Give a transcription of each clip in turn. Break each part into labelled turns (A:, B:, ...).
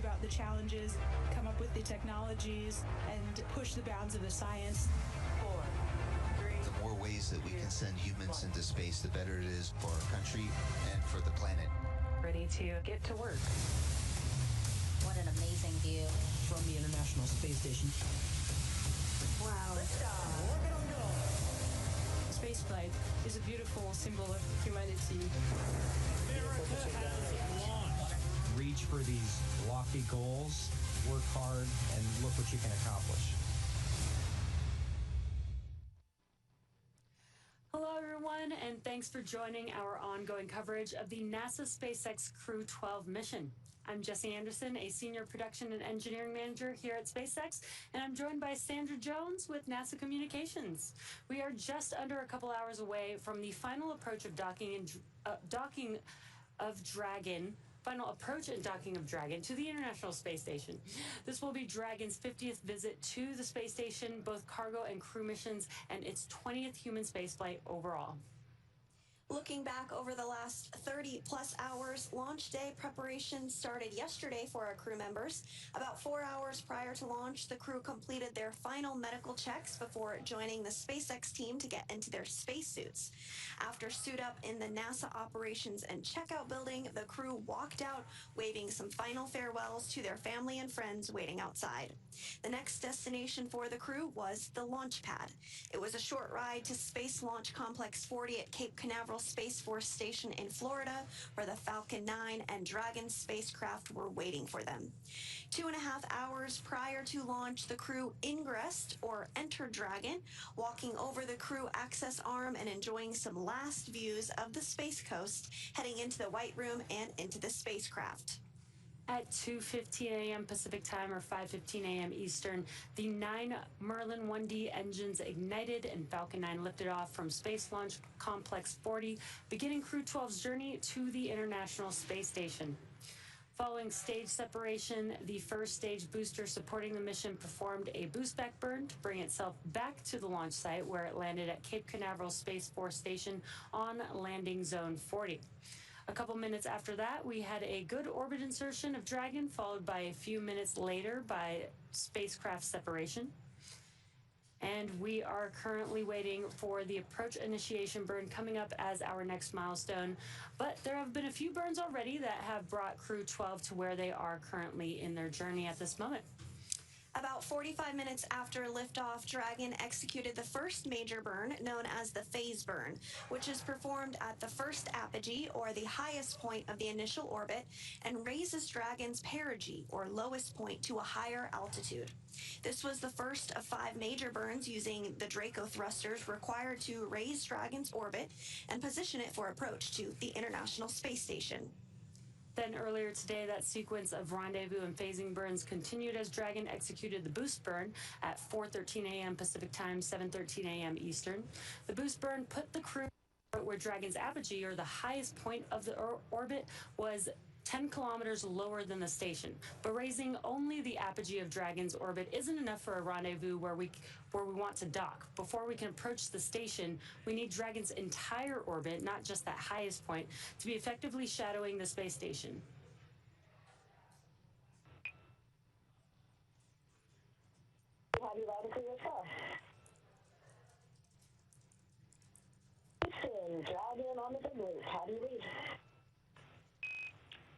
A: about the challenges, come up with the technologies, and push the bounds of the science. 4, 3.
B: The more ways that we can send humans into space, the better it is for our country and for the planet.
C: Ready to get to work.
D: What an amazing view.
E: From the International Space Station.
C: Wow.
E: Orbital go.
A: Spaceflight is a beautiful symbol of humanity.
F: America has launched.
E: Reach for these lofty goals, work hard, and look what you can accomplish.
C: Hello, everyone, and thanks for joining our ongoing coverage of the NASA SpaceX Crew 12 mission. I'm Jessie Anderson, a Senior Production and Engineering Manager here at SpaceX, and I'm joined by Sandra Jones with NASA Communications. We are just under a couple hours away from the final approach of docking of Dragon to the International Space Station. This will be Dragon's 50th visit to the space station, both cargo and crew missions, and its 20th human spaceflight overall.
G: Looking back over the last 30-plus hours, launch day preparations started yesterday for our crew members. About 4 hours prior to launch, the crew completed their final medical checks before joining the SpaceX team to get into their spacesuits. After suit up in the NASA Operations and Checkout building, the crew walked out, waving some final farewells to their family and friends waiting outside. The next destination for the crew was the launch pad. It was a short ride to Space Launch Complex 40 at Cape Canaveral Space Force Station in Florida, where the Falcon 9 and Dragon spacecraft were waiting for them. 2.5 hours prior to launch, the crew ingressed or entered Dragon, walking over the crew access arm and enjoying some last views of the Space Coast, heading into the White Room and into the spacecraft.
C: At 2:15 a.m. Pacific Time or 5:15 a.m. Eastern, the 9 Merlin 1D engines ignited and Falcon 9 lifted off from Space Launch Complex 40, beginning Crew 12's journey to the International Space Station. Following stage separation, the first stage booster supporting the mission performed a boost back burn to bring itself back to the launch site, where it landed at Cape Canaveral Space Force Station on landing zone 40. A couple minutes after that, we had a good orbit insertion of Dragon, followed by a few minutes later by spacecraft separation. And we are currently waiting for the approach initiation burn coming up as our next milestone. But there have been a few burns already that have brought Crew 12 to where they are currently in their journey at this moment.
G: About 45 minutes after liftoff, Dragon executed the first major burn, known as the phase burn, which is performed at the first apogee, or the highest point of the initial orbit, and raises Dragon's perigee, or lowest point, to a higher altitude. This was the first of 5 major burns using the Draco thrusters required to raise Dragon's orbit and position it for approach to the International Space Station.
C: Then earlier today, that sequence of rendezvous and phasing burns continued as Dragon executed the boost burn at 4:13 a.m. Pacific Time, 7:13 a.m. Eastern. The boost burn put the crew where Dragon's apogee, or the highest point of the orbit, was 10 kilometers lower than the station. But raising only the apogee of Dragon's orbit isn't enough for a rendezvous where we want to dock. Before we can approach the station, we need Dragon's entire orbit, not just that highest point, to be effectively shadowing the space station.
H: Have you routed for your car? Houston, Dragon on the big loop. How do you read?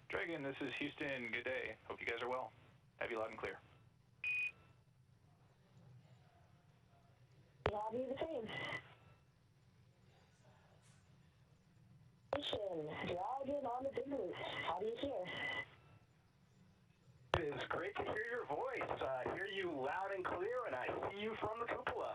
I: Dragon, this is Houston. Good day. Hope you guys are well. Have you loud and clear.
H: Have you the same? Houston, Dragon on the big loop. How do you hear?
I: It is great to hear your voice. I hear you loud and clear, and I see you from the cupola.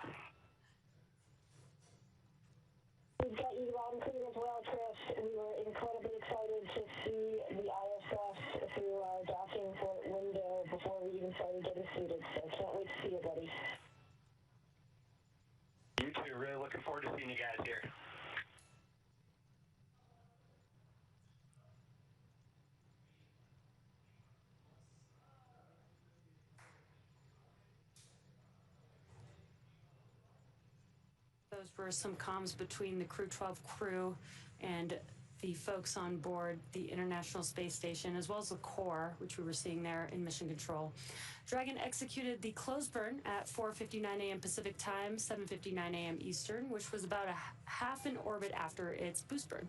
H: We've got you loud and clear as well, Chris. We were incredibly excited to see the ISS through our docking port window before we even started getting seated, so can't wait to see you, buddy.
I: You too. Really looking forward to seeing you guys here.
C: Those were some comms between the Crew 12 crew and the folks on board the International Space Station, as well as the core, which we were seeing there in mission control. Dragon executed the closed burn at 4:59 a.m. Pacific time, 7:59 a.m. Eastern, which was about a half an orbit after its boost burn.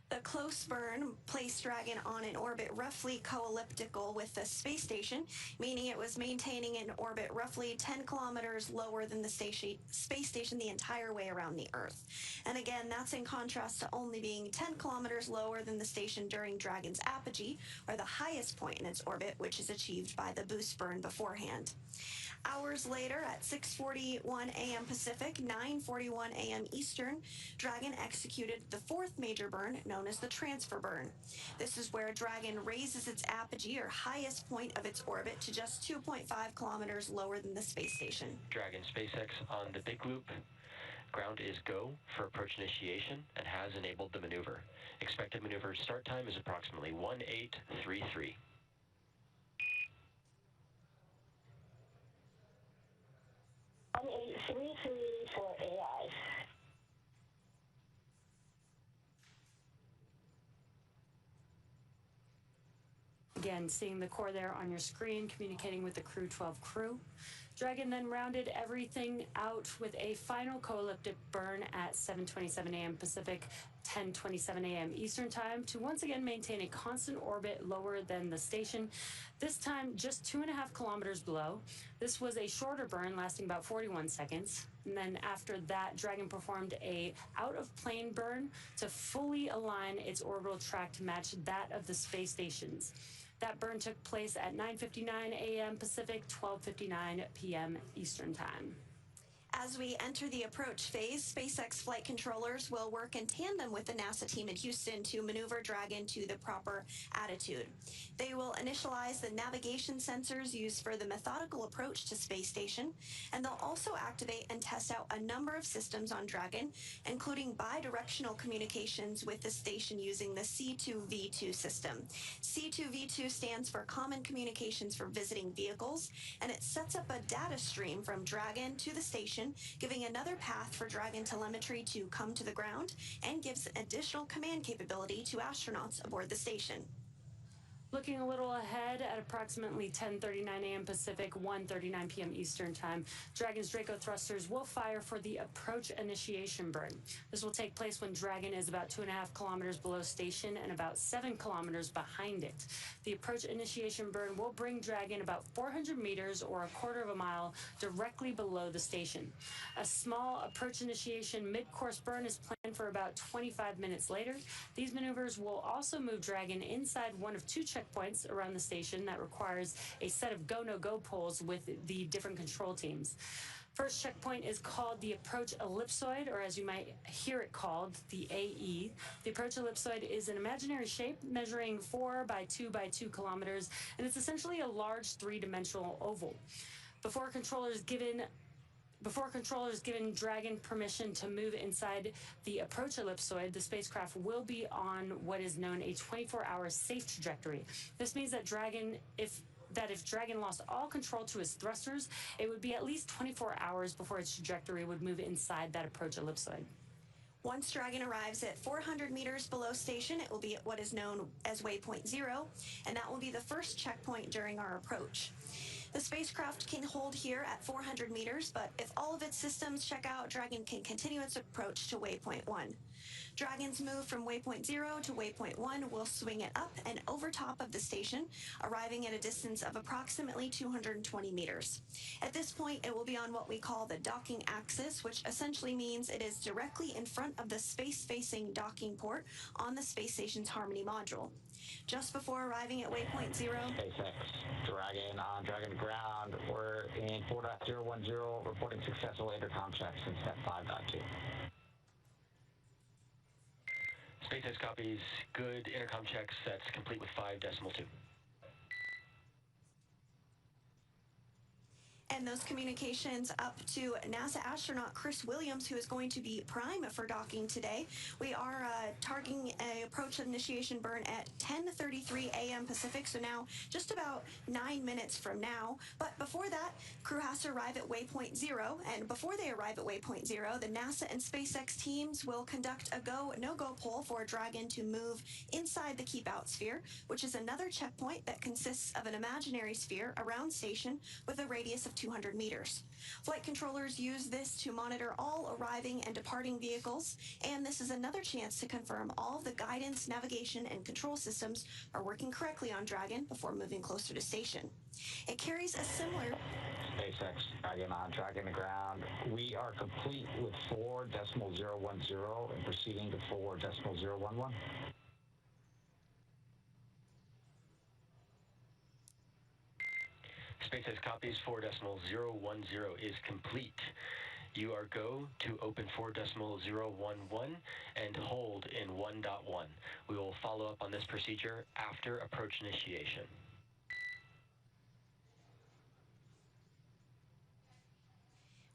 G: The close burn placed Dragon on an orbit roughly co-elliptical with the space station, meaning it was maintaining an orbit roughly 10 kilometers lower than the space station the entire way around the Earth. And again, that's in contrast to only being 10 kilometers lower than the station during Dragon's apogee, or the highest point in its orbit, which is achieved by the boost burn beforehand. Hours later, at 6:41 a.m. Pacific, 9:41 a.m. Eastern, Dragon executed the fourth major burn, known as the transfer burn. This is where Dragon raises its apogee, or highest point of its orbit, to just 2.5 kilometers lower than the space station.
J: Dragon SpaceX on the big loop. Ground is go for approach initiation and has enabled the maneuver. Expected maneuver start time is approximately 1833.
H: For AI.
C: Again, seeing the core there on your screen, communicating with the Crew 12 crew. Dragon then rounded everything out with a final co-elliptic burn at 7:27 a.m. Pacific, 10:27 a.m. Eastern time to once again maintain a constant orbit lower than the station, this time just 2.5 kilometers below. This was a shorter burn lasting about 41 seconds. And then after that, Dragon performed a out-of-plane burn to fully align its orbital track to match that of the space station's. That burn took place at 9:59 a.m. Pacific, 12:59 p.m. Eastern time.
G: As we enter the approach phase, SpaceX flight controllers will work in tandem with the NASA team in Houston to maneuver Dragon to the proper attitude. They will initialize the navigation sensors used for the methodical approach to space station, and they'll also activate and test out a number of systems on Dragon, including bidirectional communications with the station using the C2V2 system. C2V2 stands for Common Communications for Visiting Vehicles, and it sets up a data stream from Dragon to the station, giving another path for Dragon telemetry to come to the ground, and gives additional command capability to astronauts aboard the station.
C: Looking a little ahead at approximately 10:39 a.m. Pacific, 1:39 p.m. Eastern time, Dragon's Draco thrusters will fire for the approach initiation burn. This will take place when Dragon is about 2.5 kilometers below station and about 7 kilometers behind it. The approach initiation burn will bring Dragon about 400 meters or a quarter of a mile directly below the station. A small approach initiation mid-course burn is planned for about 25 minutes later. These maneuvers will also move Dragon inside one of two checkpoints around the station that requires a set of go-no-go poles with the different control teams. First checkpoint is called the approach ellipsoid, or as you might hear it called, the AE. The approach ellipsoid is an imaginary shape measuring 4 by 2 by 2 kilometers, and it's essentially a large three-dimensional oval. Before controllers given Dragon permission to move inside the approach ellipsoid, the spacecraft will be on what is known a 24-hour safe trajectory. This means that if Dragon lost all control to its thrusters, it would be at least 24 hours before its trajectory would move inside that approach ellipsoid.
G: Once Dragon arrives at 400 meters below station, it will be at what is known as waypoint 0, and that will be the first checkpoint during our approach. The spacecraft can hold here at 400 meters, but if all of its systems check out, Dragon can continue its approach to waypoint 1. Dragon's move from waypoint 0 to waypoint 1 will swing it up and over top of the station, arriving at a distance of approximately 220 meters. At this point, it will be on what we call the docking axis, which essentially means it is directly in front of the space-facing docking port on the space station's Harmony module. Just before arriving at waypoint 0,
I: SpaceX Dragon on Dragon ground. We're in 4.010, reporting successful intercom checks in step 5.2.
J: SpaceX copies. Good intercom checks. That's complete with 5.2.
G: And those communications up to NASA astronaut Chris Williams, who is going to be prime for docking today. We are targeting an approach initiation burn at 10:33 a.m. Pacific, so now just about 9 minutes from now. But before that, crew has to arrive at waypoint 0, and before they arrive at waypoint 0, the NASA and SpaceX teams will conduct a go, no-go poll for Dragon to move inside the keep-out sphere, which is another checkpoint that consists of an imaginary sphere around station with a radius of 200 meters. Flight controllers use this to monitor all arriving and departing vehicles, and this is another chance to confirm all of the guidance, navigation, and control systems are working correctly on Dragon before moving closer to station. It carries a similar...
I: SpaceX Dragon on Dragon to ground. We are complete with 4.010 and proceeding to 4.011.
J: SpaceX copies 4.010 is complete. You are go to open 4.011 and hold in 1.1. We will follow up on this procedure after approach initiation.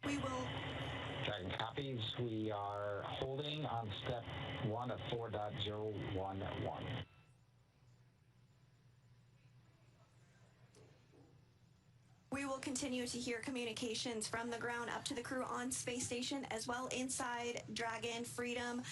G: We will...
I: Dragon copies. We are holding on step 1 of 4.011.
G: We will continue to hear communications from the ground up to the crew on space station, as well inside Dragon, Freedom,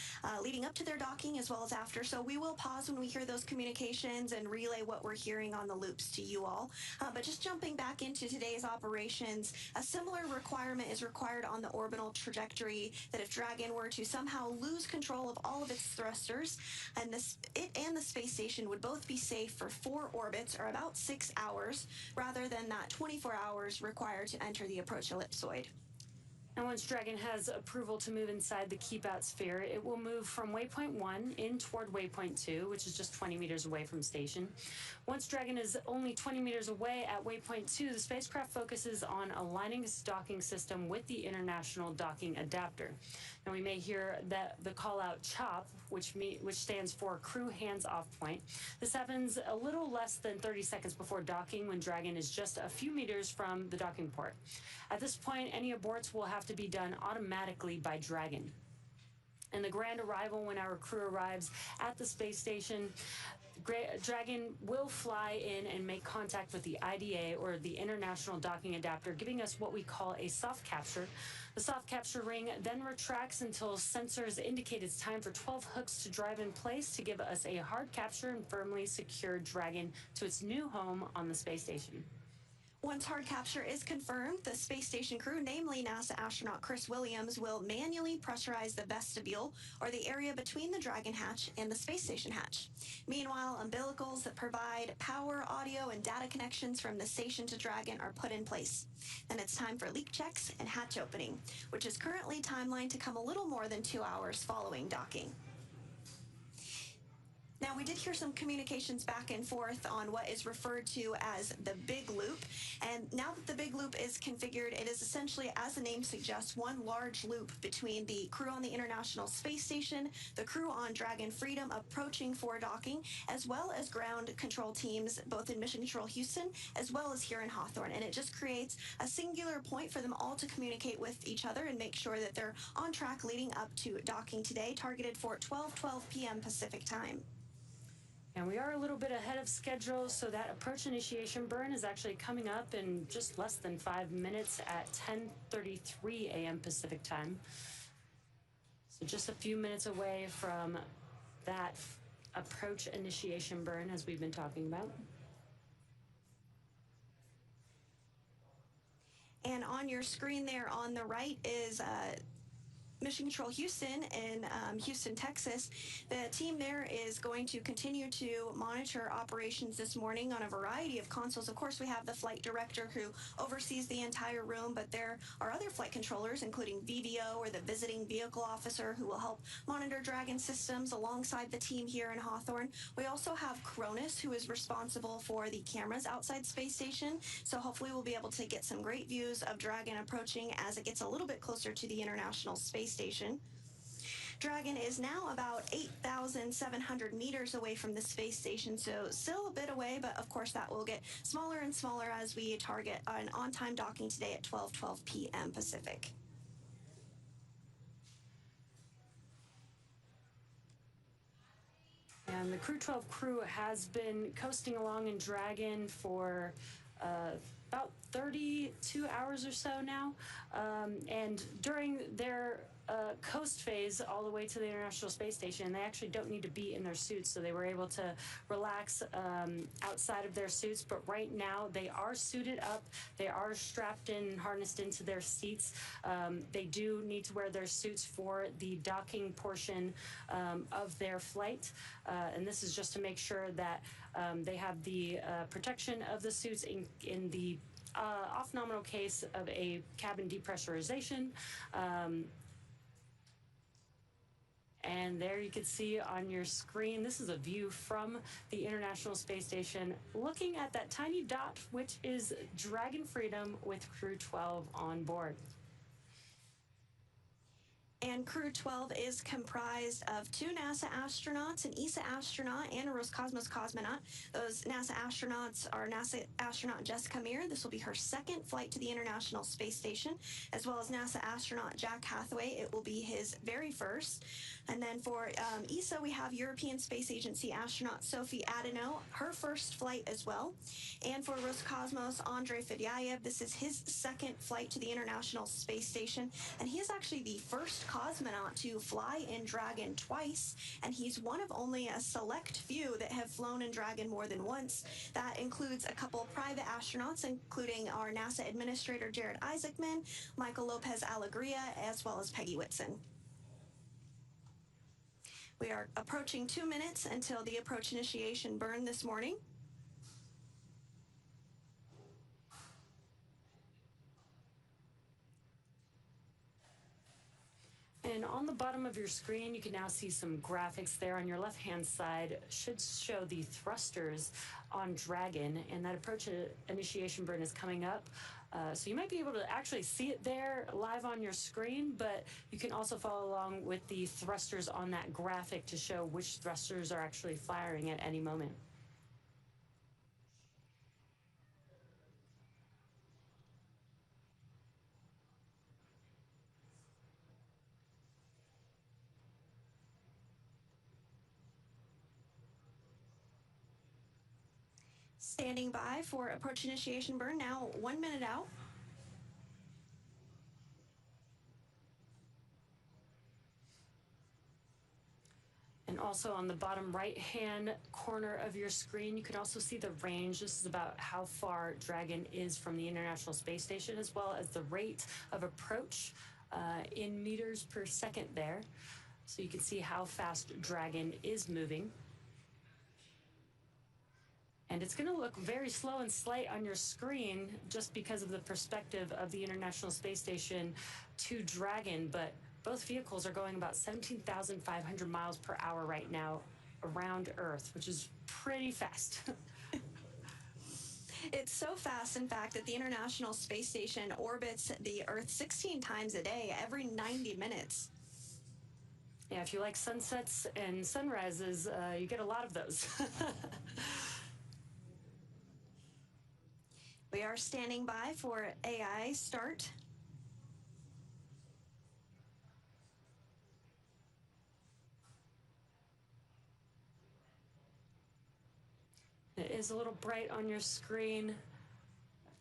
G: leading up to their docking as well as after. So we will pause when we hear those communications and relay what we're hearing on the loops to you all. But just jumping back into today's operations, a similar requirement is required on the orbital trajectory that if Dragon were to somehow lose control of all of its thrusters, and it and the space station would both be safe for 4 orbits, or about 6 hours, rather than that 24 hours required to enter the approach ellipsoid.
C: And once Dragon has approval to move inside the keep-out sphere, it will move from waypoint 1 in toward waypoint 2, which is just 20 meters away from station. Once Dragon is only 20 meters away at waypoint 2, the spacecraft focuses on aligning its docking system with the International Docking Adapter. Now we may hear the call-out CHOP, which stands for Crew Hands Off Point. This happens a little less than 30 seconds before docking, when Dragon is just a few meters from the docking port. At this point, any aborts will have to be done automatically by Dragon. And the grand arrival, when our crew arrives at the space station, Dragon will fly in and make contact with the IDA, or the International Docking Adapter, giving us what we call a soft capture. The soft capture ring then retracts until sensors indicate it's time for 12 hooks to drive in place to give us a hard capture and firmly secure Dragon to its new home on the space station.
G: Once hard capture is confirmed, the space station crew, namely NASA astronaut Chris Williams, will manually pressurize the vestibule, or the area between the Dragon hatch and the space station hatch. Meanwhile, umbilicals that provide power, audio, and data connections from the station to Dragon are put in place. Then it's time for leak checks and hatch opening, which is currently timelined to come a little more than 2 hours following docking. Now, we did hear some communications back and forth on what is referred to as the big loop. And now that the big loop is configured, it is essentially, as the name suggests, one large loop between the crew on the International Space Station, the crew on Dragon Freedom approaching for docking, as well as ground control teams both in Mission Control Houston as well as here in Hawthorne. And it just creates a singular point for them all to communicate with each other and make sure that they're on track leading up to docking today, targeted for 12:12 p.m. Pacific time.
C: And we are a little bit ahead of schedule, so that approach initiation burn is actually coming up in just less than 5 minutes at 10:33 a.m. Pacific time. So just a few minutes away from that approach initiation burn, as we've been talking about.
G: And on your screen there on the right is Mission Control Houston in Houston, Texas. The team there is going to continue to monitor operations this morning on a variety of consoles. Of course, we have the flight director who oversees the entire room, but there are other flight controllers, including VVO, or the visiting vehicle officer, who will help monitor Dragon systems alongside the team here in Hawthorne. We also have Cronus, who is responsible for the cameras outside Space Station. So hopefully we'll be able to get some great views of Dragon approaching as it gets a little bit closer to the International Space Station. Dragon is now about 8,700 meters away from the space station, so still a bit away, but of course that will get smaller and smaller as we target an on-time docking today at 12:12 p.m. Pacific.
C: And the Crew 12 crew has been coasting along in Dragon for about 32 hours or so now. And during their coast phase all the way to the International Space Station, they actually don't need to be in their suits, so they were able to relax outside of their suits. But right now they are suited up, they are strapped in and harnessed into their seats. They do need to wear their suits for the docking portion of their flight, and this is just to make sure that they have the protection of the suits in the off-nominal case of a cabin depressurization. And there you can see on your screen, this is a view from the International Space Station looking at that tiny dot, which is Dragon Freedom with Crew 12 on board.
G: And Crew 12 is comprised of 2 NASA astronauts, an ESA astronaut, and a Roscosmos cosmonaut. Those NASA astronauts are NASA astronaut Jessica Meir. This will be her second flight to the International Space Station, as well as NASA astronaut Jack Hathaway. It will be his very first. And then for ESA, we have European Space Agency astronaut Sophie Adenot, her first flight as well. And for Roscosmos, Andrey Fedyaev, this is his second flight to the International Space Station, and he is actually the first cosmonaut to fly in Dragon twice, and he's one of only a select few that have flown in Dragon more than once. That includes a couple private astronauts, including our NASA administrator Jared Isaacman, Michael Lopez Alegria, as well as Peggy Whitson. We are approaching 2 minutes until the approach initiation burn this morning.
C: And on the bottom of your screen, you can now see some graphics there. On your left-hand side should show the thrusters on Dragon, and that approach initiation burn is coming up. So you might be able to actually see it there live on your screen, but you can also follow along with the thrusters on that graphic to show which thrusters are actually firing at any moment.
G: Standing by for approach initiation burn, now 1 minute out.
C: And also on the bottom right-hand corner of your screen, you can also see the range. This is about how far Dragon is from the International Space Station, as well as the rate of approach in meters per second there. So you can see how fast Dragon is moving. And it's going to look very slow and slight on your screen just because of the perspective of the International Space Station to Dragon, but both vehicles are going about 17,500 miles per hour right now around Earth, which is pretty fast.
G: It's so fast, in fact, that the International Space Station orbits the Earth 16 times a day, every 90 minutes.
C: Yeah, if you like sunsets and sunrises, you get a lot of those.
G: We are standing by for AI start.
C: It is a little bright on your screen.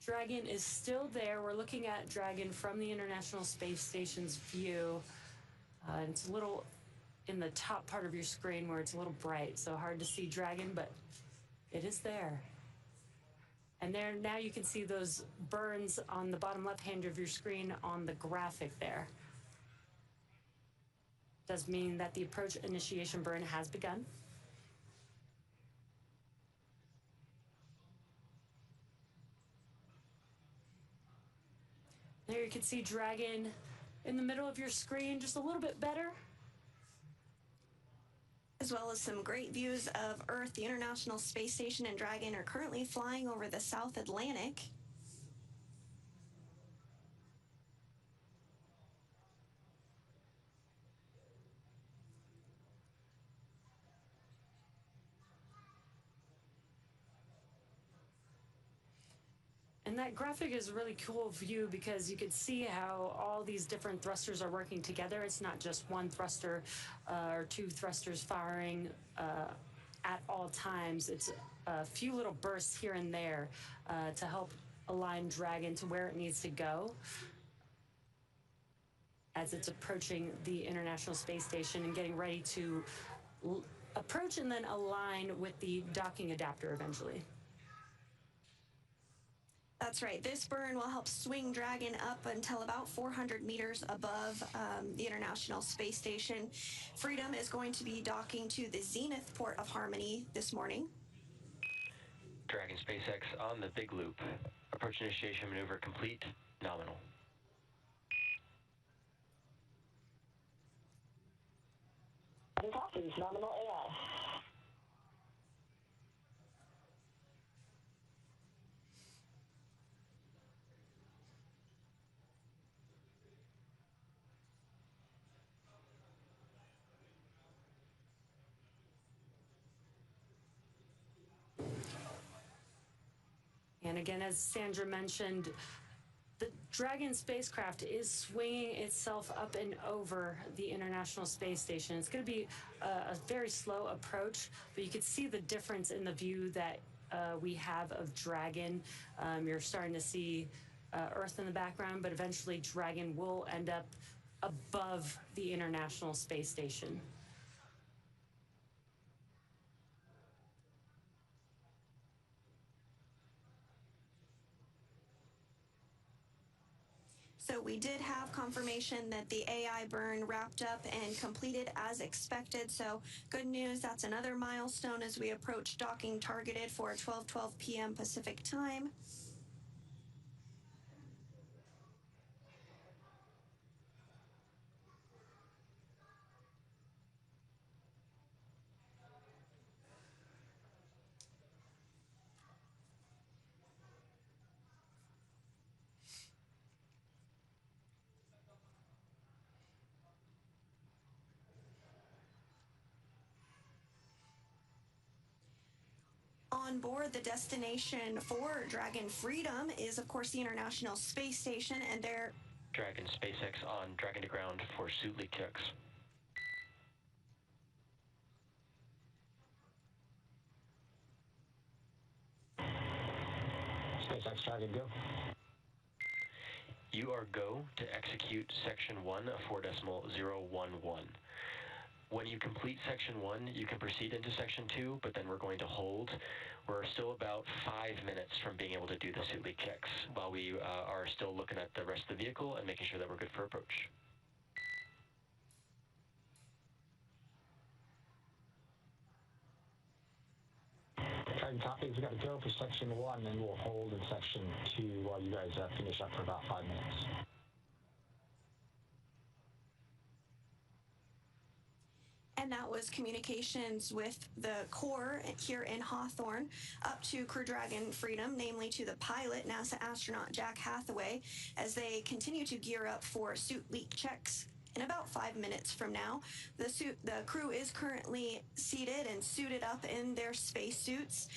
C: Dragon is still there. We're looking at Dragon from the International Space Station's view. It's a little in the top part of your screen where it's a little bright, so hard to see Dragon, but it is there. And there now you can see those burns on the bottom left-hand of your screen on the graphic there. Does mean that the approach initiation burn has begun. There you can see Dragon in the middle of your screen, just a little bit better.
G: As well as some great views of Earth. The International Space Station and Dragon are currently flying over the South Atlantic.
C: And that graphic is a really cool view because you can see how all these different thrusters are working together. It's not just one thruster or two thrusters firing at all times. It's a few little bursts here and there to help align Dragon to where it needs to go as it's approaching the International Space Station and getting ready to approach and then align with the docking adapter eventually.
G: That's right. This burn will help swing Dragon up until about 400 meters above the International Space Station. Freedom is going to be docking to the Zenith port of Harmony this morning.
J: Dragon SpaceX on the big loop. Approach initiation maneuver complete. Nominal.
H: Copies, nominal AI.
C: And again, as Sandra mentioned, the Dragon spacecraft is swinging itself up and over the International Space Station. It's going to be a very slow approach, but you can see the difference in the view that we have of Dragon. You're starting to see Earth in the background, but eventually Dragon will end up above the International Space Station.
G: So we did have confirmation that the AI burn wrapped up and completed as expected. So good news, that's another milestone as we approach docking targeted for 12:12 p.m. Pacific time. On board, the destination for Dragon Freedom is, of course, the International Space Station, and they're
J: Dragon SpaceX on Dragon to ground for suit leak checks.
I: SpaceX Dragon, go.
J: You are go to execute section 1 of 4.011. When you complete section 1, you can proceed into section 2, but then we're going to hold. We're still about 5 minutes from being able to do the suit leak checks while we are still looking at the rest of the vehicle and making sure that we're good for approach.
I: Dragon copies, we got to go for section 1, and we'll hold in section 2 while you guys finish up for about 5 minutes.
G: And that was communications with the Corps here in Hawthorne up to Crew Dragon Freedom, namely to the pilot, NASA astronaut Jack Hathaway, as they continue to gear up for suit leak checks. In about 5 minutes from now, the crew is currently seated and suited up in their spacesuits.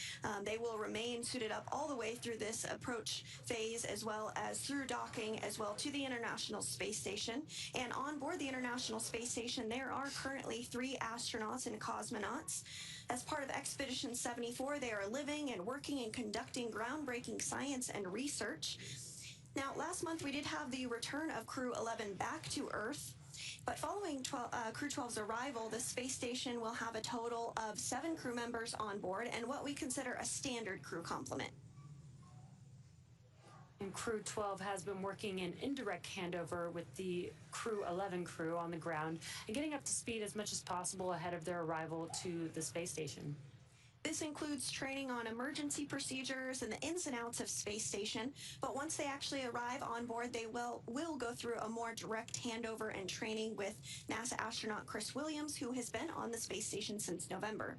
G: They will remain suited up all the way through this approach phase, as well as through docking, as well to the International Space Station. And on board the International Space Station, there are currently 3 astronauts and cosmonauts. As part of Expedition 74, they are living and working and conducting groundbreaking science and research. Now, last month we did have the return of Crew 11 back to Earth. But following Crew 12's arrival, the space station will have a total of 7 crew members on board and what we consider a standard crew complement.
C: And Crew 12 has been working in indirect handover with the Crew 11 crew on the ground and getting up to speed as much as possible ahead of their arrival to the space station.
G: This includes training on emergency procedures and the ins and outs of space station, but once they actually arrive on board, they will go through a more direct handover and training with NASA astronaut Chris Williams, who has been on the space station since November.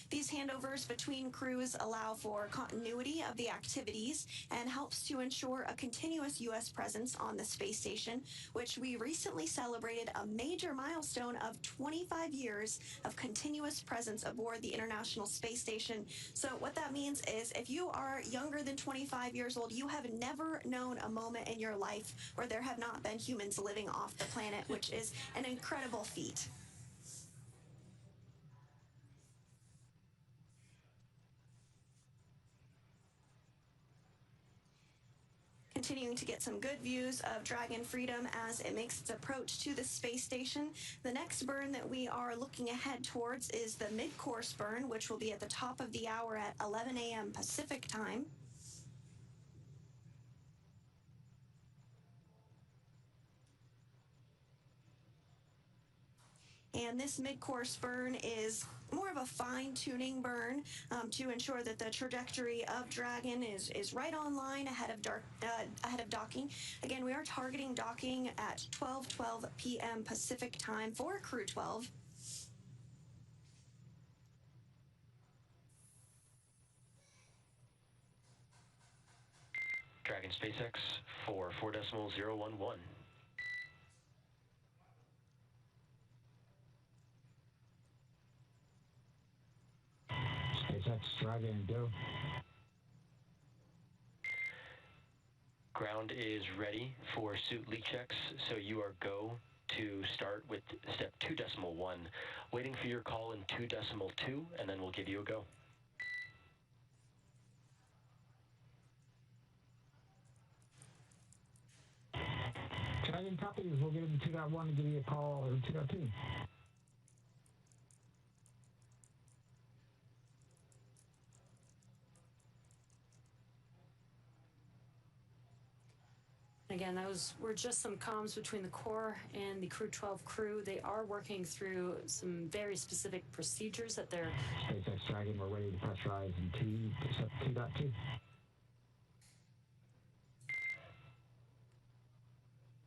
G: These handovers between crews allow for continuity of the activities and helps to ensure a continuous U.S. presence on the space station, which we recently celebrated a major milestone of 25 years of continuous presence aboard the International Space station. So what that means is if you are younger than 25 years old, you have never known a moment in your life where there have not been humans living off the planet, which is an incredible feat. Continuing to get some good views of Dragon Freedom as it makes its approach to the space station. The next burn that we are looking ahead towards is the mid-course burn, which will be at the top of the hour at 11 a.m. Pacific time. And this mid-course burn is more of a fine-tuning burn to ensure that the trajectory of Dragon is right on line ahead of docking. Again, we are targeting docking at 12:12 p.m. Pacific time for Crew 12.
J: Dragon SpaceX for 4.011.
I: SpaceX Dragon, go.
J: Ground is ready for suit leak checks, so you are go to start with step 2.1. Waiting for your call in 2.2, and then we'll give you a go.
I: Dragon copies, we'll get into 2.1 and give you a call in 2.2.
C: Again, those were just some comms between the core and the Crew 12 crew. They are working through some very specific procedures that they're...
I: SpaceX Dragon, we're ready to pressurize in 2.2.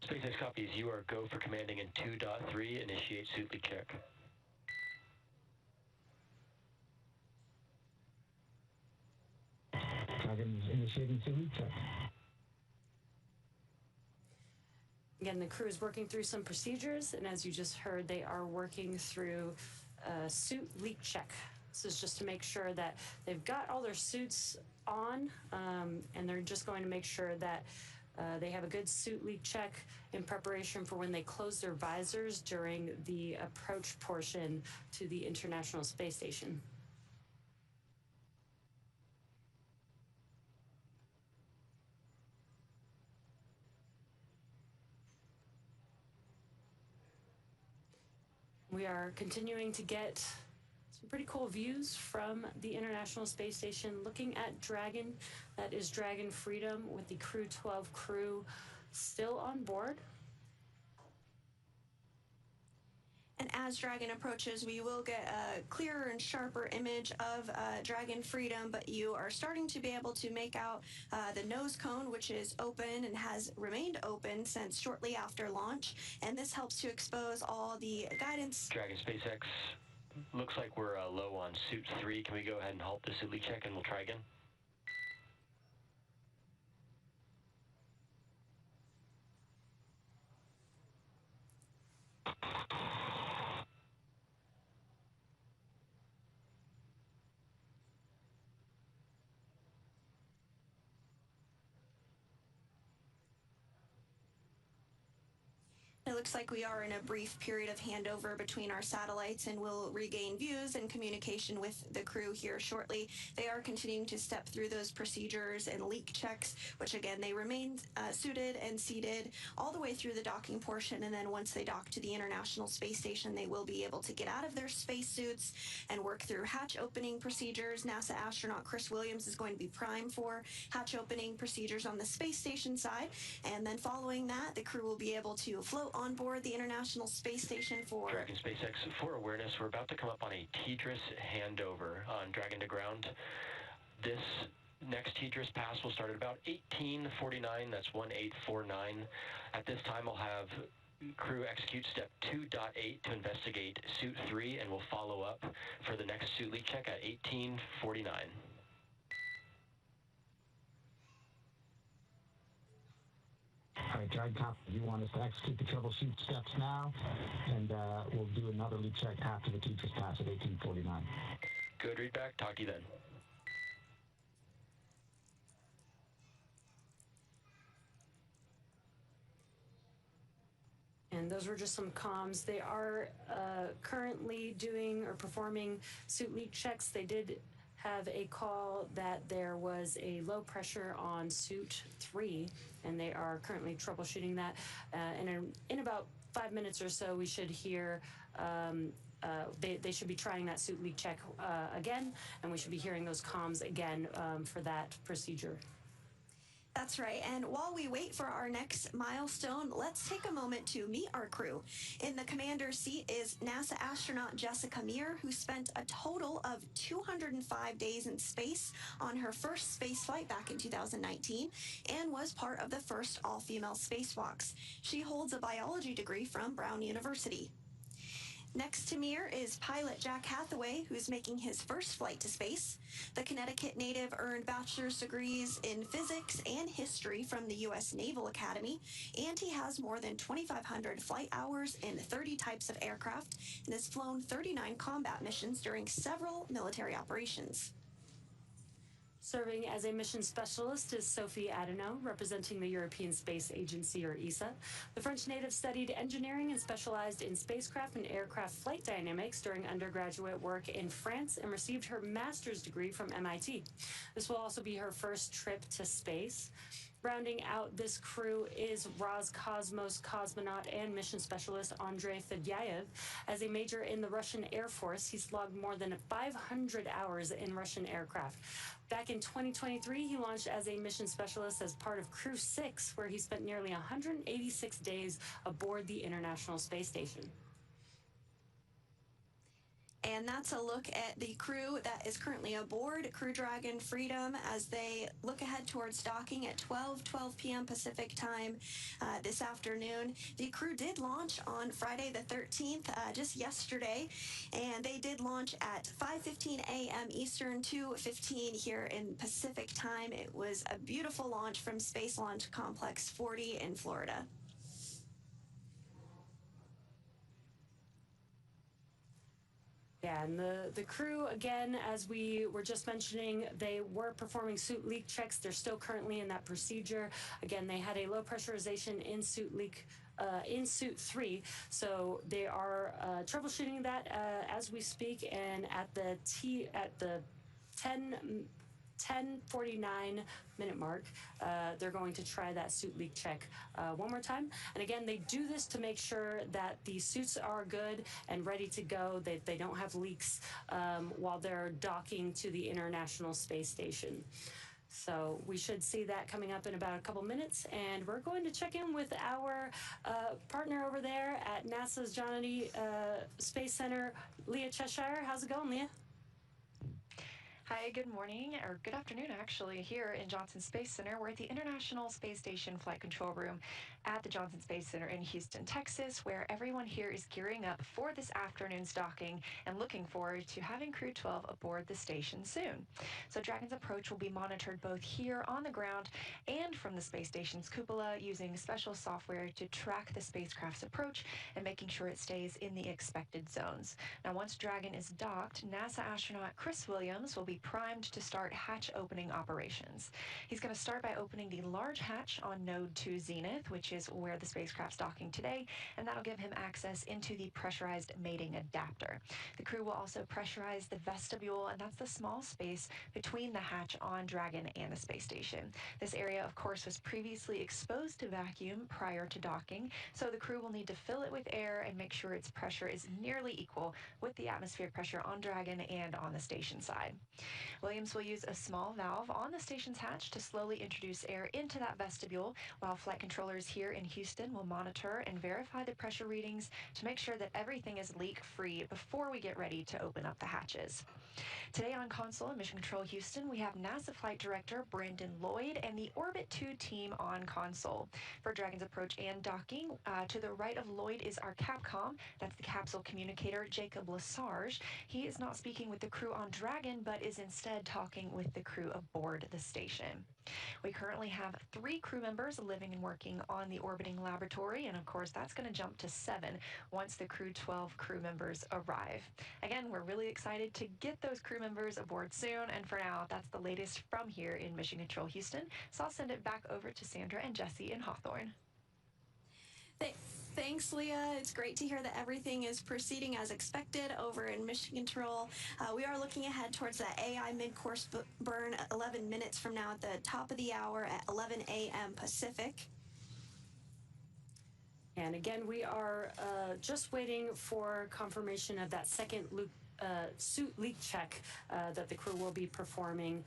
J: SpaceX copies, you are go for commanding in 2.3. Initiate suit leak check.
I: Dragon is initiating suit leak check.
C: Again, the crew is working through some procedures, and as you just heard, they are working through a suit leak check. This is just to make sure that they've got all their suits on, and they're just going to make sure that they have a good suit leak check in preparation for when they close their visors during the approach portion to the International Space Station. We are continuing to get some pretty cool views from the International Space Station looking at Dragon. That is Dragon Freedom with the Crew 12 crew still on board.
G: And as Dragon approaches, we will get a clearer and sharper image of Dragon Freedom, but you are starting to be able to make out the nose cone, which is open and has remained open since shortly after launch. And this helps to expose all the guidance.
J: Dragon SpaceX, looks like we're low on suit 3. Can we go ahead and halt the suit leak check and we'll try again?
G: It looks like we are in a brief period of handover between our satellites, and we'll regain views and communication with the crew here shortly. They are continuing to step through those procedures and leak checks, which again, they remain suited and seated all the way through the docking portion. And then once they dock to the International Space Station, they will be able to get out of their spacesuits and work through hatch opening procedures. NASA astronaut Chris Williams is going to be prime for hatch opening procedures on the space station side. And then following that, the crew will be able to float on board the International Space Station for...
J: Dragon SpaceX, for awareness, we're about to come up on a TDRS handover on Dragon to ground. This next TDRS pass will start at about 1849, that's 1849. At this time, I'll have crew execute step 2.8 to investigate suit 3, and we'll follow up for the next suit leak check at 1849.
I: All right, Dragon copy. You want us to execute the troubleshoot steps now, and we'll do another leak check after the TDRS pass at 1849.
J: Good readback. Talk to you then.
C: And those were just some comms. They are currently doing or performing suit leak checks. They did have a call that there was a low pressure on suit 3, and they are currently troubleshooting that. In about 5 minutes or so, we should hear they should be trying that suit leak check again, and we should be hearing those comms again for that procedure.
G: That's right. And while we wait for our next milestone, let's take a moment to meet our crew. In the commander's seat is NASA astronaut Jessica Meir, who spent a total of 205 days in space on her first space flight back in 2019 and was part of the first all-female spacewalks. She holds a biology degree from Brown University. Next to Meir is pilot Jack Hathaway, who's making his first flight to space. The Connecticut native earned bachelor's degrees in physics and history from the U.S. Naval Academy, and he has more than 2,500 flight hours in 30 types of aircraft and has flown 39 combat missions during several military operations.
C: Serving as a mission specialist is Sophie Adenot, representing the European Space Agency, or ESA. The French native studied engineering and specialized in spacecraft and aircraft flight dynamics during undergraduate work in France and received her master's degree from MIT. This will also be her first trip to space. Rounding out this crew is Roscosmos cosmonaut and mission specialist Andrey Fedyaev. As a major in the Russian Air Force, he's logged more than 500 hours in Russian aircraft. Back in 2023, he launched as a mission specialist as part of Crew 6, where he spent nearly 186 days aboard the International Space Station.
G: And that's a look at the crew that is currently aboard Crew Dragon Freedom as they look ahead towards docking at 12 p.m. Pacific time this afternoon. The crew did launch on Friday the 13th, just yesterday, and they did launch at 5:15 a.m. Eastern, 2:15 here in Pacific time. It was a beautiful launch from Space Launch Complex 40 in Florida.
C: Yeah, and the crew, again, as we were just mentioning, they were performing suit leak checks. They're still currently in that procedure. Again, they had a low pressurization in suit 3, so they are troubleshooting that as we speak. And at the 10:49 minute mark, they're going to try that suit leak check one more time. And again, they do this to make sure that the suits are good and ready to go, that they don't have leaks while they're docking to the International Space Station. So we should see that coming up in about a couple minutes, and we're going to check in with our partner over there at NASA's Johnny Space Center, Leah Cheshire. How's it going, Leah?
K: Hi, good morning, or good afternoon actually, here in Johnson Space Center. We're at the International Space Station Flight Control Room at the Johnson Space Center in Houston, Texas, where everyone here is gearing up for this afternoon's docking and looking forward to having Crew 12 aboard the station soon. So Dragon's approach will be monitored both here on the ground and from the space station's cupola using special software to track the spacecraft's approach and making sure it stays in the expected zones. Now, once Dragon is docked, NASA astronaut Chris Williams will be primed to start hatch opening operations. He's going to start by opening the large hatch on Node 2 Zenith, which is where the spacecraft's docking today, and that'll give him access into the pressurized mating adapter. The crew will also pressurize the vestibule, and that's the small space between the hatch on Dragon and the space station. This area, of course, was previously exposed to vacuum prior to docking, so the crew will need to fill it with air and make sure its pressure is nearly equal with the atmospheric pressure on Dragon and on the station side. Williams will use a small valve on the station's hatch to slowly introduce air into that vestibule, while flight controllers here in Houston will monitor and verify the pressure readings to make sure that everything is leak-free before we get ready to open up the hatches. Today on console in Mission Control Houston, we have NASA Flight Director Brandon Lloyd and the Orbit 2 team on console. For Dragon's approach and docking, to the right of Lloyd is our Capcom, that's the capsule communicator Jacob Lesarge. He is not speaking with the crew on Dragon, but is instead talking with the crew aboard the station. We currently have 3 crew members living and working on the the orbiting laboratory, and of course, that's going to jump to 7 once the Crew 12 crew members arrive. Again, we're really excited to get those crew members aboard soon, and for now, that's the latest from here in Mission Control Houston. So I'll send it back over to Sandra and Jesse in Hawthorne.
G: Thanks, Leah. It's great to hear that everything is proceeding as expected over in Mission Control. We are looking ahead towards that AI mid-course burn 11 minutes from now at the top of the hour at 11 a.m. Pacific.
C: And again, we are just waiting for confirmation of that second suit leak check that the crew will be performing.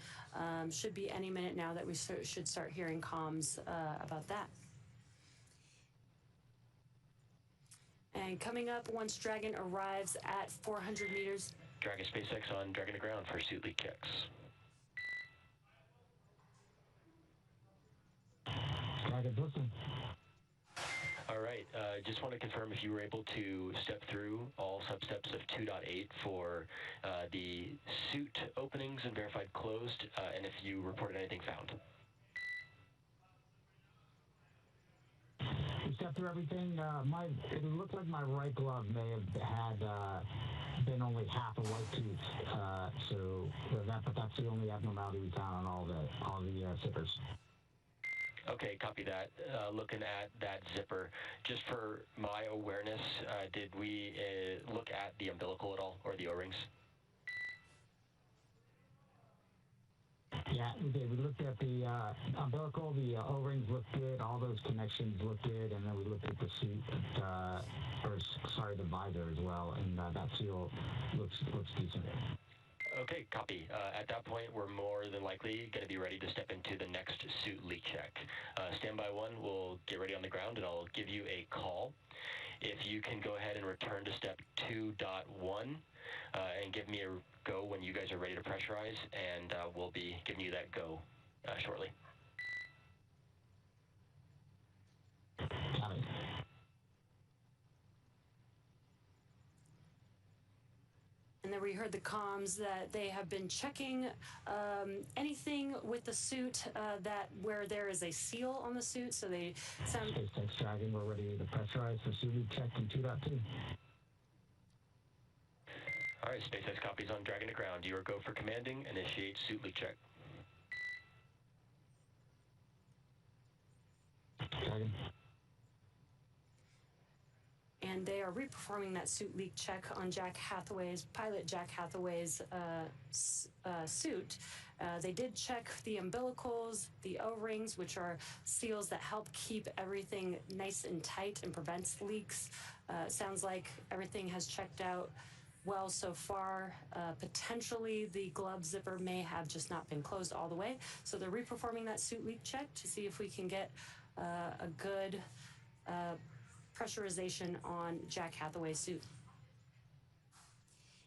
C: Should be any minute now that we should start hearing comms about that. And coming up, once Dragon arrives at 400 meters.
J: Dragon SpaceX on Dragon to ground for suit leak checks.
I: Dragon, listen.
J: All right, just want to confirm if you were able to step through all substeps of 2.8 for the suit openings and verified closed, and if you reported anything found.
I: We stepped through everything. It looked like my right glove may have had been only half a white tooth, but that's the only abnormality we found on all the zippers.
J: Okay, copy that. Looking at that zipper, just for my awareness, did we look at the umbilical at all, or the O-rings?
I: Yeah, we did. We looked at the umbilical, the O-rings looked good, all those connections looked good, and then we looked at the suit, the visor as well, and that seal looks decent.
J: Okay, copy. At that point, we're more than likely going to be ready to step into the next suit leak check. Standby 1 will get ready on the ground, and I'll give you a call. If you can go ahead and return to step 2.1 and give me a go when you guys are ready to pressurize, and we'll be giving you that go shortly.
I: Got it.
C: And then we heard the comms that they have been checking anything with the suit where there is a seal on the suit. So they sound.
I: SpaceX Dragon, we're ready to pressurize for suit leak check in 2.2.
J: All right, SpaceX copies on Dragon to ground. You are go for commanding. Initiate suit leak check.
I: Dragon.
C: And they are reperforming that suit leak check on pilot Jack Hathaway's suit. They did check the umbilicals, the O-rings, which are seals that help keep everything nice and tight and prevents leaks. Sounds like everything has checked out well so far. Potentially the glove zipper may have just not been closed all the way. So they're reperforming that suit leak check to see if we can get a good pressurization on Jack Hathaway's suit.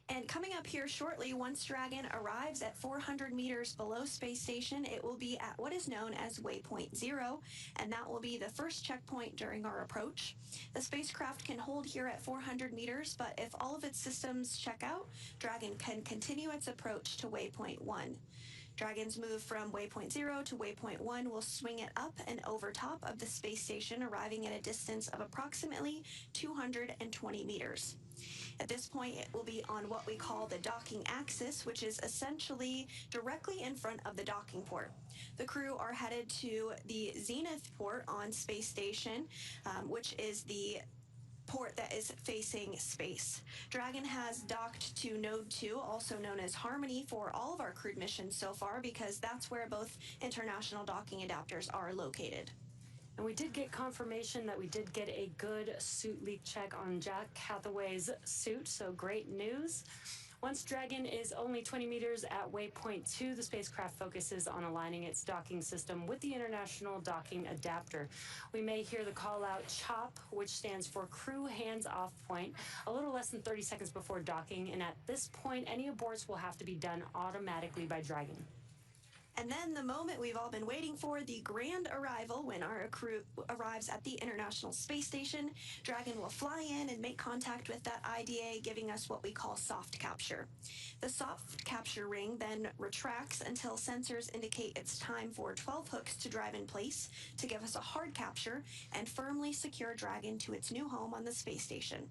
G: And coming up here shortly, once Dragon arrives at 400 meters below space station, it will be at what is known as waypoint 0, and that will be the first checkpoint during our approach. The spacecraft can hold here at 400 meters, but if all of its systems check out, Dragon can continue its approach to waypoint 1. Dragon's move from waypoint 0 to waypoint 1 will swing it up and over top of the space station, arriving at a distance of approximately 220 meters. At this point, it will be on what we call the docking axis, which is essentially directly in front of the docking port. The crew are headed to the zenith port on space station, which is the port that is facing space. Dragon has docked to Node 2, also known as Harmony, for all of our crewed missions so far, because that's where both international docking adapters are located.
C: And we did get confirmation that we did get a good suit leak check on Jack Hathaway's suit, so great news. Once Dragon is only 20 meters at waypoint 2, the spacecraft focuses on aligning its docking system with the International Docking Adapter. We may hear the call out CHOP, which stands for Crew Hands Off Point, a little less than 30 seconds before docking, and at this point, any aborts will have to be done automatically by Dragon.
G: And then the moment we've all been waiting for, the grand arrival, when our crew arrives at the International Space Station. Dragon will fly in and make contact with that IDA, giving us what we call soft capture. The soft capture ring then retracts until sensors indicate it's time for 12 hooks to drive in place to give us a hard capture and firmly secure Dragon to its new home on the space station.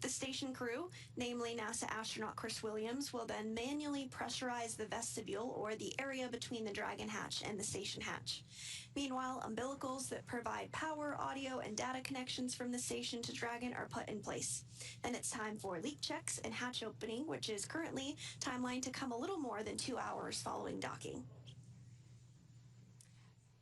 G: The station crew, namely NASA astronaut Chris Williams, will then manually pressurize the vestibule, or the area between the Dragon hatch and the station hatch. Meanwhile, umbilicals that provide power, audio, and data connections from the station to Dragon are put in place. Then it's time for leak checks and hatch opening, which is currently timelined to come a little more than 2 hours following docking.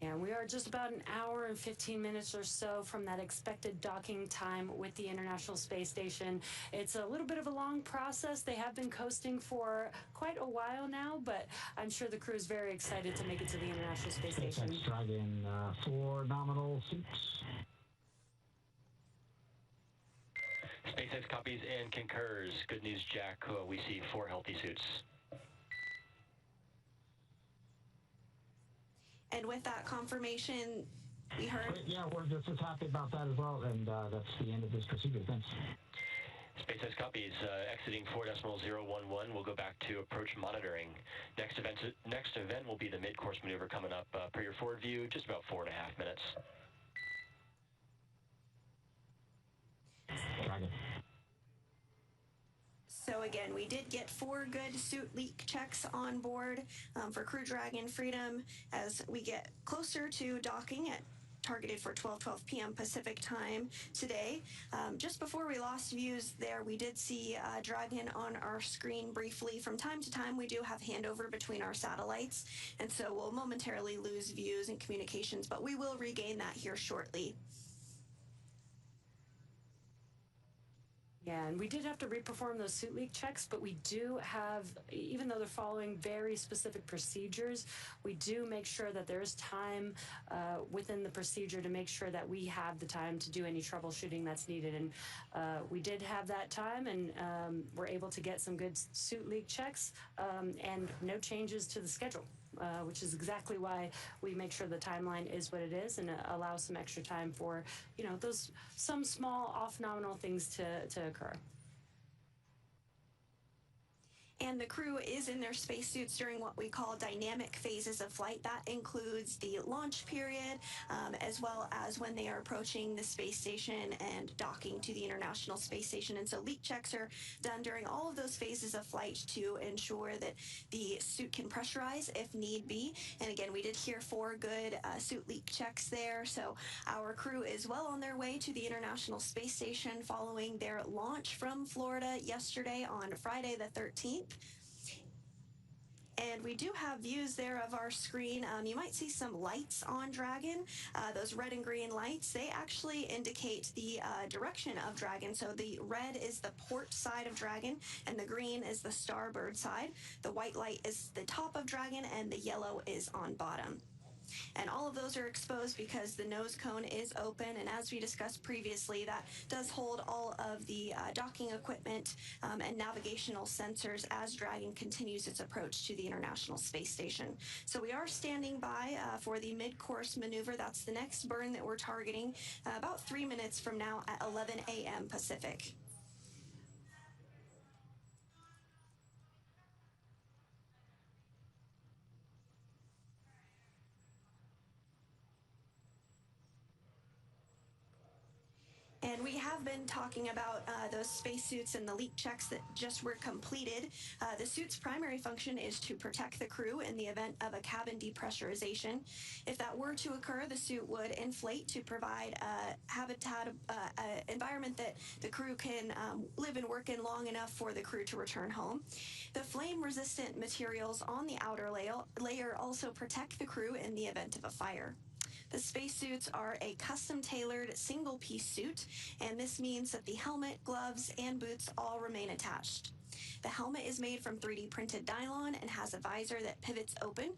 C: And we are just about an hour and 15 minutes or so from that expected docking time with the International Space Station. It's a little bit of a long process. They have been coasting for quite a while now, but I'm sure the crew is very excited to make it to the International Space Station.
I: SpaceX Dragon, 4 nominal seats.
J: SpaceX copies and concurs. Good news, Jack. We see 4 healthy suits.
G: And with that confirmation, we heard...
I: Yeah, we're just as happy about that as well, and that's the end of this procedure. Thanks.
J: SpaceX copies. Exiting 4.011. We'll go back to approach monitoring. Next event will be the mid-course maneuver coming up. Per your forward view, just about 4.5 minutes.
I: Dragon.
G: So again, we did get 4 good suit leak checks on board for Crew Dragon Freedom as we get closer to docking at targeted for 12:12 p.m. Pacific time today. Just before we lost views there, we did see Dragon on our screen briefly. From time to time, we do have handover between our satellites, and so we'll momentarily lose views and communications, but we will regain that here shortly.
C: Yeah, and we did have to reperform those suit leak checks, but we do have, even though they're following very specific procedures, we do make sure that there's time within the procedure to make sure that we have the time to do any troubleshooting that's needed. And we did have that time, and we're able to get some good suit leak checks and no changes to the schedule. Which is exactly why we make sure the timeline is what it is and allow some extra time for, you know, those some small off-nominal things to occur.
G: And the crew is in their spacesuits during what we call dynamic phases of flight. That includes the launch period, as well as when they are approaching the space station and docking to the International Space Station. And so leak checks are done during all of those phases of flight to ensure that the suit can pressurize if need be. And again, we did hear 4 good suit leak checks there. So our crew is well on their way to the International Space Station following their launch from Florida yesterday on Friday the 13th. And we do have views there of our screen. You might see some lights on Dragon. Those red and green lights, they actually indicate the direction of Dragon. So the red is the port side of Dragon, and the green is the starboard side. The white light is the top of Dragon, and the yellow is on bottom. And all of those are exposed because the nose cone is open, and as we discussed previously, that does hold all of the docking equipment and navigational sensors as Dragon continues its approach to the International Space Station. So we are standing by for the mid-course maneuver. That's the next burn that we're targeting about 3 minutes from now at 11 a.m. Pacific. And we have been talking about those spacesuits and the leak checks that just were completed. The suit's primary function is to protect the crew in the event of a cabin depressurization. If that were to occur, the suit would inflate to provide a habitat, environment that the crew can live and work in long enough for the crew to return home. The flame-resistant materials on the outer layer also protect the crew in the event of a fire. The spacesuits are a custom-tailored single-piece suit, and this means that the helmet, gloves, and boots all remain attached. The helmet is made from 3D printed nylon and has a visor that pivots open,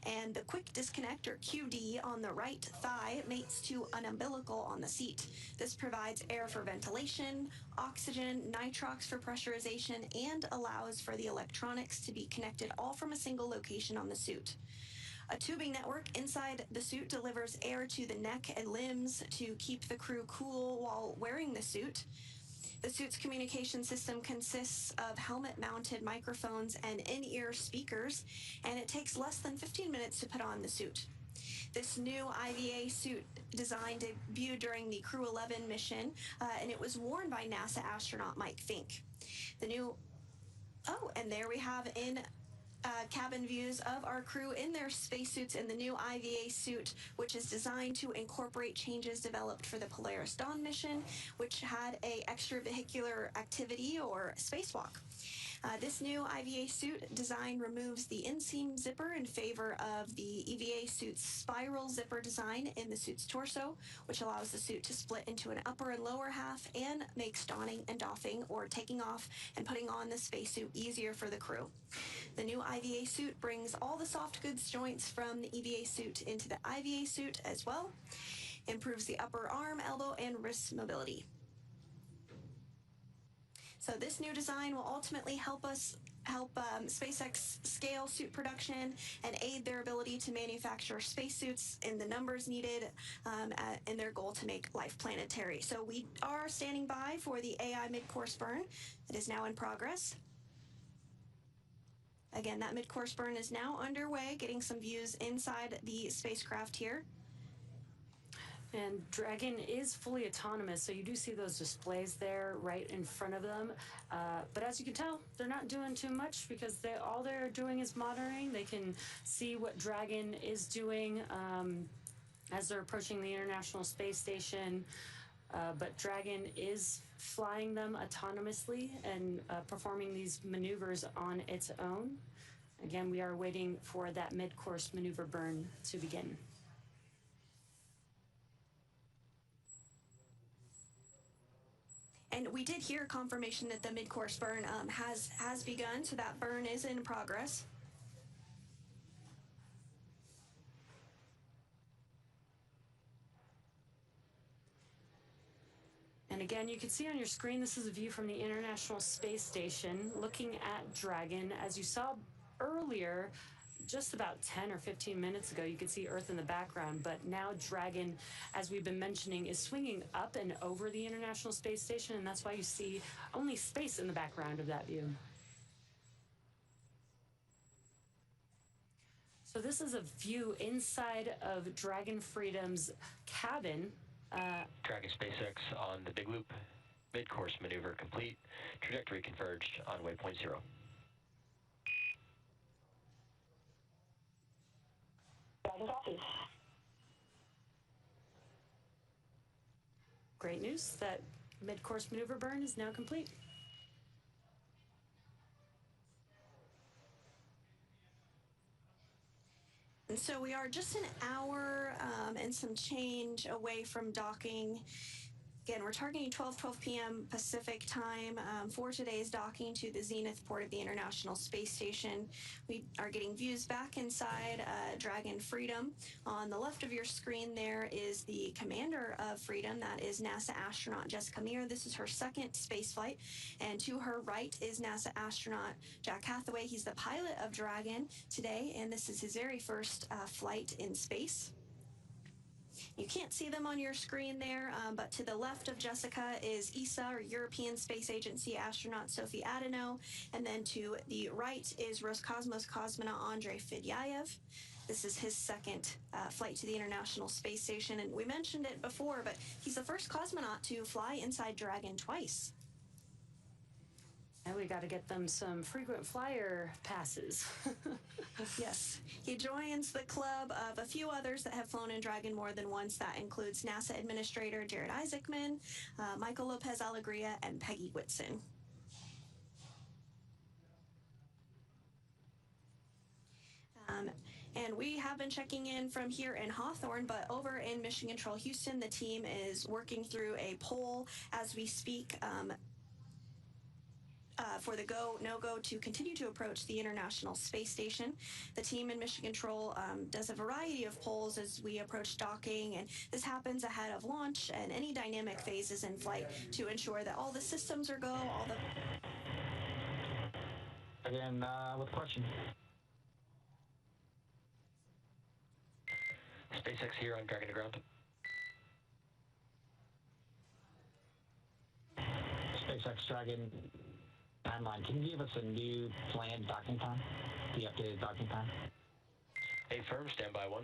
G: and the quick disconnect, or QD, on the right thigh mates to an umbilical on the seat. This provides air for ventilation, oxygen, nitrox for pressurization, and allows for the electronics to be connected all from a single location on the suit. A tubing network inside the suit delivers air to the neck and limbs to keep the crew cool while wearing the suit. The suit's communication system consists of helmet-mounted microphones and in-ear speakers, and it takes less than 15 minutes to put on the suit. This new IVA suit design debuted during the Crew 11 mission, and it was worn by NASA astronaut Mike Fink. And there we have in cabin views of our crew in their spacesuits in the new IVA suit, which is designed to incorporate changes developed for the Polaris Dawn mission, which had a extravehicular activity or spacewalk. This new IVA suit design removes the inseam zipper in favor of the EVA suit's spiral zipper design in the suit's torso, which allows the suit to split into an upper and lower half and makes donning and doffing or taking off and putting on the spacesuit easier for the crew. The new IVA suit brings all the soft goods joints from the EVA suit into the IVA suit as well, improves the upper arm, elbow, and wrist mobility. So this new design will ultimately help SpaceX scale suit production and aid their ability to manufacture spacesuits in the numbers needed in their goal to make life planetary. So we are standing by for the AI mid-course burn. It is now in progress. Again, that mid-course burn is now underway, getting some views inside the spacecraft here.
C: And Dragon is fully autonomous, so you do see those displays there right in front of them. But as you can tell, they're not doing too much because all they're doing is monitoring. They can see what Dragon is doing as they're approaching the International Space Station. But Dragon is flying them autonomously and performing these maneuvers on its own. Again, we are waiting for that mid-course maneuver burn to begin.
G: And we did hear confirmation that the mid-course burn has begun, so that burn is in progress.
C: And again, you can see on your screen, this is a view from the International Space Station looking at Dragon. As you saw earlier, just about 10 or 15 minutes ago, you could see Earth in the background, but now Dragon, as we've been mentioning, is swinging up and over the International Space Station, and that's why you see only space in the background of that view. So this is a view inside of Dragon Freedom's cabin.
J: Dragon SpaceX on the big loop. Mid-course maneuver complete. Trajectory converged on waypoint 0.
C: Great news that mid-course maneuver burn is now complete.
G: And so we are just an hour and some change away from docking. Again, we're targeting 12 p.m. Pacific time for today's docking to the Zenith port of the International Space Station. We are getting views back inside Dragon Freedom. On the left of your screen there is the commander of Freedom. That is NASA astronaut Jessica Meir. This is her second space flight. And to her right is NASA astronaut Jack Hathaway. He's the pilot of Dragon today, and this is his very first flight in space. You can't see them on your screen there, but to the left of Jessica is ESA, or European Space Agency astronaut Sophie Adenot, and then to the right is Roscosmos cosmonaut Andrey Fedyaev. This is his second flight to the International Space Station, and we mentioned it before, but he's the first cosmonaut to fly inside Dragon twice.
C: And we got to get them some frequent flyer passes.
G: Yes. He joins the club of a few others that have flown in Dragon more than once. That includes NASA Administrator Jared Isaacman, Michael Lopez Alegria, and Peggy Whitson. And we have been checking in from here in Hawthorne, but over in Mission Control Houston, the team is working through a poll as we speak for the go, no-go to continue to approach the International Space Station. The team in Mission Control does a variety of polls as we approach docking, and this happens ahead of launch and any dynamic phases in flight to ensure that all the systems are go, all the...
I: Again, with question.
J: SpaceX here on Dragon to ground.
I: SpaceX Dragon timeline. Can you give us a new planned docking time? The updated docking time?
J: Affirm, standby 1.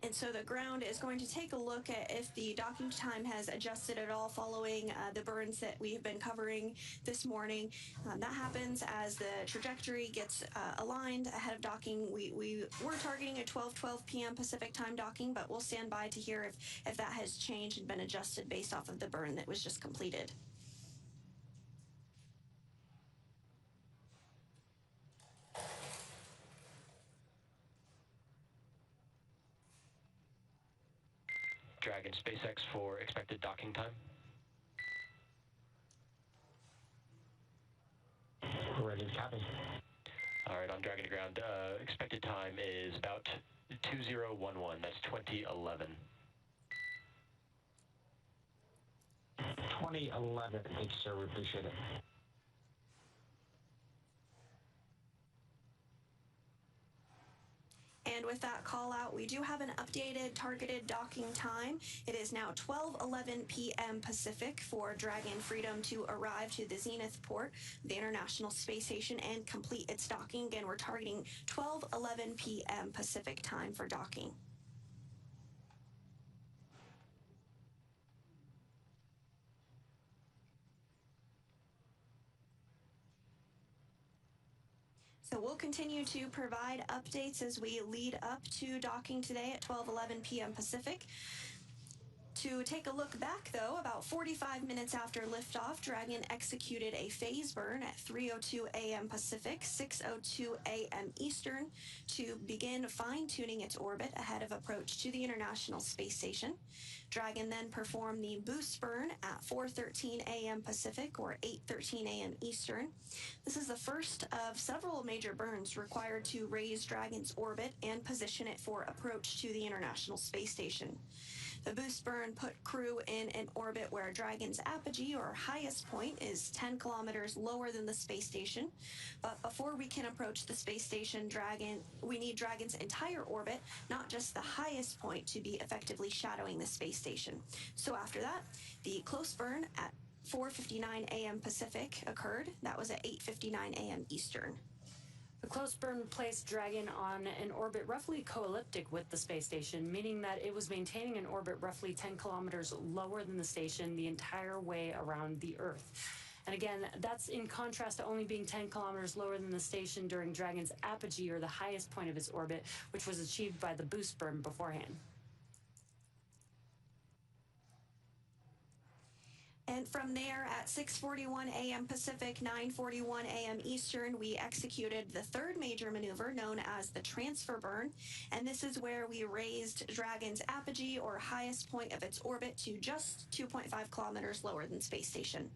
G: And so the ground is going to take a look at if the docking time has adjusted at all following the burns that we have been covering this morning. That happens as the trajectory gets aligned ahead of docking. We were targeting a 12 p.m. Pacific time docking, but we'll stand by to hear if that has changed and been adjusted based off of the burn that was just completed.
J: Dragon, SpaceX for expected docking time.
I: Ready to copy.
J: All right, on Dragon to ground, expected time is about 2011. That's 2011.
I: 2011. Thank you, sir. We appreciate it.
G: And with that call out, we do have an updated targeted docking time. It is now 12:11 p.m. Pacific for Dragon Freedom to arrive to the Zenith port, the International Space Station, and complete its docking. Again, we're targeting 12:11 p.m. Pacific time for docking. So we'll continue to provide updates as we lead up to docking today at 12:11 p.m. Pacific. To take a look back, though, about 45 minutes after liftoff, Dragon executed a phase burn at 3:02 a.m. Pacific, 6:02 a.m. Eastern, to begin fine-tuning its orbit ahead of approach to the International Space Station. Dragon then performed the boost burn at 4:13 a.m. Pacific, or 8:13 a.m. Eastern. This is the first of several major burns required to raise Dragon's orbit and position it for approach to the International Space Station. The boost burn put crew in an orbit where Dragon's apogee, or highest point, is 10 kilometers lower than the space station. But before we can approach the space station, we need Dragon's entire orbit, not just the highest point, to be effectively shadowing the space station. So after that, the close burn at 4:59 a.m. Pacific occurred. That was at 8:59 a.m. Eastern.
C: The close burn placed Dragon on an orbit roughly co-elliptic with the space station, meaning that it was maintaining an orbit roughly 10 kilometers lower than the station the entire way around the Earth. And again, that's in contrast to only being 10 kilometers lower than the station during Dragon's apogee, or the highest point of its orbit, which was achieved by the boost burn beforehand.
G: And from there, at 6:41 a.m. Pacific, 9:41 a.m. Eastern, we executed the third major maneuver known as the transfer burn. And this is where we raised Dragon's apogee, or highest point of its orbit, to just 2.5 kilometers lower than space station.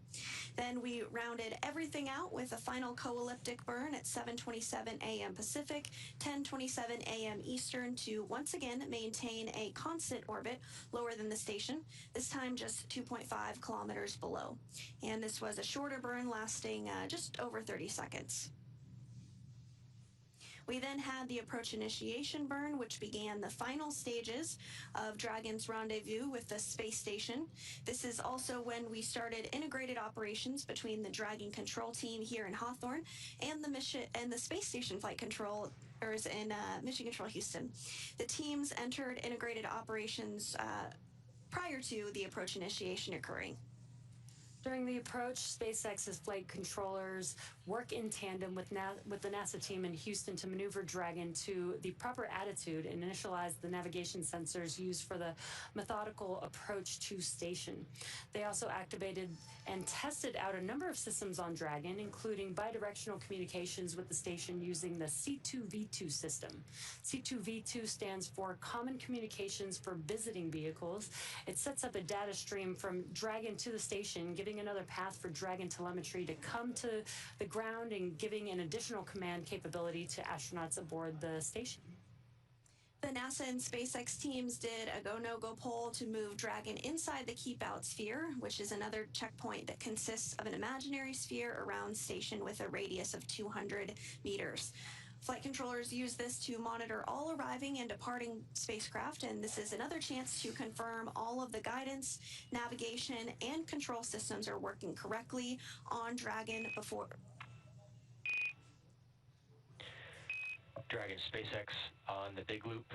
G: Then we rounded everything out with a final co-elliptic burn at 7:27 a.m. Pacific, 10:27 a.m. Eastern, to once again maintain a constant orbit lower than the station, this time just 2.5 kilometers below. And this was a shorter burn lasting just over 30 seconds. We then had the approach initiation burn, which began the final stages of Dragon's rendezvous with the space station. This is also when we started integrated operations between the Dragon control team here in Hawthorne and the space station flight controllers in Mission Control Houston. The teams entered integrated operations prior to the approach initiation occurring.
C: During the approach, SpaceX's flight controllers work in tandem with the NASA team in Houston to maneuver Dragon to the proper attitude and initialize the navigation sensors used for the methodical approach to station. They also activated and tested out a number of systems on Dragon, including bidirectional communications with the station using the C2V2 system. C2V2 stands for Common Communications for Visiting Vehicles. It sets up a data stream from Dragon to the station, giving another path for Dragon telemetry to come to the ground and giving an additional command capability to astronauts aboard the station.
G: The NASA and SpaceX teams did a go-no-go poll to move Dragon inside the keep-out sphere, which is another checkpoint that consists of an imaginary sphere around station with a radius of 200 meters. Flight controllers use this to monitor all arriving and departing spacecraft, and this is another chance to confirm all of the guidance, navigation, and control systems are working correctly on Dragon before...
J: Dragon SpaceX on the big loop.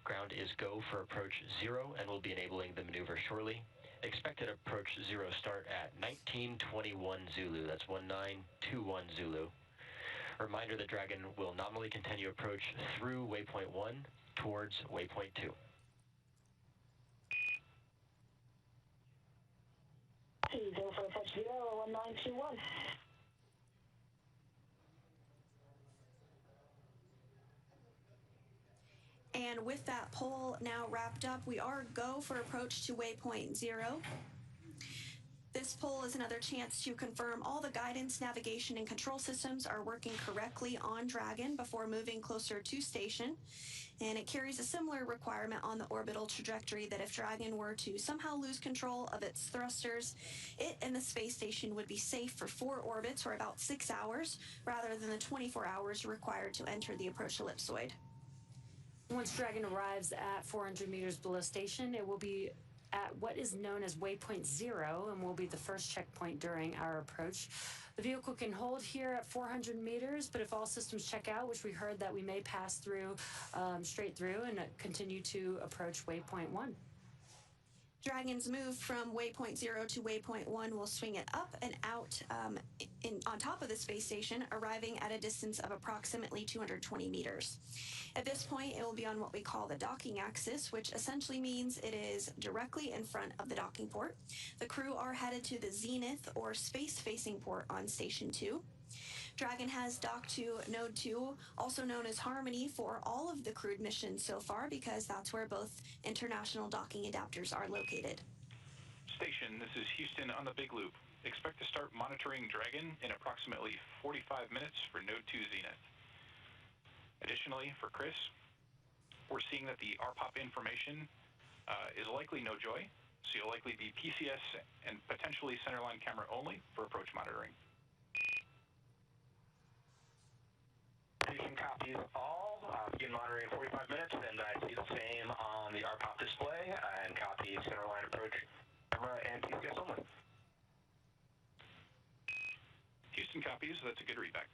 J: Ground is go for approach 0 and will be enabling the maneuver shortly. Expected approach 0 start at 1921 Zulu. That's 1921 Zulu. Reminder that Dragon will nominally continue approach through waypoint 1 towards waypoint 2.
H: Go for approach 0, 1921.
G: And with that poll now wrapped up, we are go for approach to waypoint 0. This poll is another chance to confirm all the guidance, navigation, and control systems are working correctly on Dragon before moving closer to station. And it carries a similar requirement on the orbital trajectory that if Dragon were to somehow lose control of its thrusters, it and the space station would be safe for 4 orbits, or about 6 hours, rather than the 24 hours required to enter the approach ellipsoid.
C: Once Dragon arrives at 400 meters below station, it will be at what is known as waypoint 0 and will be the first checkpoint during our approach. The vehicle can hold here at 400 meters, but if all systems check out, which we heard that we may pass through straight through and continue to approach waypoint 1.
G: Dragon's move from waypoint 0 to waypoint 1 will swing it up and out on top of the space station, arriving at a distance of approximately 220 meters. At this point, it will be on what we call the docking axis, which essentially means it is directly in front of the docking port. The crew are headed to the zenith or space-facing port on Station 2. Dragon has docked to Node 2, also known as Harmony, for all of the crewed missions so far, because that's where both international docking adapters are located.
L: Station, this is Houston on the Big Loop. Expect to start monitoring Dragon in approximately 45 minutes for Node 2 Zenith. Additionally, for Chris, we're seeing that the RPOP information is likely no joy, so you'll likely be PCS and potentially centerline camera only for approach monitoring.
M: Station copies all. Begin monitoring in 45 minutes, and I see the same on the RPOP display, and copy centerline approach camera and PCS only.
L: Houston copies, that's a good readback.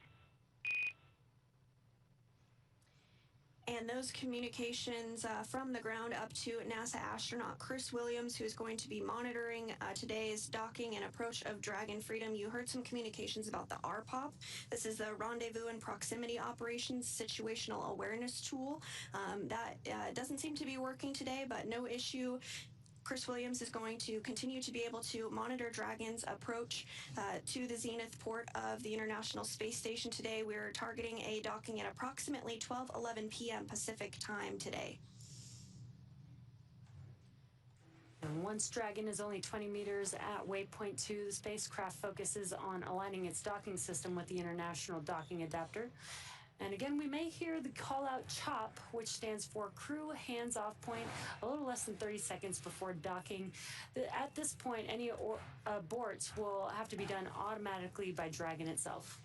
G: And those communications from the ground up to NASA astronaut Chris Williams, who is going to be monitoring today's docking and approach of Dragon Freedom. You heard some communications about the RPOP. This is the Rendezvous and Proximity Operations Situational Awareness Tool. That doesn't seem to be working today, but no issue. Chris Williams is going to continue to be able to monitor Dragon's approach to the zenith port of the International Space Station today. We're targeting a docking at approximately 12:11 p.m. Pacific time today.
C: And once Dragon is only 20 meters at waypoint 2, the spacecraft focuses on aligning its docking system with the International Docking Adapter. And again, we may hear the call-out CHOP, which stands for Crew Hands-Off Point, a little less than 30 seconds before docking. At this point, any aborts will have to be done automatically by Dragon itself.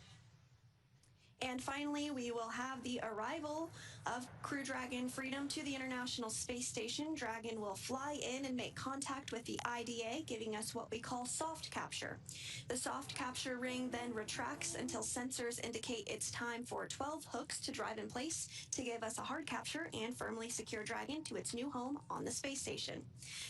G: And finally, we will have the arrival of Crew Dragon Freedom to the International Space Station. Dragon will fly in and make contact with the IDA, giving us what we call soft capture. The soft capture ring then retracts until sensors indicate it's time for 12 hooks to drive in place to give us a hard capture and firmly secure Dragon to its new home on the space station.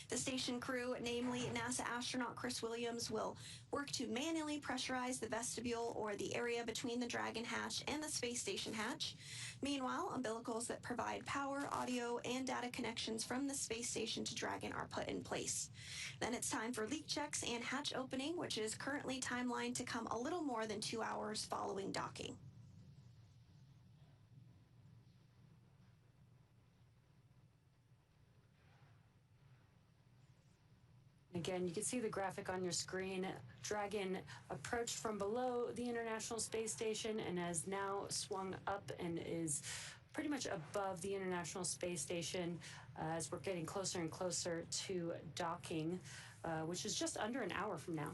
G: The station crew, namely NASA astronaut Chris Williams, will work to manually pressurize the vestibule, or the area between the Dragon hatch and the space station hatch. Meanwhile, umbilicals that provide power, audio, and data connections from the space station to Dragon are put in place. Then it's time for leak checks and hatch opening, which is currently timelined to come a little more than 2 hours following docking.
C: Again, you can see the graphic on your screen. Dragon approached from below the International Space Station and has now swung up and is pretty much above the International Space Station as we're getting closer and closer to docking, which is just under an hour from now.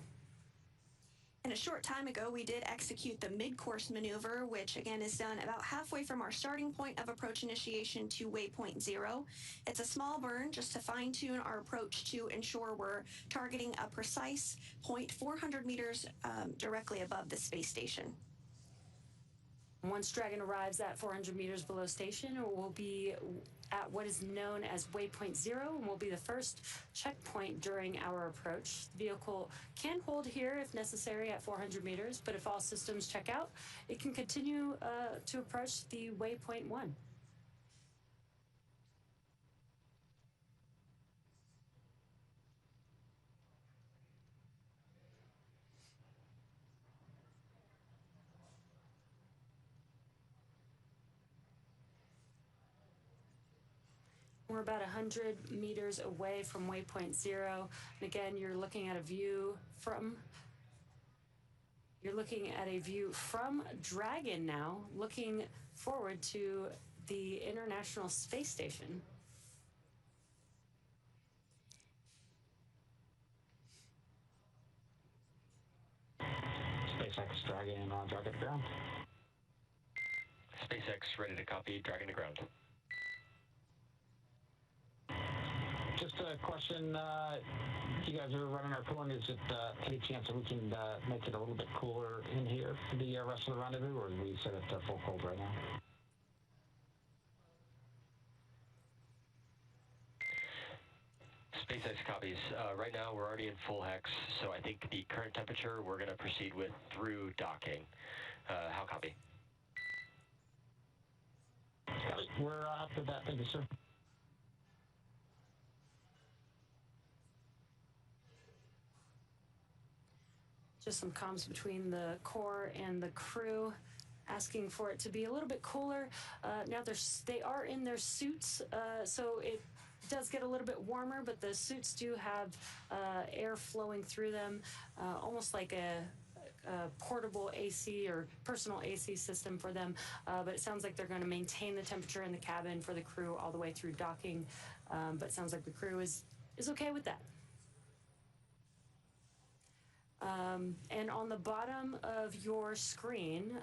G: And a short time ago, we did execute the mid-course maneuver, which again is done about halfway from our starting point of approach initiation to waypoint 0. It's a small burn just to fine-tune our approach to ensure we're targeting a precise point 400 meters directly above the space station.
C: Once Dragon arrives at 400 meters below station, we'll be at what is known as waypoint 0, and will be the first checkpoint during our approach. The vehicle can hold here if necessary at 400 meters, but if all systems check out, it can continue to approach the waypoint 1. We're about 100 meters away from waypoint 0. And again, you're looking at a view from Dragon now, looking forward to the International Space Station.
I: SpaceX Dragon, Dragon to ground.
J: SpaceX ready to copy, Dragon to ground.
I: Just a question, you guys are running our cooling. Is it any chance that we can make it a little bit cooler in here for the rest of the rendezvous, or do we set it to full cold right now?
J: SpaceX copies. Right now we're already in full hex, so I think the current temperature we're going to proceed with through docking. How copy?
I: We're after that. Thank you, sir.
C: Just some comms between the core and the crew, asking for it to be a little bit cooler. Now they are in their suits, so it does get a little bit warmer, but the suits do have air flowing through them, almost like a portable AC or personal AC system for them. But it sounds like they're going to maintain the temperature in the cabin for the crew all the way through docking. But it sounds like the crew is okay with that. And on the bottom of your screen,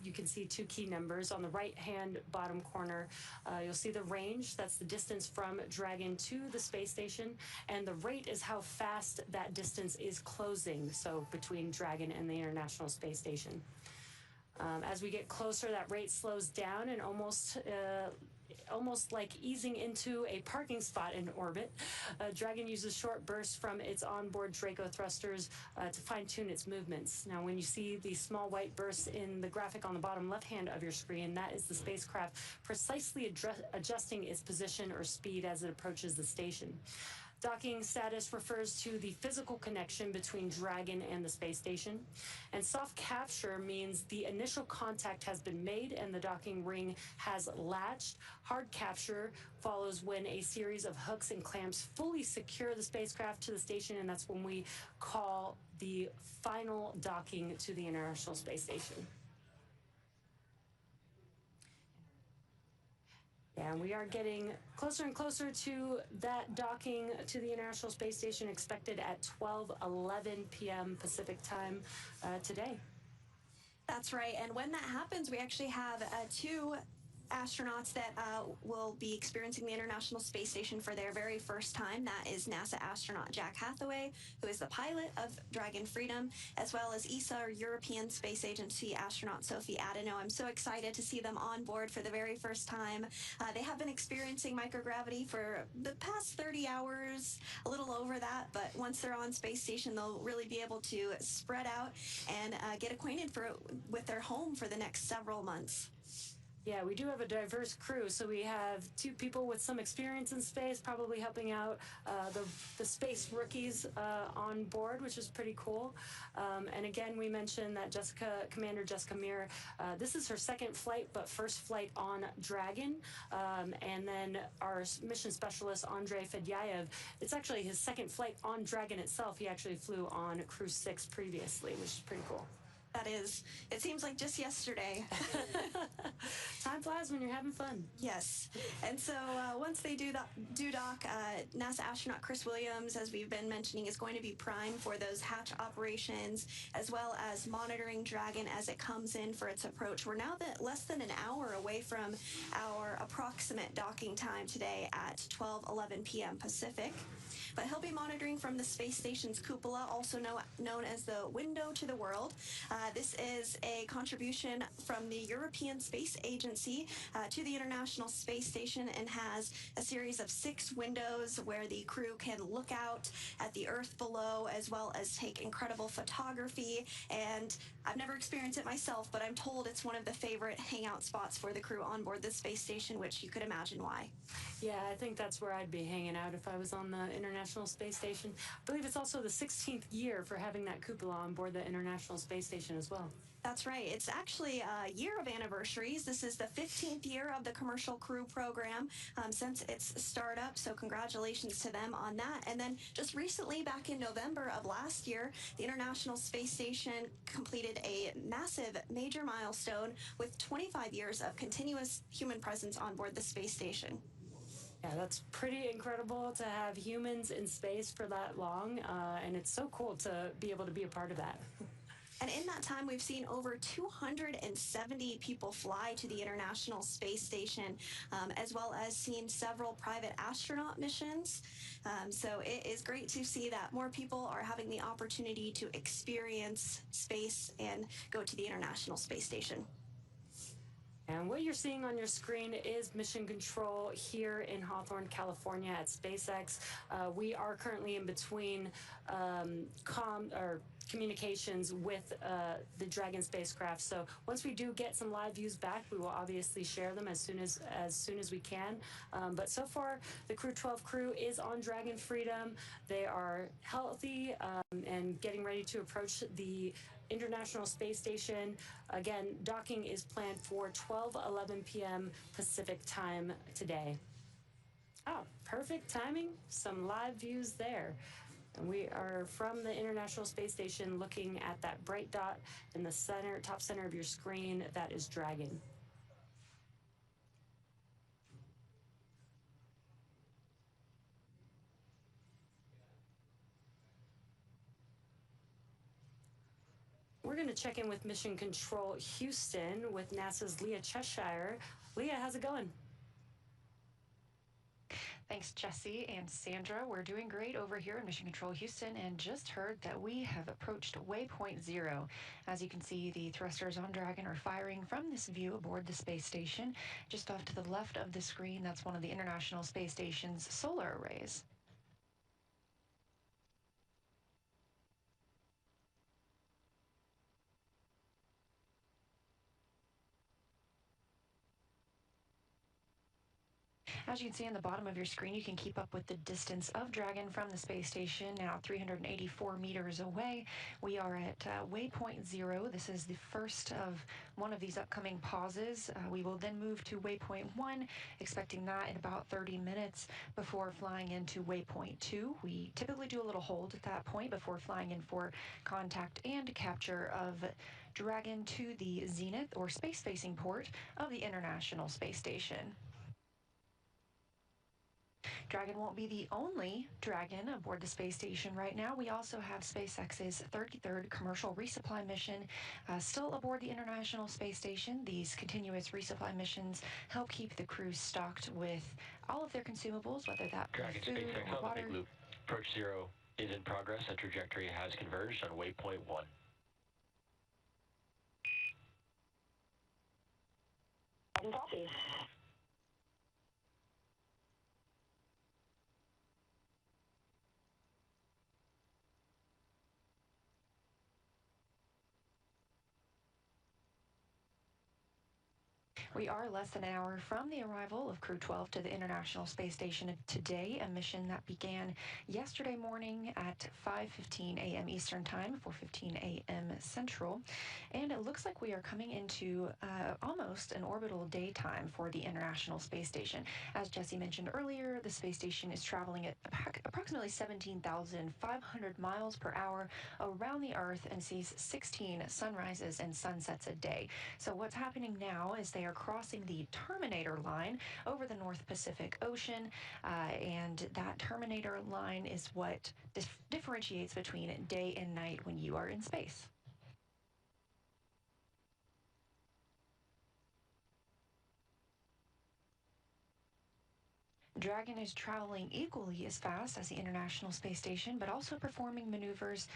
C: you can see two key numbers. On the right-hand bottom corner, you'll see the range. That's the distance from Dragon to the space station. And the rate is how fast that distance is closing, so between Dragon and the International Space Station. As we get closer, that rate slows down and almost like easing into a parking spot in orbit. Dragon uses short bursts from its onboard Draco thrusters to fine-tune its movements. Now, when you see the small white bursts in the graphic on the bottom left-hand of your screen, that is the spacecraft precisely adjusting its position or speed as it approaches the station. Docking status refers to the physical connection between Dragon and the space station. And soft capture means the initial contact has been made and the docking ring has latched. Hard capture follows when a series of hooks and clamps fully secure the spacecraft to the station, and that's when we call the final docking to the International Space Station. And we are getting closer and closer to that docking to the International Space Station, expected at 12:11 p.m. Pacific time today.
G: That's right. And when that happens, we actually have two astronauts that will be experiencing the International Space Station for their very first time. That is NASA astronaut Jack Hathaway, who is the pilot of Dragon Freedom, as well as ESA European Space Agency astronaut Sophie Adenot. I'm so excited to see them on board for the very first time. They have been experiencing microgravity for the past 30 hours, a little over that, but once they're on space station, they'll really be able to spread out and get acquainted with their home for the next several months.
C: Yeah, we do have a diverse crew, so we have two people with some experience in space, probably helping out the space rookies on board, which is pretty cool. And again, we mentioned that Commander Jessica Meir, this is her second flight, but first flight on Dragon. And then our mission specialist, Andrey Fedyaev, it's actually his second flight on Dragon itself. He actually flew on Crew 6 previously, which is pretty cool.
G: That is, it seems like just yesterday.
C: Time flies when you're having fun.
G: Yes. And so once they do dock, NASA astronaut Chris Williams, as we've been mentioning, is going to be primed for those hatch operations, as well as monitoring Dragon as it comes in for its approach. We're now less than an hour away from our approximate docking time today at 12:11 p.m. Pacific. But he'll be monitoring from the space station's cupola, also known as the window to the world. This is a contribution from the European Space Agency to the International Space Station and has a series of 6 windows where the crew can look out at the Earth below, as well as take incredible photography. And I've never experienced it myself, but I'm told it's one of the favorite hangout spots for the crew on board the space station, which you could imagine why.
C: Yeah, I think that's where I'd be hanging out if I was on the International Space Station. I believe it's also the 16th year for having that cupola on board the International Space Station as well.
G: That's right. It's actually a year of anniversaries. This is the 15th year of the Commercial Crew program since its startup, so congratulations to them on that. And then just recently, back in November of last year, the International Space Station completed a massive major milestone with 25 years of continuous human presence on board the space station.
C: Yeah, that's pretty incredible to have humans in space for that long, and it's so cool to be able to be a part of that.
G: And in that time, we've seen over 270 people fly to the International Space Station, as well as seen several private astronaut missions. So it is great to see that more people are having the opportunity to experience space and go to the International Space Station.
C: And what you're seeing on your screen is mission control here in Hawthorne, California at SpaceX. We are currently in between communications with the Dragon spacecraft. So once we do get some live views back, we will obviously share them as soon as we can. But so far, the Crew 12 crew is on Dragon Freedom. They are healthy and getting ready to approach the International Space Station. Again, docking is planned for 12:11 p.m. Pacific time today. Oh, perfect timing. Some live views there. And we are from the International Space Station looking at that bright dot in the top center of your screen. That is Dragon. We're going to check in with Mission Control Houston with NASA's Leah Cheshire. Leah, how's it going?
K: Thanks, Jesse and Sandra. We're doing great over here in Mission Control Houston and just heard that we have approached waypoint 0. As you can see, the thrusters on Dragon are firing from this view aboard the space station. Just off to the left of the screen, that's one of the International Space Station's solar arrays. As you can see on the bottom of your screen, you can keep up with the distance of Dragon from the space station, now 384 meters away. We are at waypoint 0. This is the first of one of these upcoming pauses. We will then move to waypoint 1, expecting that in about 30 minutes before flying into waypoint 2. We typically do a little hold at that point before flying in for contact and capture of Dragon to the zenith or space-facing port of the International Space Station. Dragon won't be the only Dragon aboard the space station right now. We also have SpaceX's 33rd commercial resupply mission still aboard the International Space Station. These continuous resupply missions help keep the crew stocked with all of their consumables, whether that be
J: Dragon
K: food
J: SpaceX
K: or
J: on
K: water.
J: the big loop. Approach 0 is in progress. A trajectory has converged on waypoint 1.
H: Copy.
K: We are less than an hour from the arrival of Crew 12 to the International Space Station today, a mission that began yesterday morning at 5:15 a.m. Eastern Time, 4:15 a.m. Central. And it looks like we are coming into almost an orbital daytime for the International Space Station. As Jesse mentioned earlier, the space station is traveling at approximately 17,500 miles per hour around the Earth and sees 16 sunrises and sunsets a day. So what's happening now is they are crossing the terminator line over the North Pacific Ocean, and that terminator line is what differentiates between day and night when you are in space. Dragon is traveling equally as fast as the International Space Station, but also performing maneuvers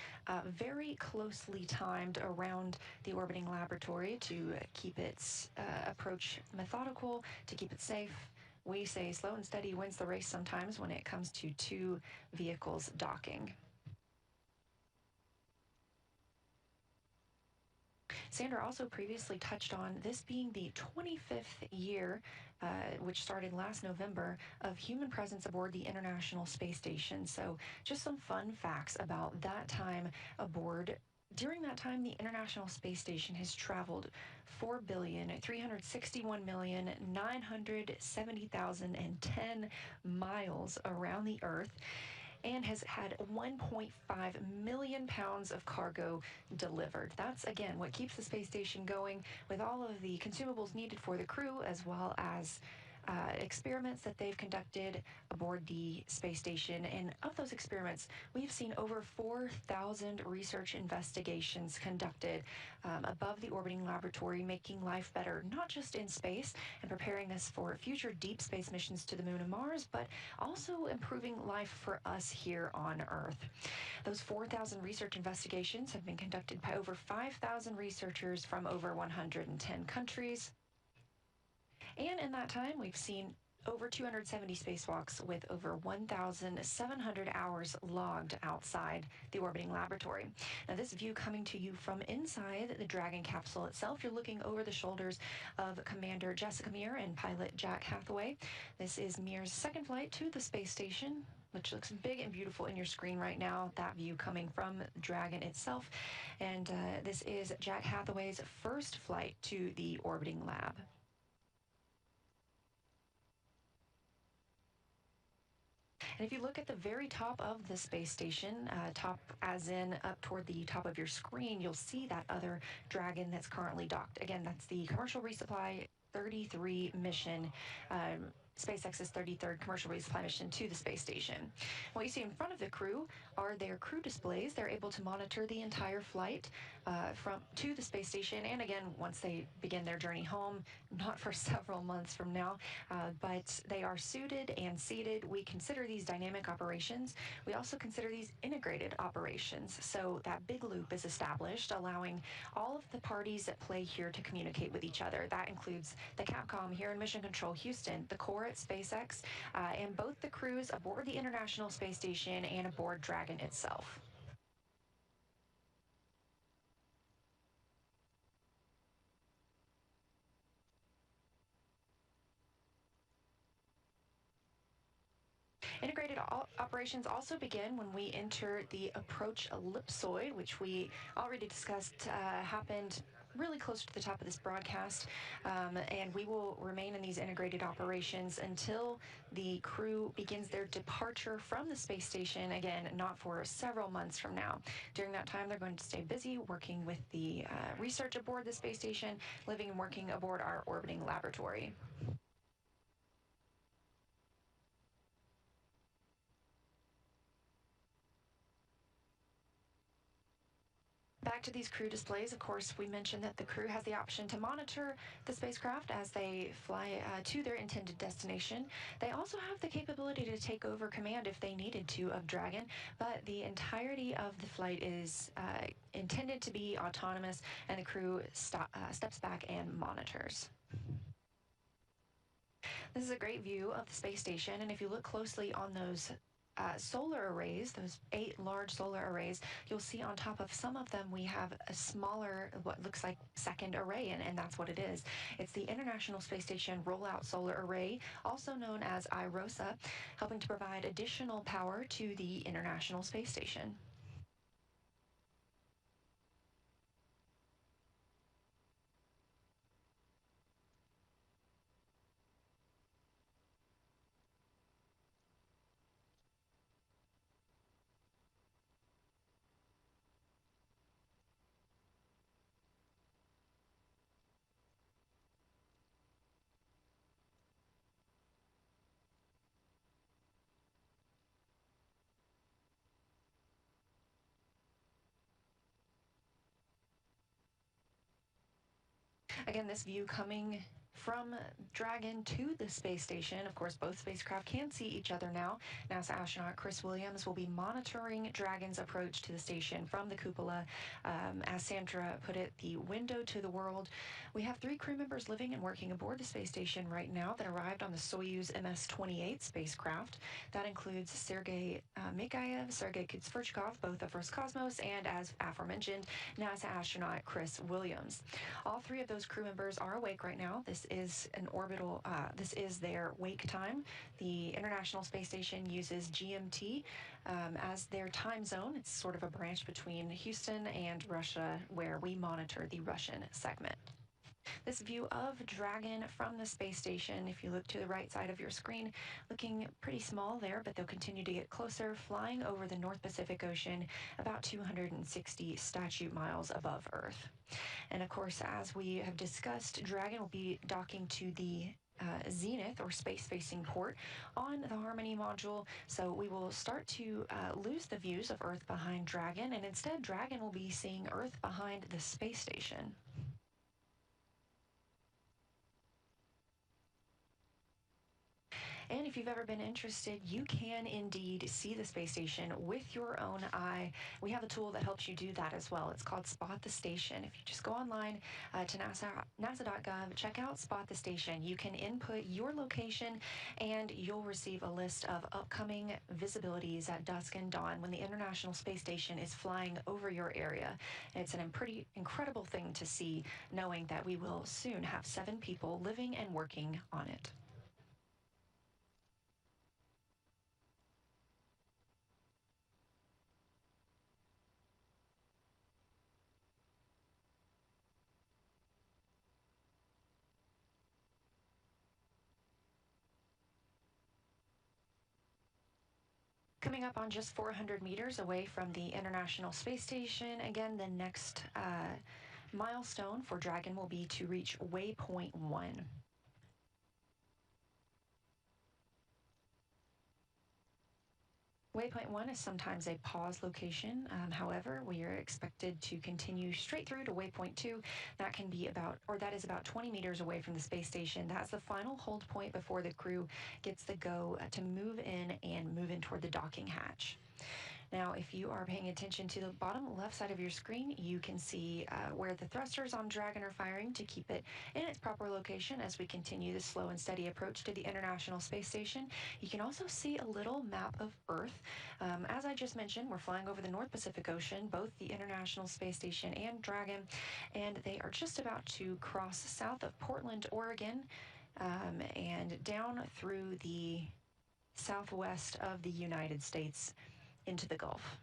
K: very closely timed around the orbiting laboratory to keep its approach methodical, to keep it safe. We say slow and steady wins the race sometimes when it comes to two vehicles docking. Sandra also previously touched on this being the 25th year, which started last November, of human presence aboard the International Space Station. So just some fun facts about that time aboard. During that time, the International Space Station has traveled 4,361,970,010 miles around the Earth, and has had 1.5 million pounds of cargo delivered. That's, again, what keeps the space station going, with all of the consumables needed for the crew, as well as experiments that they've conducted aboard the space station. And of those experiments, we've seen over 4,000 research investigations conducted above the orbiting laboratory, making life better, not just in space and preparing us for future deep space missions to the moon and Mars, but also improving life for us here on Earth. Those 4,000 research investigations have been conducted by over 5,000 researchers from over 110 countries. And in that time, we've seen over 270 spacewalks with over 1,700 hours logged outside the orbiting laboratory. Now, this view coming to you from inside the Dragon capsule itself, you're looking over the shoulders of Commander Jessica Meir and pilot Jack Hathaway. This is Meir's second flight to the space station, which looks big and beautiful in your screen right now, that view coming from Dragon itself. And this is Jack Hathaway's first flight to the orbiting lab. And if you look at the very top of the space station, top as in up toward the top of your screen, you'll see that other Dragon that's currently docked. Again, that's the Commercial Resupply 33 mission, SpaceX's 33rd commercial resupply mission to the space station. What you see in front of the crew are their crew displays. They're able to monitor the entire flight to the space station, and again, once they begin their journey home, not for several months from now, but they are suited and seated. We consider these dynamic operations. We also consider these integrated operations. So that big loop is established, allowing all of the parties at play here to communicate with each other. That includes the Capcom here in Mission Control Houston, the core at SpaceX, and both the crews aboard the International Space Station and aboard Dragon itself. Integrated operations also begin when we enter the approach ellipsoid, which we already discussed happened really close to the top of this broadcast, and we will remain in these integrated operations until the crew begins their departure from the space station, again, not for several months from now. During that time, they're going to stay busy working with the research aboard the space station, living and working aboard our orbiting laboratory. Back to these crew displays, of course, we mentioned that the crew has the option to monitor the spacecraft as they fly to their intended destination. They also have the capability to take over command if they needed to of Dragon, but the entirety of the flight is intended to be autonomous, and the crew steps back and monitors. This is a great view of the space station, and if you look closely on those solar arrays, those 8 large solar arrays, you'll see on top of some of them we have a smaller, what looks like second array, and that's what it is. It's the International Space Station Rollout Solar Array, also known as IROSA, helping to provide additional power to the International Space Station. Again, this view coming from Dragon to the space station. Of course, both spacecraft can see each other now. NASA astronaut Chris Williams will be monitoring Dragon's approach to the station from the cupola. As Sandra put it, the window to the world. We have 3 crew members living and working aboard the space station right now that arrived on the Soyuz MS-28 spacecraft. That includes Sergei Mikhaev, Sergei Kutsverchkov, both of Roscosmos, and as aforementioned, NASA astronaut Chris Williams. All 3 of those crew members are awake right now. This is an orbital, this is their wake time. The International Space Station uses GMT as their time zone. It's sort of a branch between Houston and Russia where we monitor the Russian segment. This view of Dragon from the space station, if you look to the right side of your screen, looking pretty small there, but they'll continue to get closer, flying over the North Pacific Ocean about 260 statute miles above Earth. And of course, as we have discussed, Dragon will be docking to the zenith or space-facing port on the Harmony module, so we will start to lose the views of Earth behind Dragon, and instead Dragon will be seeing Earth behind the space station. And if you've ever been interested, you can indeed see the space station with your own eye. We have a tool that helps you do that as well. It's called Spot the Station. If you just go online to nasa.gov, check out Spot the Station. You can input your location and you'll receive a list of upcoming visibilities at dusk and dawn when the International Space Station is flying over your area. It's a pretty incredible thing to see, knowing that we will soon have 7 people living and working on it. Coming up on just 400 meters away from the International Space Station, again, the next milestone for Dragon will be to reach waypoint 1. Waypoint 1 is sometimes a pause location. However, we are expected to continue straight through to waypoint 2. That can be that is about 20 meters away from the space station. That's the final hold point before the crew gets the go to move in toward the docking hatch. Now, if you are paying attention to the bottom left side of your screen, you can see where the thrusters on Dragon are firing to keep it in its proper location as we continue the slow and steady approach to the International Space Station. You can also see a little map of Earth. As I just mentioned, we're flying over the North Pacific Ocean, both the International Space Station and Dragon, and they are just about to cross south of Portland, Oregon, and down through the southwest of the United States into the Gulf.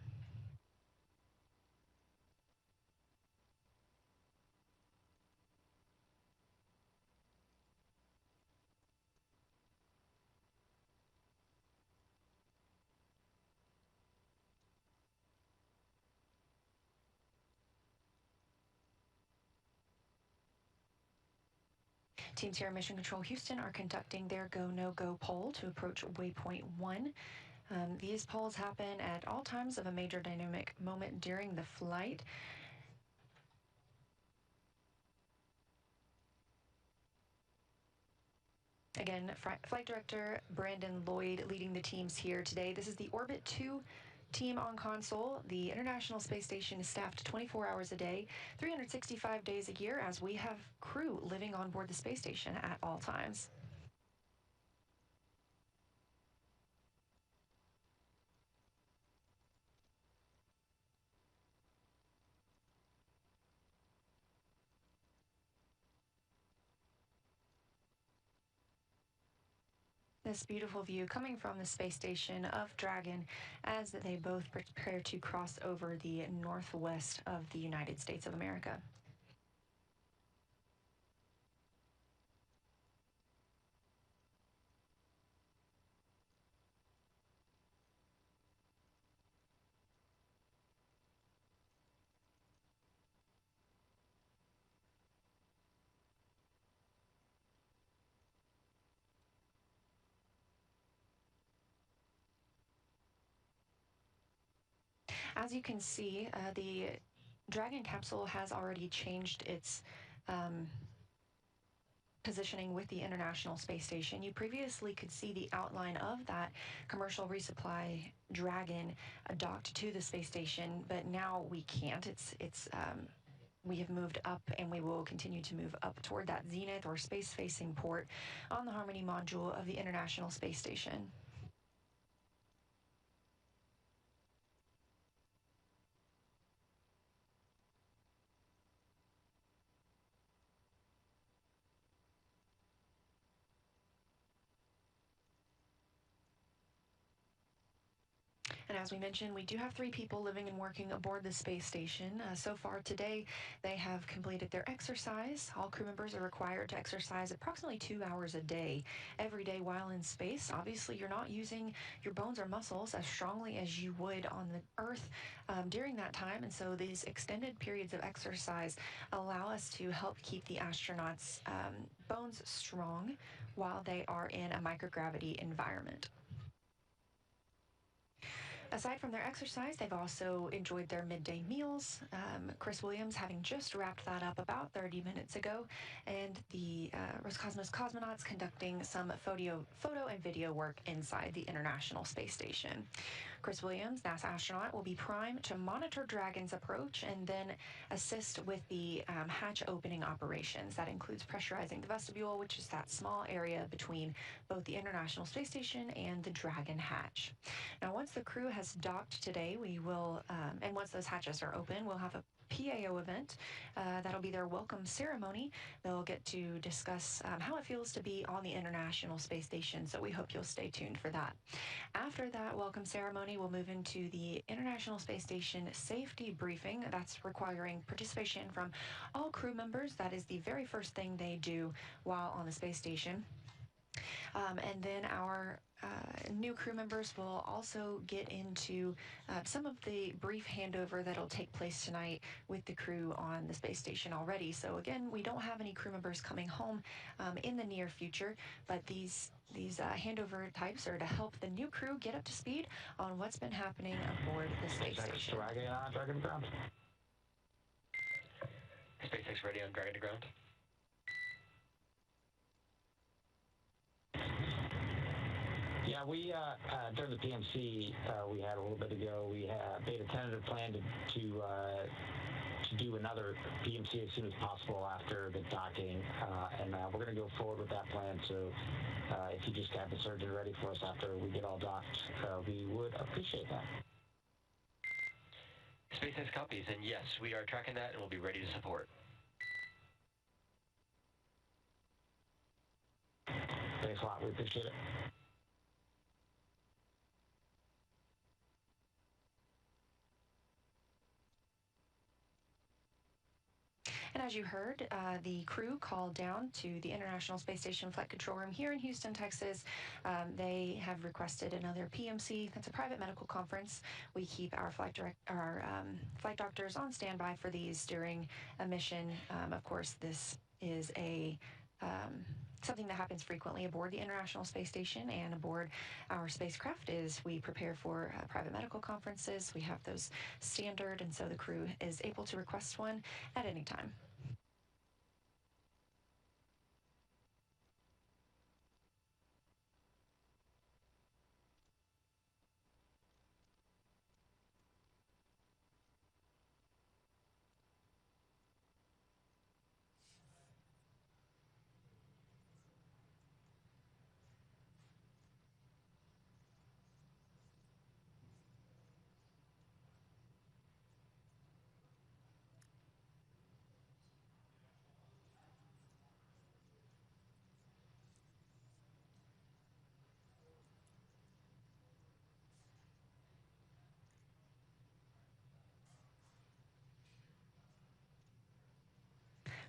K: Teams here at Mission Control Houston are conducting their go, no-go poll to approach waypoint 1. These polls happen at all times of a major dynamic moment during the flight. Again, Flight Director Brandon Lloyd leading the teams here today. This is the Orbit 2 team on console. The International Space Station is staffed 24 hours a day, 365 days a year, as we have crew living on board the space station at all times. This beautiful view coming from the space station of Dragon as they both prepare to cross over the northwest of the United States of America. As you can see, the Dragon capsule has already changed its positioning with the International Space Station. You previously could see the outline of that commercial resupply Dragon docked to the space station, but now we can't. We have moved up, and we will continue to move up toward that zenith or space-facing port on the Harmony module of the International Space Station. And as we mentioned, we do have 3 people living and working aboard the space station. So far today, they have completed their exercise. All crew members are required to exercise approximately 2 hours a day, every day while in space. Obviously, you're not using your bones or muscles as strongly as you would on the Earth during that time. And so these extended periods of exercise allow us to help keep the astronauts' bones strong while they are in a microgravity environment. Aside from their exercise, they've also enjoyed their midday meals. Chris Williams having just wrapped that up about 30 minutes ago, and the Roscosmos cosmonauts conducting some photo and video work inside the International Space Station. Chris Williams, NASA astronaut, will be primed to monitor Dragon's approach and then assist with the hatch opening operations. That includes pressurizing the vestibule, which is that small area between both the International Space Station and the Dragon hatch. Now, once the crew has docked today, we will, and once those hatches are open, we'll have a PAO event. That'll be their welcome ceremony. They'll get to discuss how it feels to be on the International Space Station, so we hope you'll stay tuned for that. After that welcome ceremony, we'll move into the International Space Station safety briefing. That's requiring participation from all crew members. That is the very first thing they do while on the space station. And then our new crew members will also get into some of the brief handover that'll take place tonight with the crew on the space station already. So again, we don't have any crew members coming home in the near future, but these handover types are to help the new crew get up to speed on what's been happening aboard the space station.
M: Dragon to ground.
J: SpaceX ready on Dragon to ground.
I: Yeah, we during the PMC we had a little bit ago, we made a tentative plan to do another PMC as soon as possible after the docking, and we're going to go forward with that plan. So if you just have the surgeon ready for us after we get all docked, we would appreciate that.
J: SpaceX copies, and yes, we are tracking that and we'll be ready to support.
I: Thanks a lot. We appreciate it.
K: And as you heard, the crew called down to the International Space Station Flight Control Room here in Houston, Texas. They have requested another PMC. That's a private medical conference. We keep our flight doctors on standby for these during a mission. Of course, this is something that happens frequently aboard the International Space Station and aboard our spacecraft. Is we prepare for private medical conferences. We have those standard, and so the crew is able to request one at any time.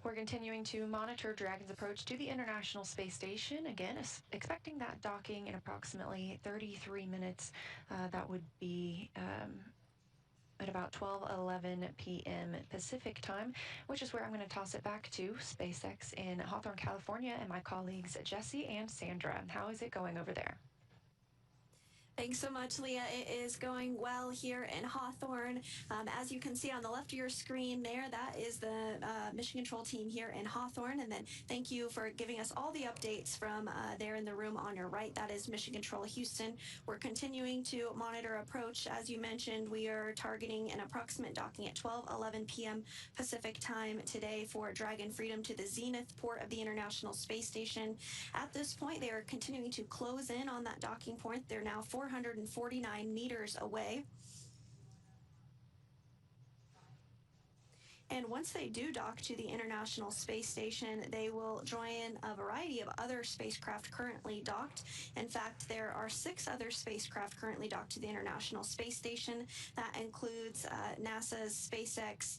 K: We're continuing to monitor Dragon's approach to the International Space Station. Again, expecting that docking in approximately 33 minutes. That would be at about 12:11 p.m. Pacific time, which is where I'm going to toss it back to SpaceX in Hawthorne, California, and my colleagues Jesse and Sandra. How is it going over there?
G: Thanks so much, Leah. It is going well here in Hawthorne. As you can see on the left of your screen there, that is the mission control team here in Hawthorne. And then thank you for giving us all the updates from there in the room on your right. That is Mission Control Houston. We're continuing to monitor approach. As you mentioned, we are targeting an approximate docking at 12:11 p.m. Pacific time today for Dragon Freedom to the zenith port of the International Space Station. At this point, they are continuing to close in on that docking point. They're now 449 meters away. And once they do dock to the International Space Station, they will join a variety of other spacecraft currently docked. In fact, there are 6 other spacecraft currently docked to the International Space Station. That includes NASA's SpaceX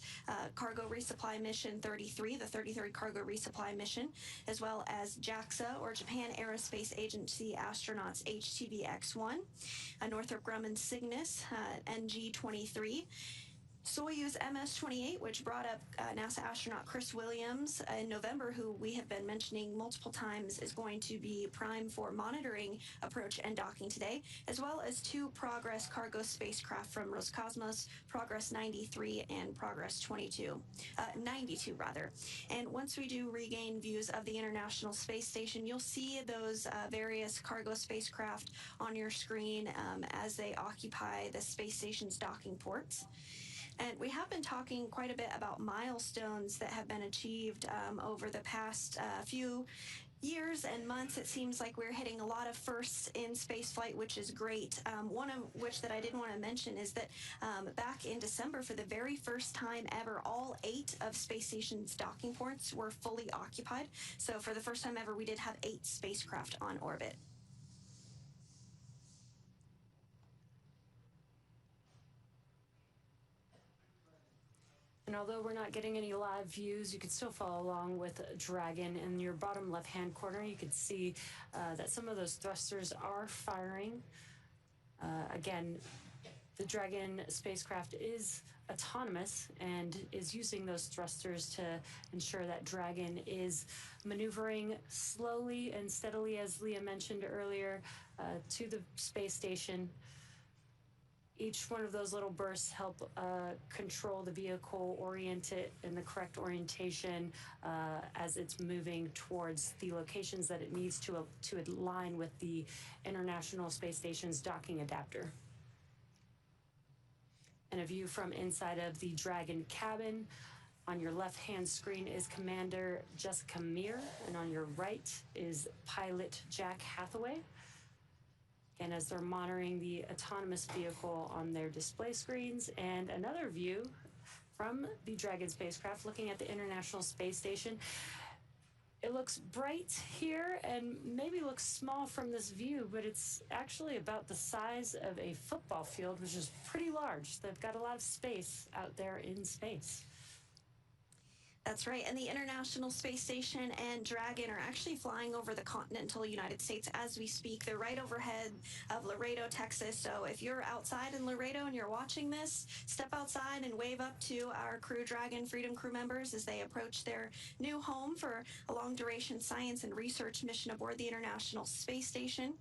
G: Cargo Resupply Mission 33, the 33rd Cargo Resupply Mission, as well as JAXA, or Japan Aerospace Agency astronauts HTV-X1, Northrop Grumman Cygnus NG-23, Soyuz MS-28, which brought up NASA astronaut Chris Williams in November, who we have been mentioning multiple times is going to be prime for monitoring approach and docking today, as well as 2 Progress cargo spacecraft from Roscosmos, Progress 93 and Progress 92 rather. And once we do regain views of the International Space Station, you'll see those various cargo spacecraft on your screen as they occupy the space station's docking ports. And we have been talking quite a bit about milestones that have been achieved over the past few years and months. It seems like we're hitting a lot of firsts in spaceflight, which is great. One of which that I did want to mention is that back in December, for the very first time ever, all 8 of space station's docking ports were fully occupied. So for the first time ever, we did have 8 spacecraft on orbit.
C: And although we're not getting any live views, you can still follow along with Dragon. In your bottom left-hand corner, you can see that some of those thrusters are firing. Again, the Dragon spacecraft is autonomous and is using those thrusters to ensure that Dragon is maneuvering slowly and steadily, as Leah mentioned earlier, to the space station. Each one of those little bursts help control the vehicle, orient it in the correct orientation as it's moving towards the locations that it needs to align with the International Space Station's docking adapter. And a view from inside of the Dragon cabin. On your left-hand screen is Commander Jessica Meir, and on your right is pilot Jack Hathaway. And as they're monitoring the autonomous vehicle on their display screens, and another view from the Dragon spacecraft looking at the International Space Station. It looks bright here and maybe looks small from this view, but it's actually about the size of a football field, which is pretty large. They've got a lot of space out there in space.
G: That's right, and the International Space Station and Dragon are actually flying over the continental United States as we speak. They're right overhead of Laredo, Texas, so if you're outside in Laredo and you're watching this, step outside and wave up to our Crew Dragon Freedom crew members as they approach their new home for a long-duration science and research mission aboard the International Space Station.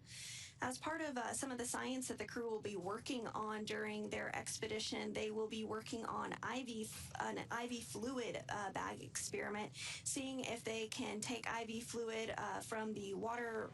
G: As part of some of the science that the crew will be working on during their expedition, they will be working on an IV fluid bag experiment, seeing if they can take IV fluid from the water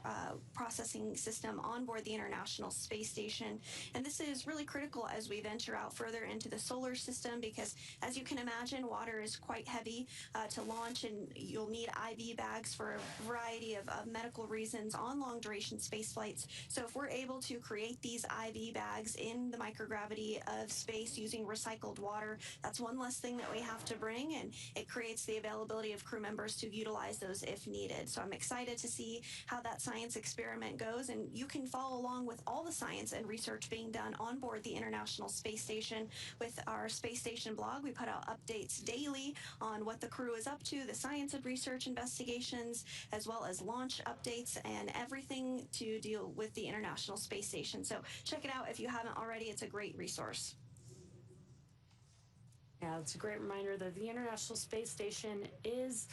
G: processing system on board the International Space Station. And this is really critical as we venture out further into the solar system because, as you can imagine, water is quite heavy to launch, and you'll need IV bags for a variety of medical reasons on long-duration space flights. So if we're able to create these IV bags in the microgravity of space using recycled water, that's one less thing that we have to bring, and it creates the availability of crew members to utilize those if needed. So I'm excited to see how that science experiment goes, and you can follow along with all the science and research being done on board the International Space Station with our Space Station blog. We put out updates daily on what the crew is up to, the science and research investigations, as well as launch updates and everything to deal with the International Space Station. So check it out if you haven't already. It's a great resource.
C: Yeah, it's a great reminder that the International Space Station is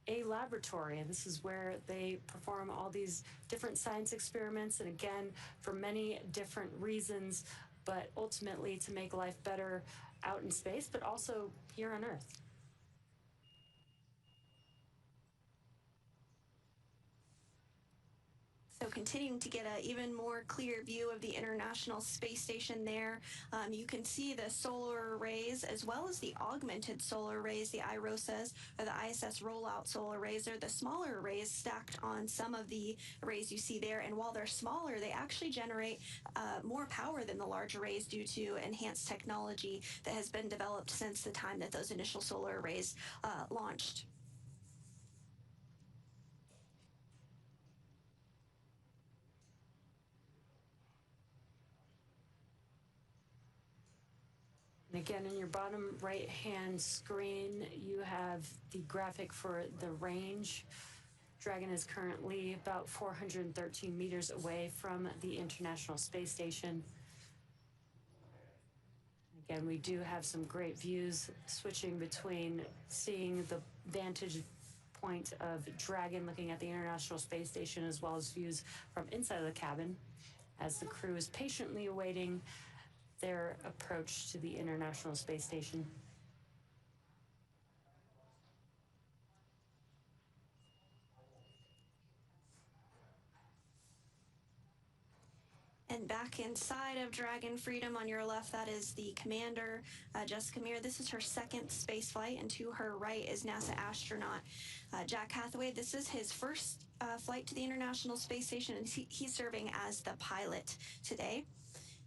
C: a laboratory, and this is where they perform all these different science experiments, and again, for many different reasons, but ultimately to make life better out in space, but also here on Earth.
G: So continuing to get an even more clear view of the International Space Station there. You can see the solar arrays as well as the augmented solar arrays, the IROSAs, or the ISS rollout solar arrays. They're the smaller arrays stacked on some of the arrays you see there. And while they're smaller, they actually generate more power than the large arrays due to enhanced technology that has been developed since the time that those initial solar arrays launched.
C: Again, in your bottom right-hand screen, you have the graphic for the range. Dragon is currently about 413 meters away from the International Space Station. Again, we do have some great views switching between seeing the vantage point of Dragon looking at the International Space Station, as well as views from inside of the cabin as the crew is patiently awaiting their approach to the International Space Station.
G: And back inside of Dragon Freedom on your left, that is the commander, Jessica Meir. This is her second space flight, and to her right is NASA astronaut Jack Hathaway. This is his first flight to the International Space Station, and he's serving as the pilot today.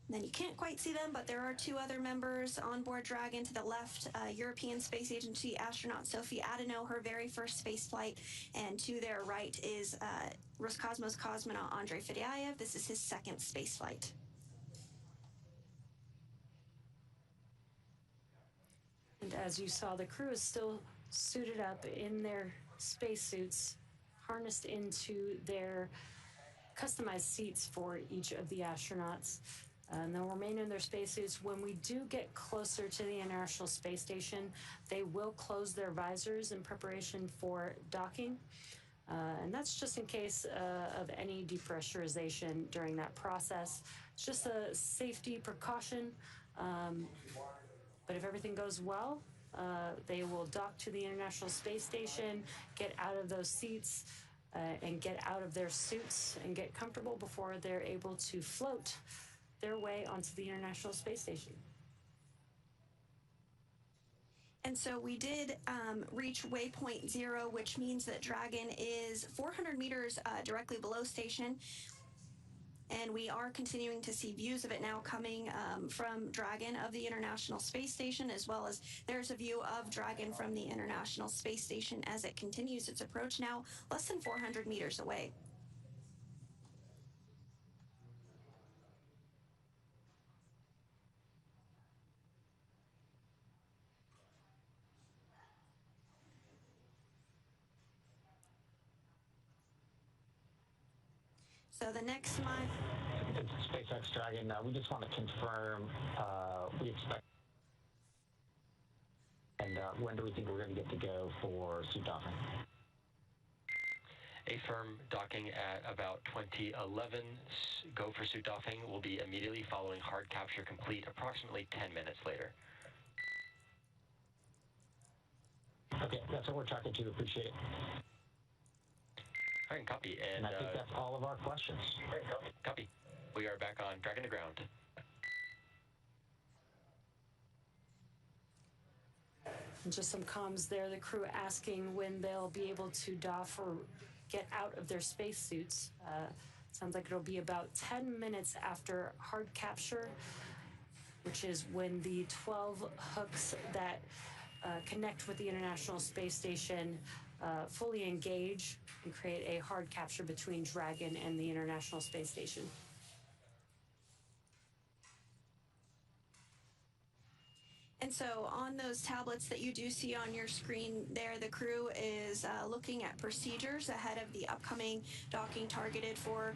G: And then you can't quite see them, but there are two other members on board Dragon. To the left, European Space Agency astronaut Sophie Adenot, her very first space flight. And to their right is Roscosmos cosmonaut Andrey Fedyaev. This is his second space flight.
C: And as you saw, the crew is still suited up in their spacesuits, harnessed into their customized seats for each of the astronauts. And they'll remain in their spacesuits. When we do get closer to the International Space Station, they will close their visors in preparation for docking. And that's just in case of any depressurization during that process. It's just a safety precaution. But if everything goes well, they will dock to the International Space Station, get out of those seats, and get out of their suits and get comfortable before they're able to float their way onto the International Space Station.
G: And so we did reach waypoint 0, which means that Dragon is 400 meters directly below station. And we are continuing to see views of it now coming from Dragon of the International Space Station, as well as there's a view of Dragon from the International Space Station as it continues its approach, now less than 400 meters away. So the next month,
I: it's SpaceX Dragon. We just want to confirm we expect, and when do we think we're going to get to go for suit docking?
J: A firm docking at about 2011. Go for suit docking will be immediately following hard capture complete, approximately 10 minutes later.
I: Okay, that's what we're tracking to. Appreciate it.
J: All right, copy.
I: And I think that's all of our questions.
J: Copy. We are back on Dragon to ground.
C: And just some comms there, the crew asking when they'll be able to doff or get out of their spacesuits. Sounds like it'll be about 10 minutes after hard capture, which is when the 12 hooks that connect with the International Space Station fully engage and create a hard capture between Dragon and the International Space Station.
G: And so on those tablets that you do see on your screen there, the crew is looking at procedures ahead of the upcoming docking targeted for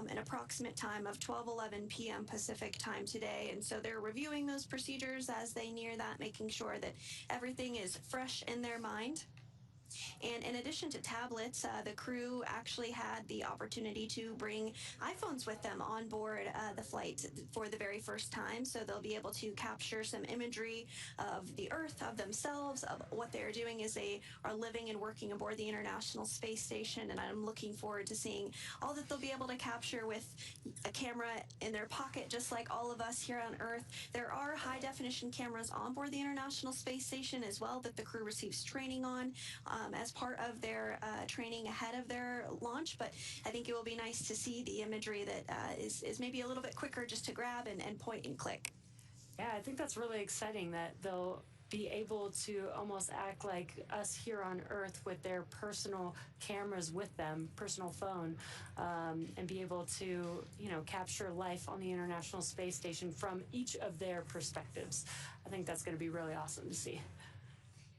G: an approximate time of 12:11 p.m. Pacific time today. And so they're reviewing those procedures as they near that, making sure that everything is fresh in their mind. And in addition to tablets, the crew actually had the opportunity to bring iPhones with them on board the flight for the very first time. So they'll be able to capture some imagery of the Earth, of themselves, of what they're doing as they are living and working aboard the International Space Station. And I'm looking forward to seeing all that they'll be able to capture with a camera in their pocket, just like all of us here on Earth. There are high-definition cameras on board the International Space Station as well that the crew receives training on as part of their training ahead of their launch, but I think it will be nice to see the imagery that is maybe a little bit quicker just to grab and point and click.
C: Yeah, I think that's really exciting that they'll be able to almost act like us here on Earth with their personal cameras with them, personal phone, and be able to, capture life on the International Space Station from each of their perspectives. I think that's going to be really awesome to see.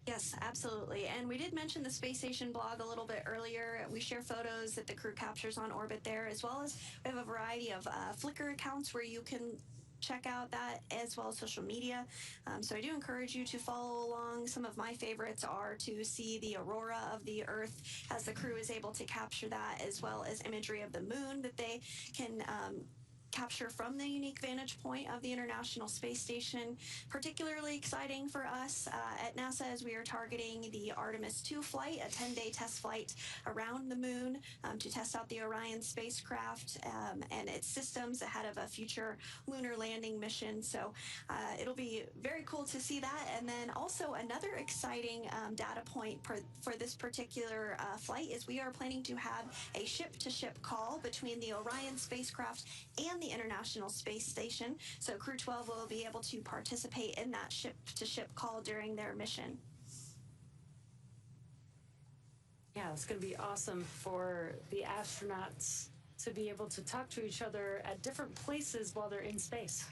G: Yes, absolutely. And we did mention the Space Station blog a little bit earlier. We share photos that the crew captures on orbit there, as well as we have a variety of Flickr accounts where you can check out that, as well as social media. So I do encourage you to follow along. Some of my favorites are to see the aurora of the Earth as the crew is able to capture that, as well as imagery of the moon that they can capture from the unique vantage point of the International Space Station. Particularly exciting for us at NASA as we are targeting the Artemis 2 flight, a 10-day test flight around the moon to test out the Orion spacecraft and its systems ahead of a future lunar landing mission. So it'll be very cool to see that. And then also another exciting data point for this particular flight is we are planning to have a ship-to-ship call between the Orion spacecraft and the International Space Station. So Crew 12 will be able to participate in that ship-to-ship call during their mission.
C: Yeah, it's going to be awesome for the astronauts to be able to talk to each other at different places while they're in space.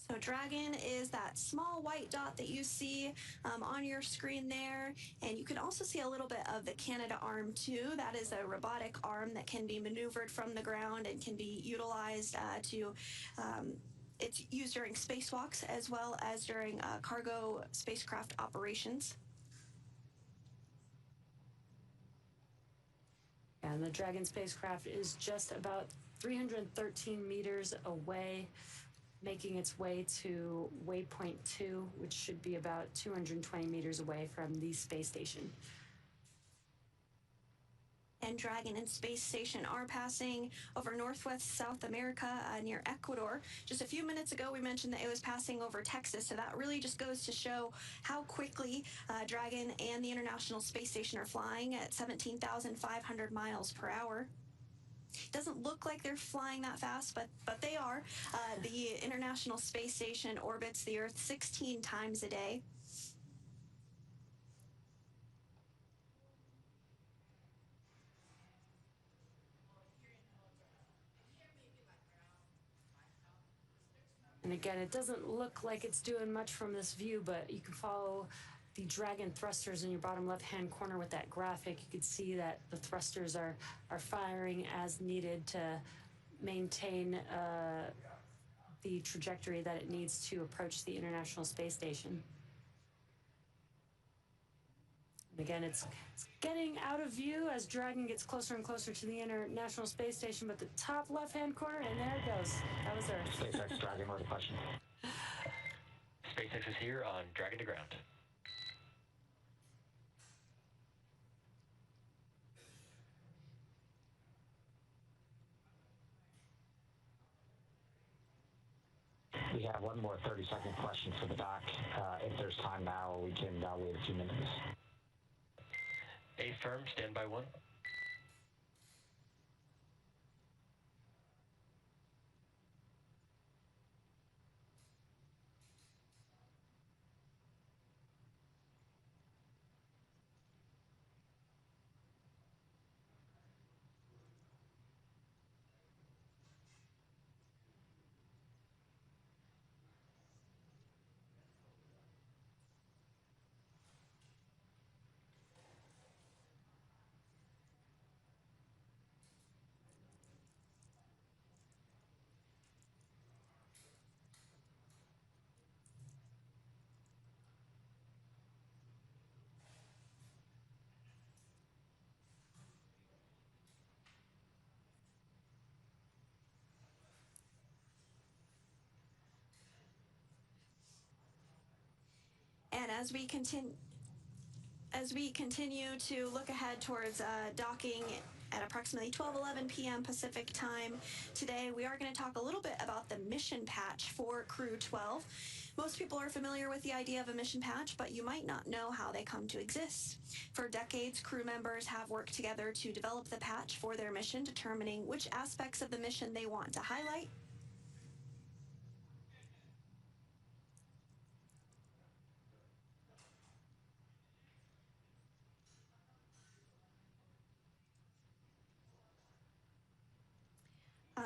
G: So Dragon is that small white dot that you see on your screen there. And you can also see a little bit of the Canadarm too. That is a robotic arm that can be maneuvered from the ground and can be utilized it's used during spacewalks as well as during cargo spacecraft operations.
C: And the Dragon spacecraft is just about 313 meters away, making its way to waypoint 2, which should be about 220 meters away from the space station.
G: And Dragon and Space Station are passing over northwest South America near Ecuador. Just a few minutes ago, we mentioned that it was passing over Texas, so that really just goes to show how quickly Dragon and the International Space Station are flying at 17,500 miles per hour. Doesn't look like they're flying that fast, but they are. The International Space Station orbits the Earth 16 times a day.
C: And again, it doesn't look like it's doing much from this view, but you can follow the Dragon thrusters in your bottom left-hand corner with that graphic. You can see that the thrusters are firing as needed to maintain the trajectory that it needs to approach the International Space Station. And again, it's getting out of view as Dragon gets closer and closer to the International Space Station, but the top left-hand corner, and there it goes. That was Earth.
M: SpaceX Dragon, what's the question? SpaceX is here on Dragon to ground.
I: We have one more 30-second question for the doc. If there's time now, we can wait a few minutes.
J: A firm, standby 1.
G: And as we continue to look ahead towards docking at approximately 12:11 p.m. Pacific time today, we are going to talk a little bit about the mission patch for Crew 12. Most people are familiar with the idea of a mission patch, but you might not know how they come to exist. For decades, crew members have worked together to develop the patch for their mission, determining which aspects of the mission they want to highlight.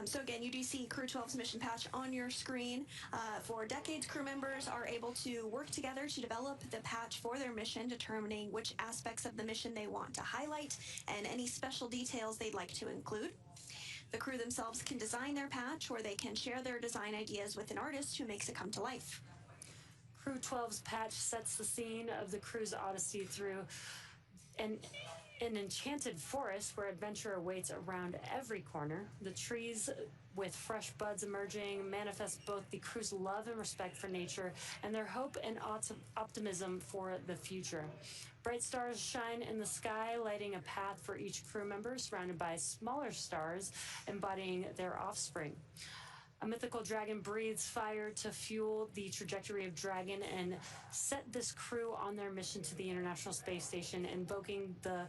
G: So again, you do see Crew 12's mission patch on your screen. For decades, crew members are able to work together to develop the patch for their mission, determining which aspects of the mission they want to highlight and any special details they'd like to include. The crew themselves can design their patch, or they can share their design ideas with an artist who makes it come to life.
C: Crew 12's patch sets the scene of the crew's odyssey through an enchanted forest where adventure awaits around every corner. The trees with fresh buds emerging manifest both the crew's love and respect for nature and their hope and optimism for the future. Bright stars shine in the sky, lighting a path for each crew member, surrounded by smaller stars embodying their offspring. A mythical dragon breathes fire to fuel the trajectory of Dragon and set this crew on their mission to the International Space Station, invoking the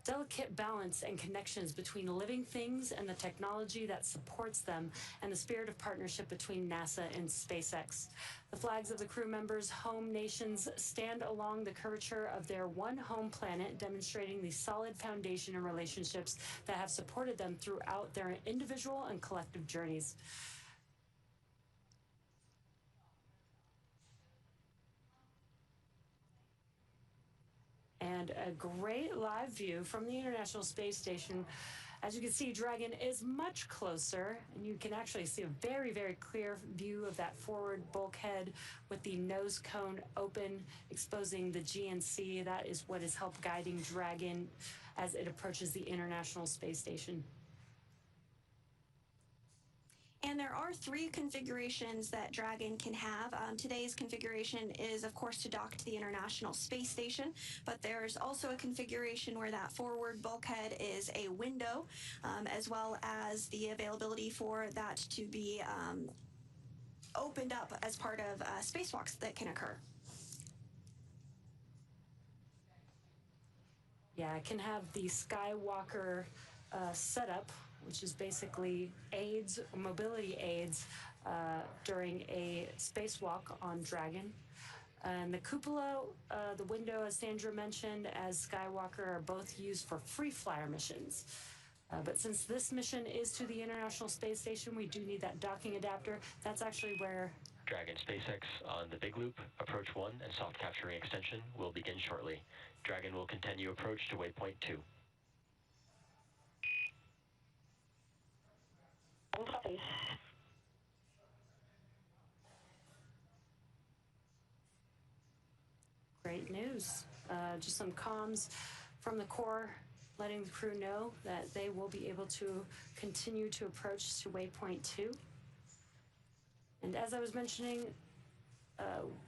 C: delicate balance and connections between living things and the technology that supports them, and the spirit of partnership between NASA and SpaceX. The flags of the crew members' home nations stand along the curvature of their one home planet, demonstrating the solid foundation and relationships that have supported them throughout their individual and collective journeys. And a great live view from the International Space Station. As you can see, Dragon is much closer, and you can actually see a very, very clear view of that forward bulkhead with the nose cone open, exposing the GNC. That is what is help guiding Dragon as it approaches the International Space Station.
G: And there are 3 configurations that Dragon can have. Today's configuration is, of course, to dock to the International Space Station, but there's also a configuration where that forward bulkhead is a window, as well as the availability for that to be opened up as part of spacewalks that can occur.
C: Yeah, it can have the Skywalker setup, which is basically aids, mobility aids, during a spacewalk on Dragon. And the cupola, the window, as Sandra mentioned, as Skywalker, are both used for free flyer missions. But since this mission is to the International Space Station, we do need that docking adapter. That's actually where
J: Dragon SpaceX on the Big Loop, approach 1 and soft capturing extension will begin shortly. Dragon will continue approach to waypoint 2.
C: Great news. Just some comms from the core letting the crew know that they will be able to continue to approach to waypoint 2. And as I was mentioning,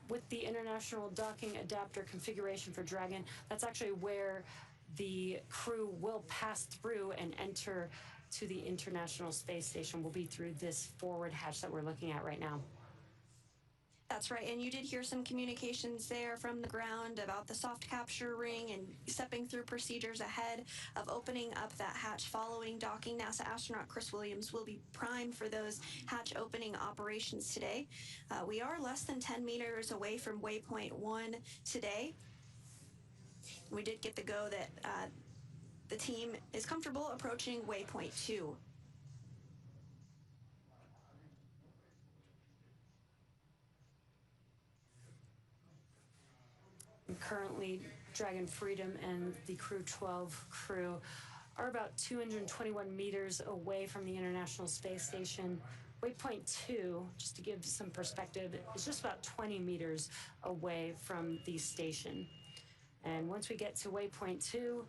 C: with the international docking adapter configuration for Dragon, that's actually where the crew will pass through and enter to the International Space Station. Will be through this forward hatch that we're looking at right now.
G: That's right, and you did hear some communications there from the ground about the soft capture ring and stepping through procedures ahead of opening up that hatch following docking. NASA astronaut Chris Williams will be primed for those hatch opening operations today. We are less than 10 meters away from waypoint 1 today. We did get the go that the team is comfortable approaching waypoint 2.
C: Currently, Dragon Freedom and the Crew 12 crew are about 221 meters away from the International Space Station. Waypoint 2, just to give some perspective, is just about 20 meters away from the station. And once we get to waypoint 2,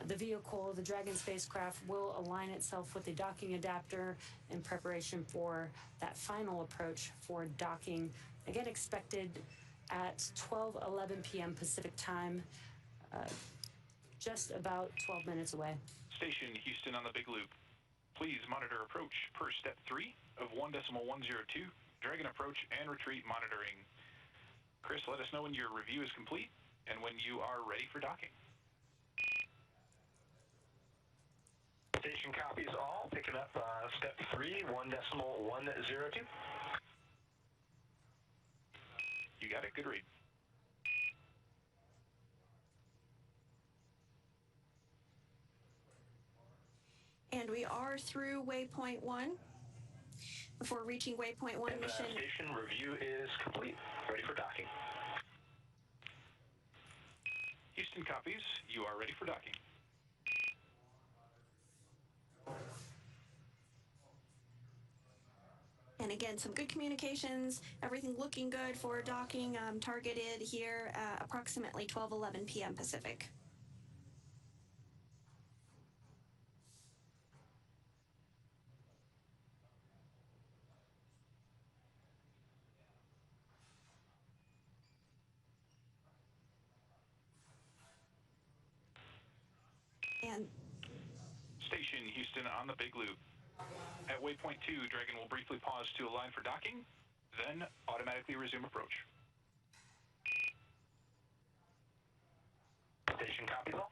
C: the vehicle, the Dragon spacecraft, will align itself with the docking adapter in preparation for that final approach for docking. Again, expected at 12:11 p.m. Pacific time, just about 12 minutes away.
L: Station Houston on the Big Loop. Please monitor approach per step 3 of 1.102, Dragon approach and retreat monitoring. Chris, let us know when your review is complete and when you are ready for docking.
M: Station copies all, picking up step 3, 1.102.
L: You got it, good read.
G: And we are through waypoint 1. Before reaching waypoint 1 mission.
M: Station review is complete, ready for docking.
L: Houston copies, you are ready for docking.
G: And again, some good communications, everything looking good for docking, targeted here at approximately 12:11 p.m. Pacific. And
L: Station Houston on the Big Loop. At waypoint 2, Dragon will briefly pause to align for docking, then automatically resume approach.
M: Station copies all.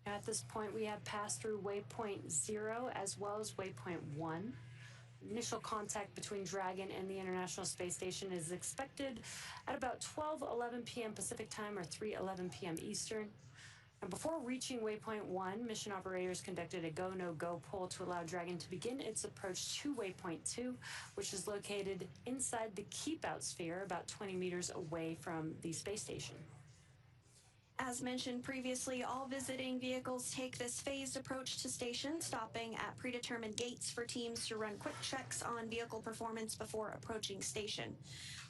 C: At this point, we have passed through waypoint 0 as well as waypoint 1. Initial contact between Dragon and the International Space Station is expected at about 12:11 p.m. Pacific time or 3:11 p.m. Eastern. And before reaching waypoint 1, mission operators conducted a go, no-go poll to allow Dragon to begin its approach to waypoint 2, which is located inside the keep-out sphere about 20 meters away from the space station.
G: as mentioned previously, all visiting vehicles take this phased approach to station, stopping at predetermined gates for teams to run quick checks on vehicle performance before approaching station.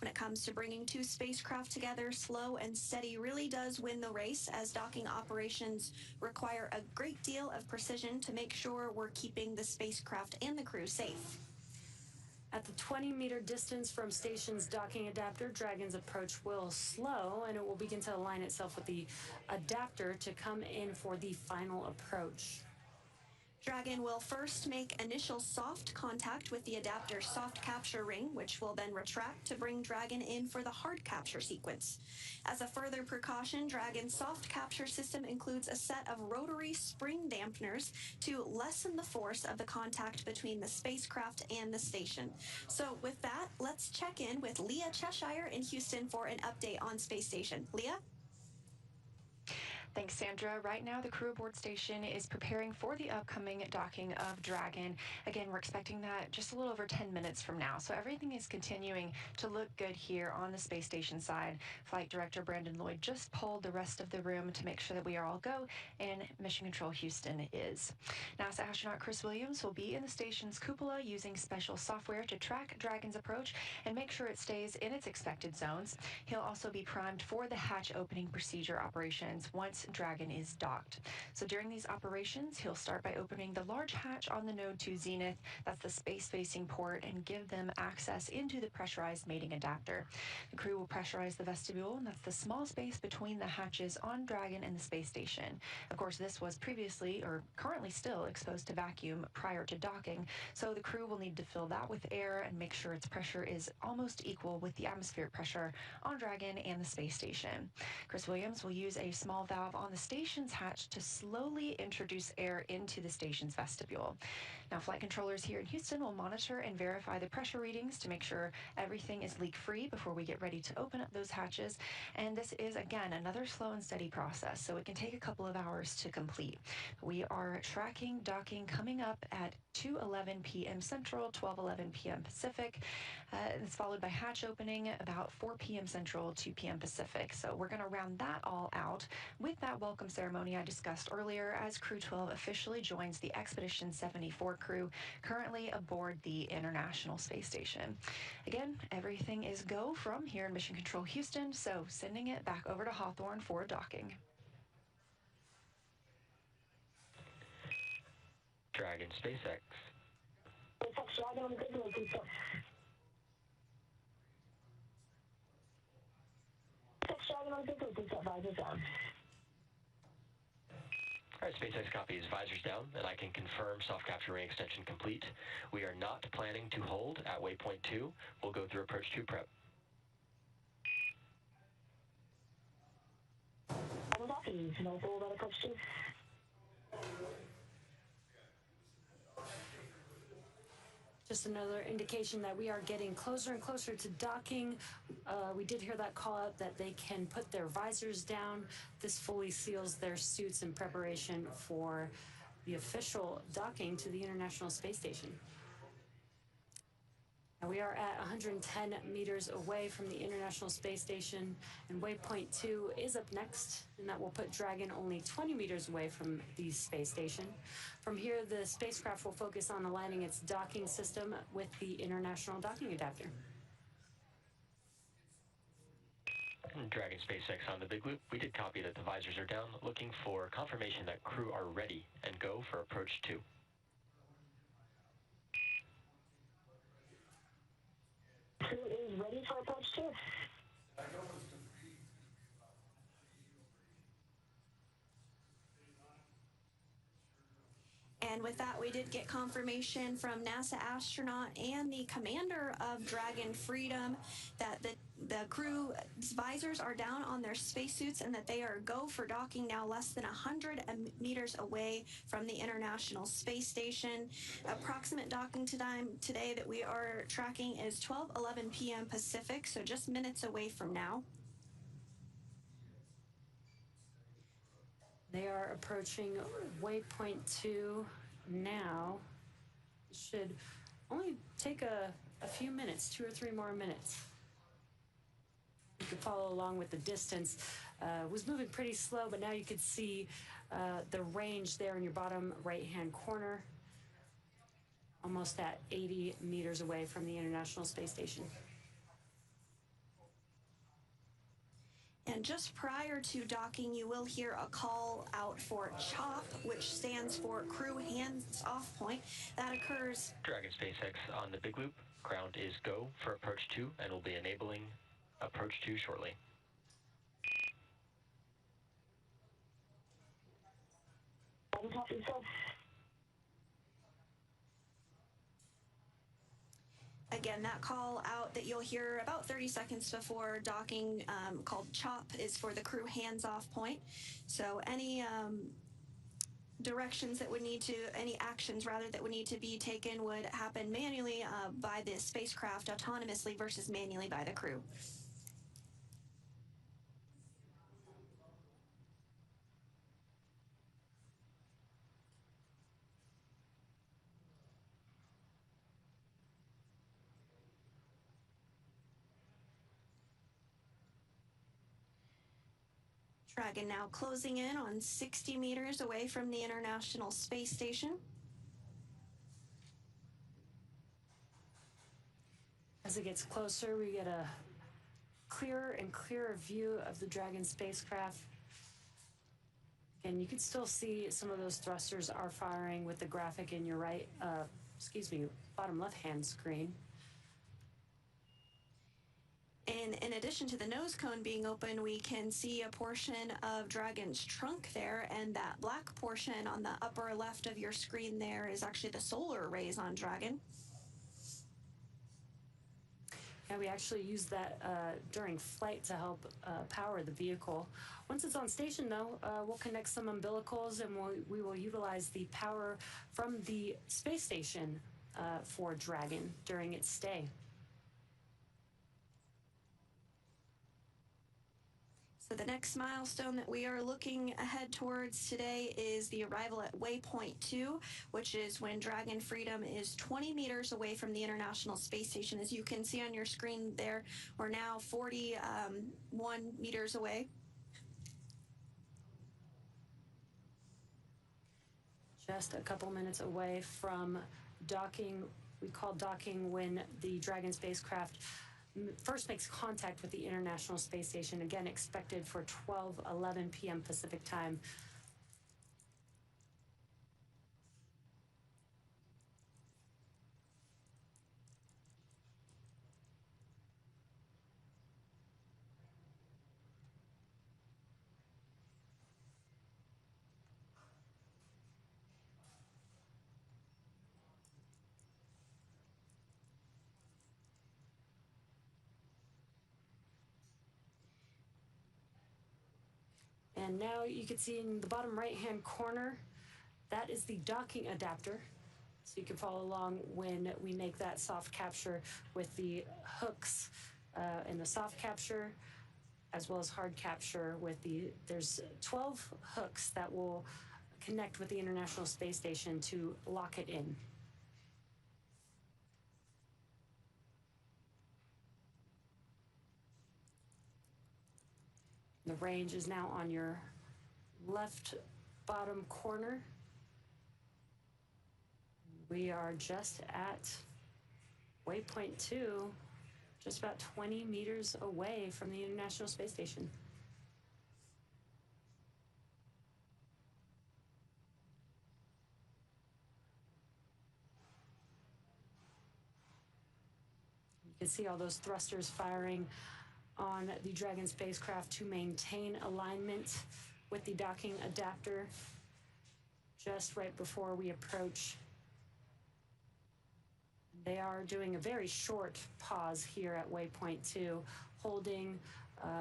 G: When it comes to bringing two spacecraft together, slow and steady really does win the race, as docking operations require a great deal of precision to make sure we're keeping the spacecraft and the crew safe.
C: At the 20-meter distance from station's docking adapter, Dragon's approach will slow, and it will begin to align itself with the adapter to come in for the final approach.
G: Dragon will first make initial soft contact with the adapter's soft capture ring, which will then retract to bring Dragon in for the hard capture sequence. As a further precaution, Dragon's soft capture system includes a set of rotary spring dampeners to lessen the force of the contact between the spacecraft and the station. So with that, let's check in with Leah Cheshire in Houston for an update on Space Station. Leah?
K: Thanks, Sandra. Right now, the crew aboard station is preparing for the upcoming docking of Dragon. Again, we're expecting that just a little over 10 minutes from now. So everything is continuing to look good here on the space station side. Flight Director Brandon Lloyd just polled the rest of the room to make sure that we are all go, and Mission Control Houston is. NASA astronaut Chris Williams will be in the station's cupola using special software to track Dragon's approach and make sure it stays in its expected zones. He'll also be primed for the hatch opening procedure operations once Dragon is docked. So during these operations, he'll start by opening the large hatch on the Node 2 Zenith, that's the space-facing port, and give them access into the pressurized mating adapter. The crew will pressurize the vestibule, and that's the small space between the hatches on Dragon and the space station. Of course, this was previously, or currently still, exposed to vacuum prior to docking, so the crew will need to fill that with air and make sure its pressure is almost equal with the atmospheric pressure on Dragon and the space station. Chris Williams will use a small valve on the station's hatch to slowly introduce air into the station's vestibule. Now, flight controllers here in Houston will monitor and verify the pressure readings to make sure everything is leak-free before we get ready to open up those hatches. And this is, again, another slow and steady process, so it can take a couple of hours to complete. We are tracking docking coming up at 2:11 p.m. Central, 12:11 p.m. Pacific. It's followed by hatch opening about 4 p.m. Central, 2 p.m. Pacific. So we're going to round that all out with that welcome ceremony I discussed earlier as Crew 12 officially joins the Expedition 74 crew currently aboard the International Space Station. Again, everything is go from here in Mission Control Houston, so sending it back over to Hawthorne for docking.
J: Dragon SpaceX.
H: SpaceX Dragon on the big loop, please. SpaceX Dragon on the big loop, please. Visors down.
J: All right, SpaceX copies, visors down, and I can confirm soft capture ring extension complete. We are not planning to hold at waypoint 2. We'll go through approach 2 prep.
H: No hold on approach 2.
C: Just another indication that we are getting closer and closer to docking. We did hear that call out that they can put their visors down. This fully seals their suits in preparation for the official docking to the International Space Station. Now we are at 110 meters away from the International Space Station, and waypoint 2 is up next, and that will put Dragon only 20 meters away from the space station. From here, the spacecraft will focus on aligning its docking system with the International Docking Adapter.
J: Dragon SpaceX on the big loop. We did copy that the visors are down, looking for confirmation that crew are ready and go for approach 2.
H: Crew is ready for approach 2.
G: And with that, we did get confirmation from NASA astronaut and the commander of Dragon Freedom that the crew's visors are down on their spacesuits and that they are go for docking now less than 100 meters away from the International Space Station. Approximate docking time today that we are tracking is 12:11 p.m. Pacific, so just minutes away from now.
C: They are approaching waypoint 2 now. It should only take a few minutes, 2 or 3 more minutes. You can follow along with the distance. It was moving pretty slow, but now you can see the range there in your bottom right-hand corner, almost at 80 meters away from the International Space Station.
G: And just prior to docking, you will hear a call out for CHOP, which stands for Crew Hands Off Point. That occurs.
J: Dragon SpaceX on the big loop. Ground is go for approach 2, and we'll be enabling approach 2 shortly.
G: Again, that call out that you'll hear about 30 seconds before docking, called CHOP, is for the crew hands-off point. So any directions that would need to, any actions rather that would need to be taken would happen manually by the spacecraft autonomously versus manually by the crew. Dragon now closing in on 60 meters away from the International Space Station.
C: As it gets closer, we get a clearer and clearer view of the Dragon spacecraft. And you can still see some of those thrusters are firing with the graphic in your bottom left-hand screen.
G: And in addition to the nose cone being open, we can see a portion of Dragon's trunk there, and that black portion on the upper left of your screen there is actually the solar arrays on Dragon.
C: Yeah, we actually use that during flight to help power the vehicle. Once it's on station, though, we'll connect some umbilicals, and we will utilize the power from the space station for Dragon during its stay.
G: So the next milestone that we are looking ahead towards today is the arrival at waypoint 2, which is when Dragon Freedom is 20 meters away from the International Space Station. As you can see on your screen there, we're now 41 meters away.
C: Just a couple minutes away from docking. We call docking when the Dragon spacecraft first makes contact with the International Space Station, again expected for 12:11 p.m. Pacific time. And now you can see in the bottom right-hand corner, that is the docking adapter. So you can follow along when we make that soft capture with the hooks in the soft capture, as well as hard capture with there's 12 hooks that will connect with the International Space Station to lock it in. The range is now on your left bottom corner. We are just at waypoint 2, just about 20 meters away from the International Space Station. You can see all those thrusters firing on the Dragon spacecraft to maintain alignment with the docking adapter just right before we approach. They are doing a very short pause here at waypoint 2, holding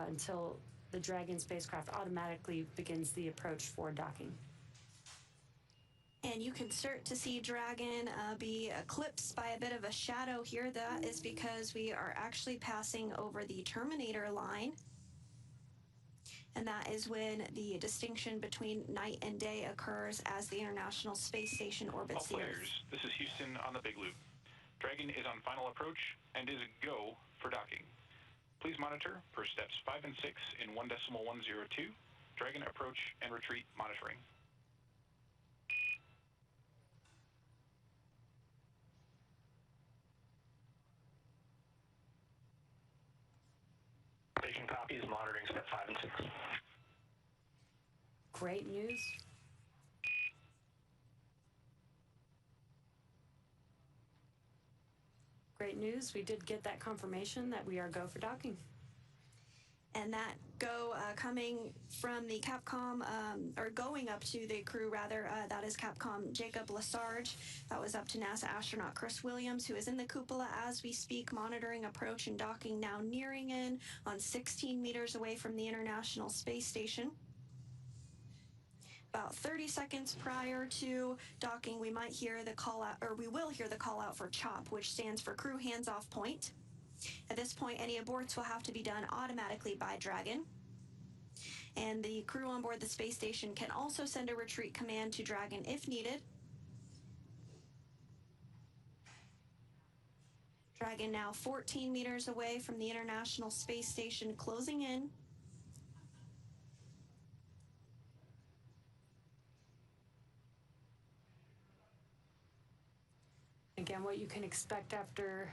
C: until the Dragon spacecraft automatically begins the approach for docking.
G: And you can start to see Dragon be eclipsed by a bit of a shadow here. That is because we are actually passing over the terminator line. And that is when the distinction between night and day occurs as the International Space Station orbits the Earth.
L: This is Houston on the Big Loop. Dragon is on final approach and is go for docking. Please monitor per steps 5 and 6 in 1.102. Dragon approach and retreat monitoring.
M: Station copies, monitoring step 5 and 6.
C: Great news. Great news. We did get that confirmation that we are go for docking.
G: And that go coming from the Capcom, or going up to the crew rather, that is Capcom Jacob Lesarge. That was up to NASA astronaut Chris Williams, who is in the cupola as we speak, monitoring approach and docking, now nearing in on 16 meters away from the International Space Station. About 30 seconds prior to docking, we might hear the call out, or we will hear the call out for CHOP, which stands for Crew Hands Off Point. At this point, any aborts will have to be done automatically by Dragon. And the crew on board the space station can also send a retreat command to Dragon if needed. Dragon now 14 meters away from the International Space Station, closing in.
C: Again, what you can expect after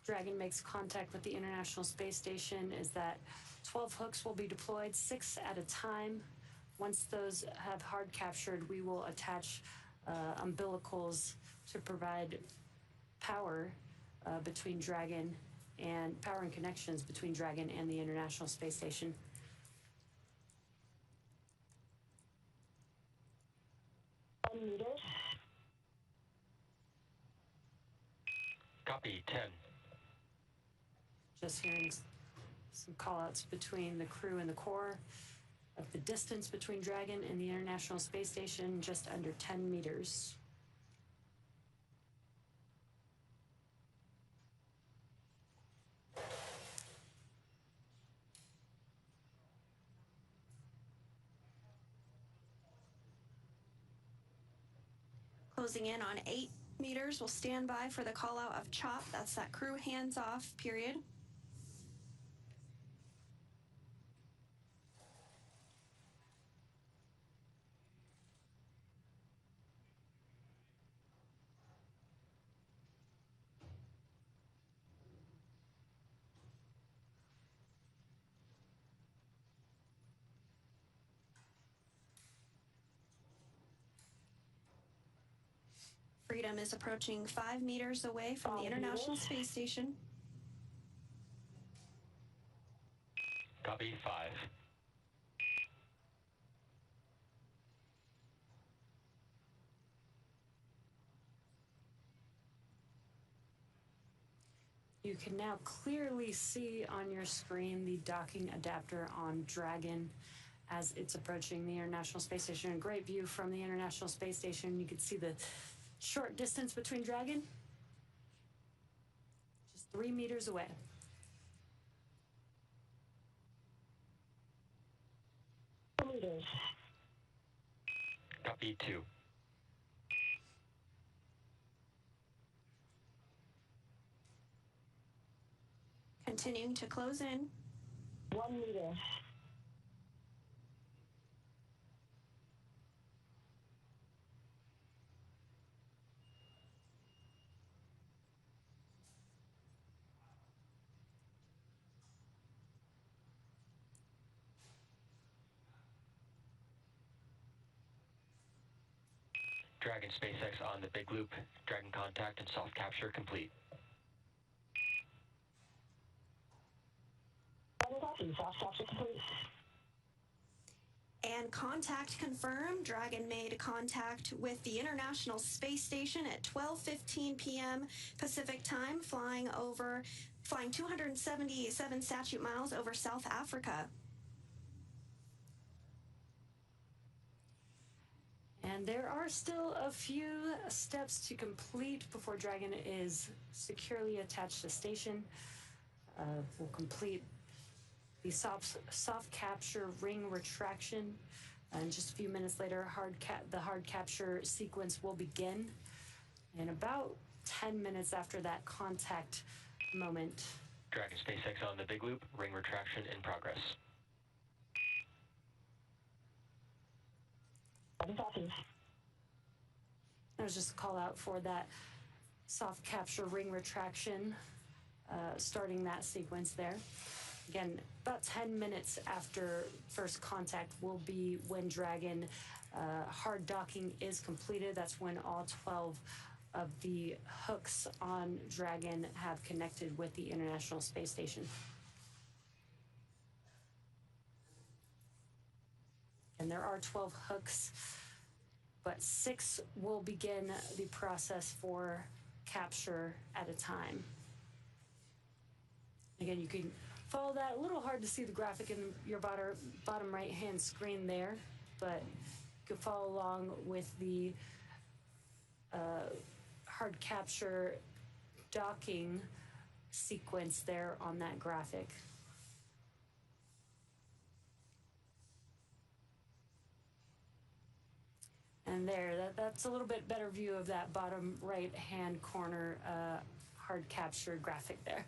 C: Dragon makes contact with the International Space Station is that 12 hooks will be deployed, 6 at a time. Once those have hard captured, we will attach umbilicals to provide power between Dragon and power and connections between Dragon and the International Space Station.
J: Copy, 10.
C: Just hearing some call-outs between the crew and the core of the distance between Dragon and the International Space Station, just under 10 meters.
G: Closing in on 8 meters, we'll stand by for the call out of CHOP. That's that crew hands-off period. Freedom is approaching 5 meters away from the International Space Station.
J: Copy, 5.
C: You can now clearly see on your screen the docking adapter on Dragon as it's approaching the International Space Station. A great view from the International Space Station. You can see the short distance between Dragon, just 3 meters away.
J: Copy, 2.
G: Continuing to close in.
H: 1 meter.
J: Dragon SpaceX on the big loop. Dragon contact and soft capture complete.
H: Soft capture complete.
G: And contact confirmed. Dragon made contact with the International Space Station at 12:15 p.m. Pacific time, flying 277 statute miles over South Africa.
C: And there are still a few steps to complete before Dragon is securely attached to station. We'll complete the soft capture ring retraction, and just a few minutes later, the hard capture sequence will begin. And about 10 minutes after that contact moment,
J: Dragon SpaceX on the big loop. Ring retraction in progress.
C: there's just a call out for that soft capture ring retraction, starting that sequence there. Again, about 10 minutes after first contact will be when Dragon hard docking is completed. That's when all 12 of the hooks on Dragon have connected with the International Space Station. And there are 12 hooks, but 6 will begin the process for capture at a time. Again, you can follow that. A little hard to see the graphic in your bottom right-hand screen there, but you can follow along with the hard capture docking sequence there on that graphic. And there, that's a little bit better view of that bottom right-hand corner hard capture graphic there.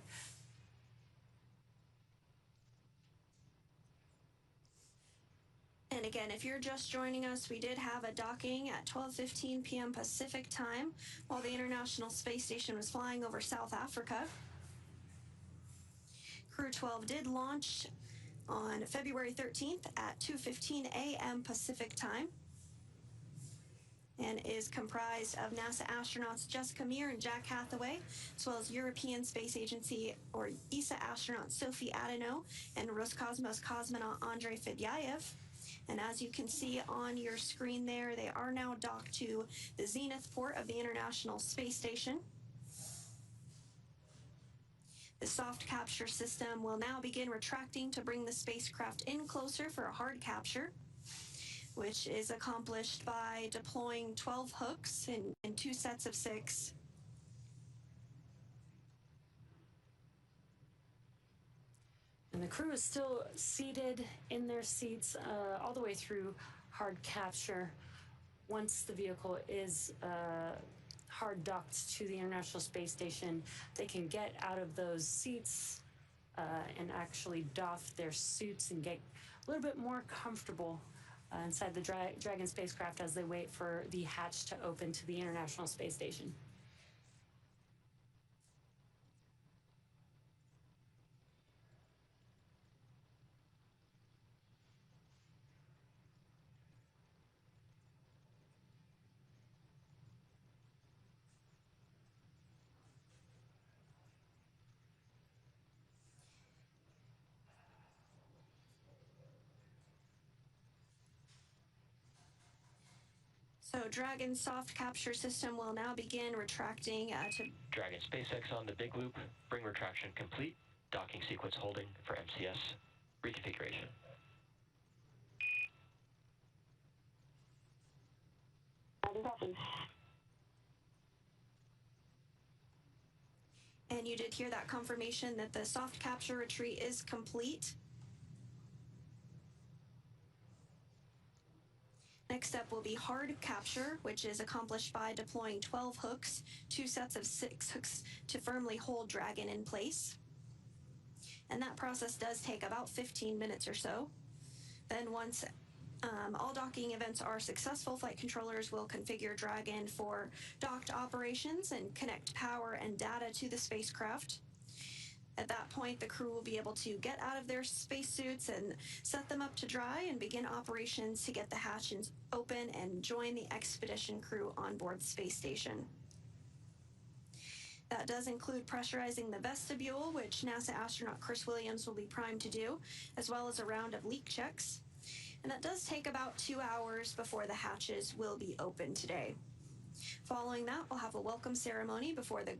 G: And again, if you're just joining us, we did have a docking at 12:15 p.m. Pacific time while the International Space Station was flying over South Africa. Crew 12 did launch on February 13th at 2:15 a.m. Pacific time and is comprised of NASA astronauts Jessica Meir and Jack Hathaway, as well as European Space Agency or ESA astronaut Sophie Adenot and Roscosmos cosmonaut Andrey Fedyaev. And as you can see on your screen there, they are now docked to the Zenith port of the International Space Station. The soft capture system will now begin retracting to bring the spacecraft in closer for a hard capture, which is accomplished by deploying 12 hooks in 2 sets of 6.
C: And the crew is still seated in their seats all the way through hard capture. Once the vehicle is hard docked to the International Space Station, they can get out of those seats and actually doff their suits and get a little bit more comfortable inside the Dragon spacecraft as they wait for the hatch to open to the International Space Station.
G: So Dragon's soft capture system will now begin retracting to...
J: Dragon SpaceX on the big loop. Bring retraction complete. Docking sequence holding for MCS. Reconfiguration.
G: And you did hear that confirmation that the soft capture retreat is complete. Next up will be hard capture, which is accomplished by deploying 12 hooks, 2 sets of 6 hooks to firmly hold Dragon in place. And that process does take about 15 minutes or so. Then once all docking events are successful, flight controllers will configure Dragon for docked operations and connect power and data to the spacecraft. At that point, the crew will be able to get out of their spacesuits and set them up to dry and begin operations to get the hatches open and join the expedition crew on board the space station. That does include pressurizing the vestibule, which NASA astronaut Chris Williams will be primed to do, as well as a round of leak checks. And that does take about 2 hours before the hatches will be open today. Following that, we'll have a welcome ceremony before the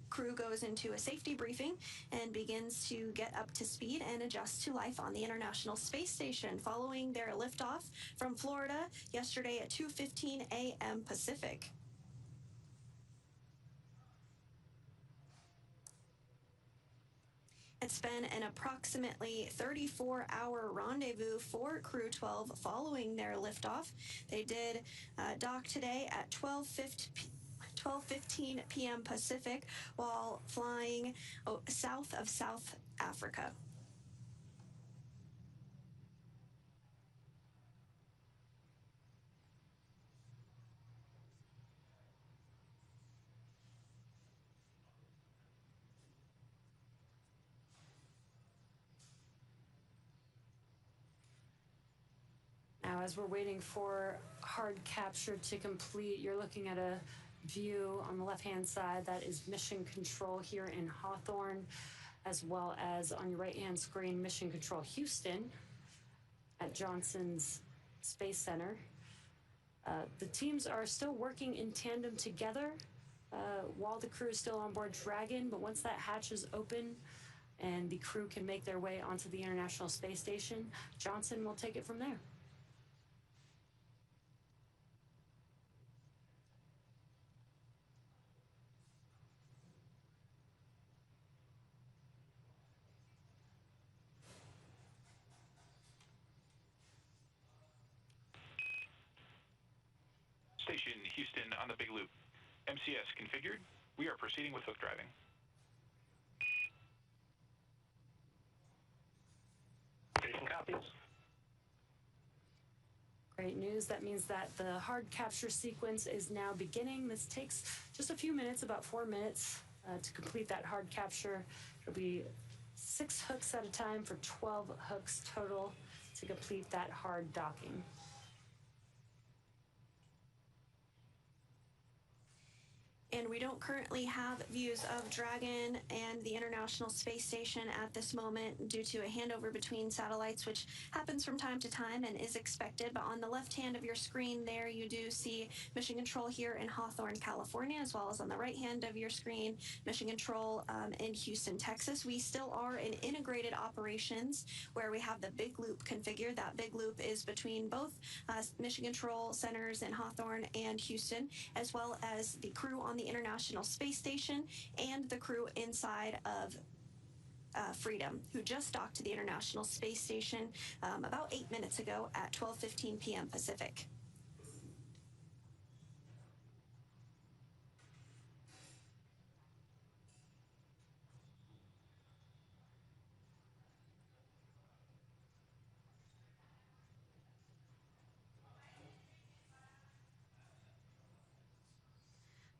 G: crew goes into a safety briefing and begins to get up to speed and adjust to life on the International Space Station following their liftoff from Florida yesterday at 2:15 a.m. Pacific. It's been an approximately 34-hour rendezvous for Crew 12 following their liftoff. They did dock today at 12:15 p.m. Pacific while flying south of South Africa.
C: Now, as we're waiting for hard capture to complete, you're looking at a view on the left-hand side that is mission control here in Hawthorne, as well as on your right-hand screen, mission control Houston at Johnson's Space Center. The teams are still working in tandem together while the crew is still on board Dragon, but once that hatch is open and the crew can make their way onto the International Space Station, Johnson will take it from there.
L: Station Houston on the big loop. MCS configured. We are proceeding with hook driving.
M: Station copies.
C: Great news. That means that the hard capture sequence is now beginning. This takes just a few minutes, about 4 minutes, to complete that hard capture. It'll be 6 hooks at a time for 12 hooks total to complete that hard docking.
G: And we don't currently have views of Dragon and the International Space Station at this moment due to a handover between satellites, which happens from time to time and is expected. But on the left hand of your screen there, you do see Mission Control here in Hawthorne, California, as well as on the right hand of your screen, Mission Control in Houston, Texas. We still are in integrated operations where we have the big loop configured. That big loop is between both Mission Control centers in Hawthorne and Houston, as well as the crew on the International Space Station and the crew inside of Freedom, who just docked to the International Space Station about 8 minutes ago at 12:15 p.m. Pacific.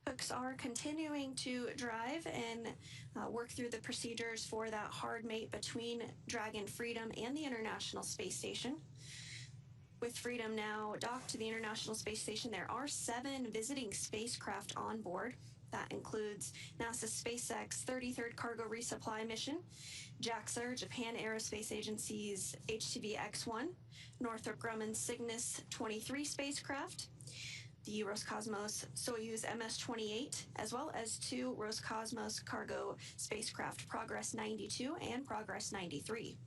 G: Hooks are continuing to drive and work through the procedures for that hard mate between Dragon, Freedom, and the International Space Station. With Freedom now docked to the International Space Station, there are 7 visiting spacecraft on board. That includes NASA's SpaceX 33rd Cargo Resupply Mission, JAXA, Japan Aerospace Agency's HTV X-1, Northrop Grumman's Cygnus 23 spacecraft, the Roscosmos Soyuz MS-28, as well as 2 Roscosmos cargo spacecraft, Progress 92 and Progress 93.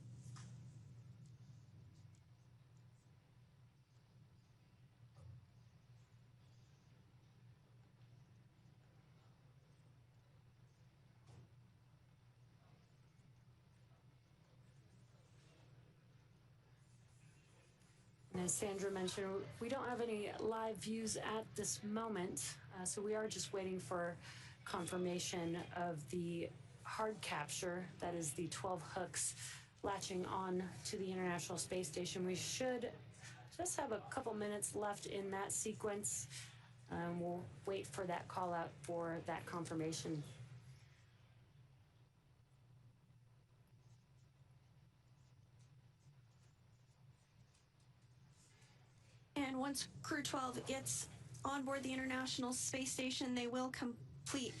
C: As Sandra mentioned, we don't have any live views at this moment, so we are just waiting for confirmation of the hard capture, that is the 12 hooks latching on to the International Space Station. We should just have a couple minutes left in that sequence. We'll wait for that call out for that confirmation.
G: And once Crew 12 gets on board the International Space Station, they will complete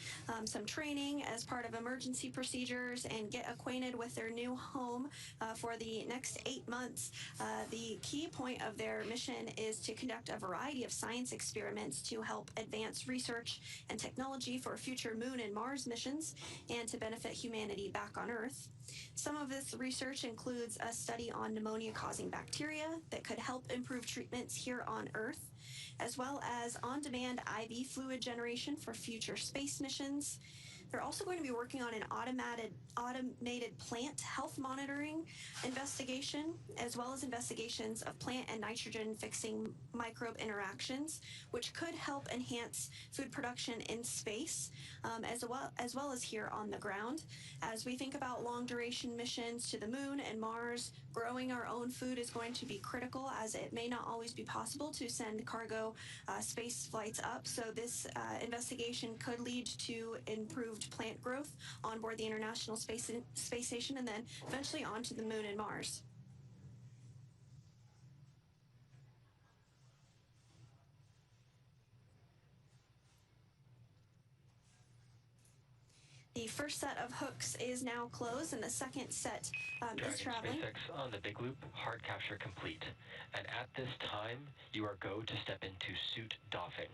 G: some training as part of emergency procedures and get acquainted with their new home for the next 8 months. The key point of their mission is to conduct a variety of science experiments to help advance research and technology for future Moon and Mars missions and to benefit humanity back on Earth. Some of this research includes a study on pneumonia-causing bacteria that could help improve treatments here on Earth, as well as on-demand IV fluid generation for future space missions. They're also going to be working on an automated plant health monitoring investigation, as well as investigations of plant and nitrogen-fixing microbe interactions, which could help enhance food production in space, as well as here on the ground. As we think about long-duration missions to the Moon and Mars, growing our own food is going to be critical, as it may not always be possible to send cargo space flights up. So this investigation could lead to improved plant growth on board the International Space Station and then eventually onto the Moon and Mars. The first set of hooks is now closed, and the second set is traveling.
J: SpaceX on the big loop, hard capture complete. And at this time, you are go to step into suit doffing.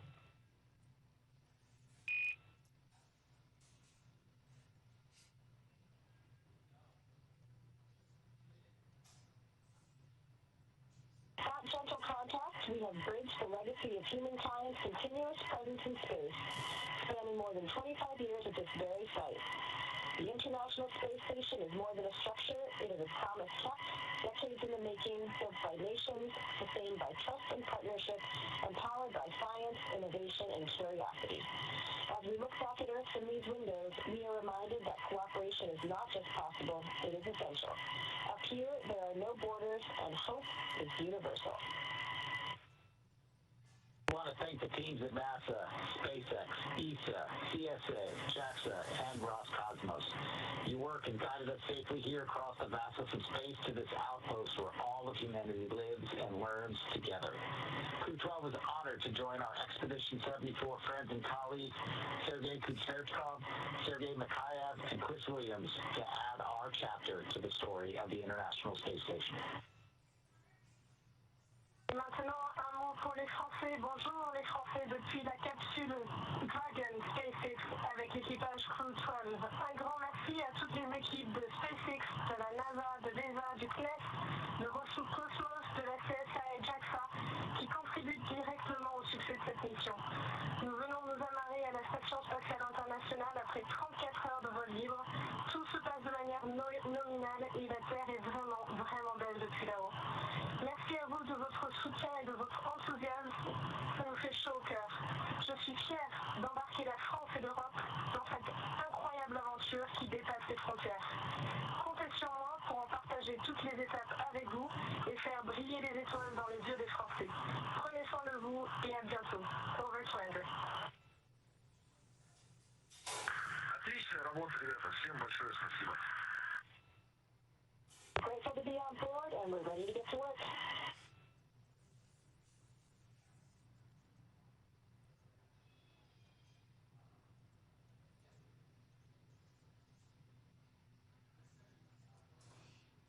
H: At Gentle Contact, we have bridged the legacy of humankind's continuous presence in space, spanning more than 25 years at this very site. The International Space Station is more than a structure. It is a promise kept, decades in the making, built by nations, sustained by trust and partnership, empowered by science, innovation, and curiosity. As we look back at Earth from these windows, we are reminded that cooperation is not just possible, it is essential. Up here, there are no borders, and hope is universal.
I: I want to thank the teams at NASA, SpaceX, ESA, ESA, JAXA, and Roscosmos. Your work has guided us safely here across the vastness of space to this outpost where all of humanity lives and learns together. Crew 12 is honored to join our Expedition 74 friends and colleagues, Sergei Kucherchkov, Sergei Mikhaev, and Chris Williams, to add our chapter to the story of the International Space Station.
H: Maintenant, un mot pour les Français. Bonjour les Français depuis la capsule Dragon SpaceX avec l'équipage Crew 12. Un grand merci à toutes les équipes de SpaceX, de la NASA, de l'ESA, du CNES, de Roscosmos, de la CSA et JAXA qui contribuent directement au succès de cette mission. Nous venons nous amarrer à la Station Spatiale Internationale après 34 heures de vol libre. Tout se passe de manière nominale et la Terre est vraiment, vraiment belle depuis là-haut. Merci à vous de votre soutien et de votre enthousiasme. Ça nous fait chaud au cœur. Je suis fière d'embarquer la France et l'Europe dans cette incroyable aventure qui dépasse les frontières. Comptez sur moi pour en partager toutes les étapes avec vous et faire briller les étoiles dans les yeux des Français. Prenez soin de vous et à bientôt. Over to Andrey.
M: Отличная работа, ребята. Всем большое спасибо.
H: Grateful to be on board and we're ready to get to work.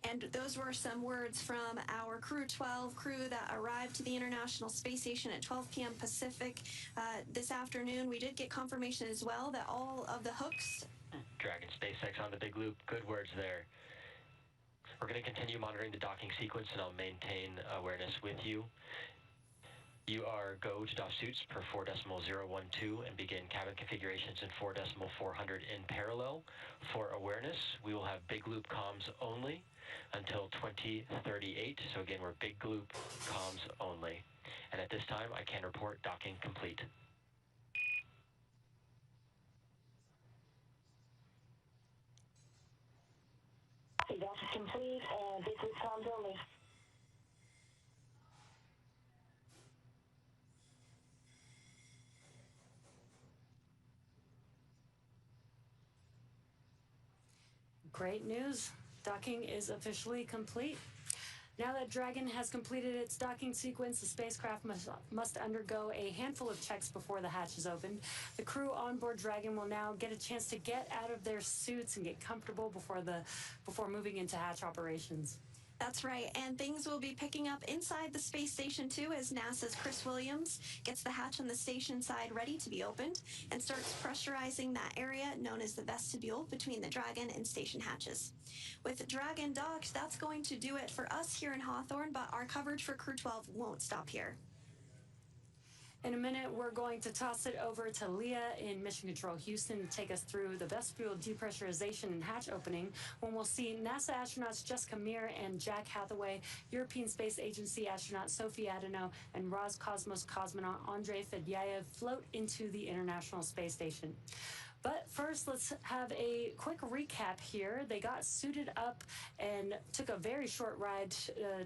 G: And those were some words from our Crew 12 crew that arrived to the International Space Station at 12 p.m. Pacific this afternoon. We did get confirmation as well that all of the hooks...
J: Dragon SpaceX on the big loop. Good words there. We're going to continue monitoring the docking sequence, and I'll maintain awareness with you. You are go to doff suits per 4.012 and begin cabin configurations in 4.400 in parallel. For awareness, we will have big loop comms only until 2038. So again, we're big loop comms only. And at this time, I can report docking complete.
H: Docking complete and big loop comms only.
C: Great news. Docking is officially complete. Now that Dragon has completed its docking sequence, the spacecraft must undergo a handful of checks before the hatch is opened. The crew on board Dragon will now get a chance to get out of their suits and get comfortable before moving into hatch operations.
G: That's right, and things will be picking up inside the space station too as NASA's Chris Williams gets the hatch on the station side ready to be opened and starts pressurizing that area known as the vestibule between the Dragon and station hatches. With Dragon docked, that's going to do it for us here in Hawthorne, but our coverage for Crew 12 won't stop here.
C: In a minute, we're going to toss it over to Leah in Mission Control Houston to take us through the vestibule depressurization and hatch opening, when we'll see NASA astronauts Jessica Meir and Jack Hathaway, European Space Agency astronaut Sophie Adenot, and Roscosmos cosmonaut Andrey Fedyaev float into the International Space Station. But first, let's have a quick recap here. They got suited up and took a very short ride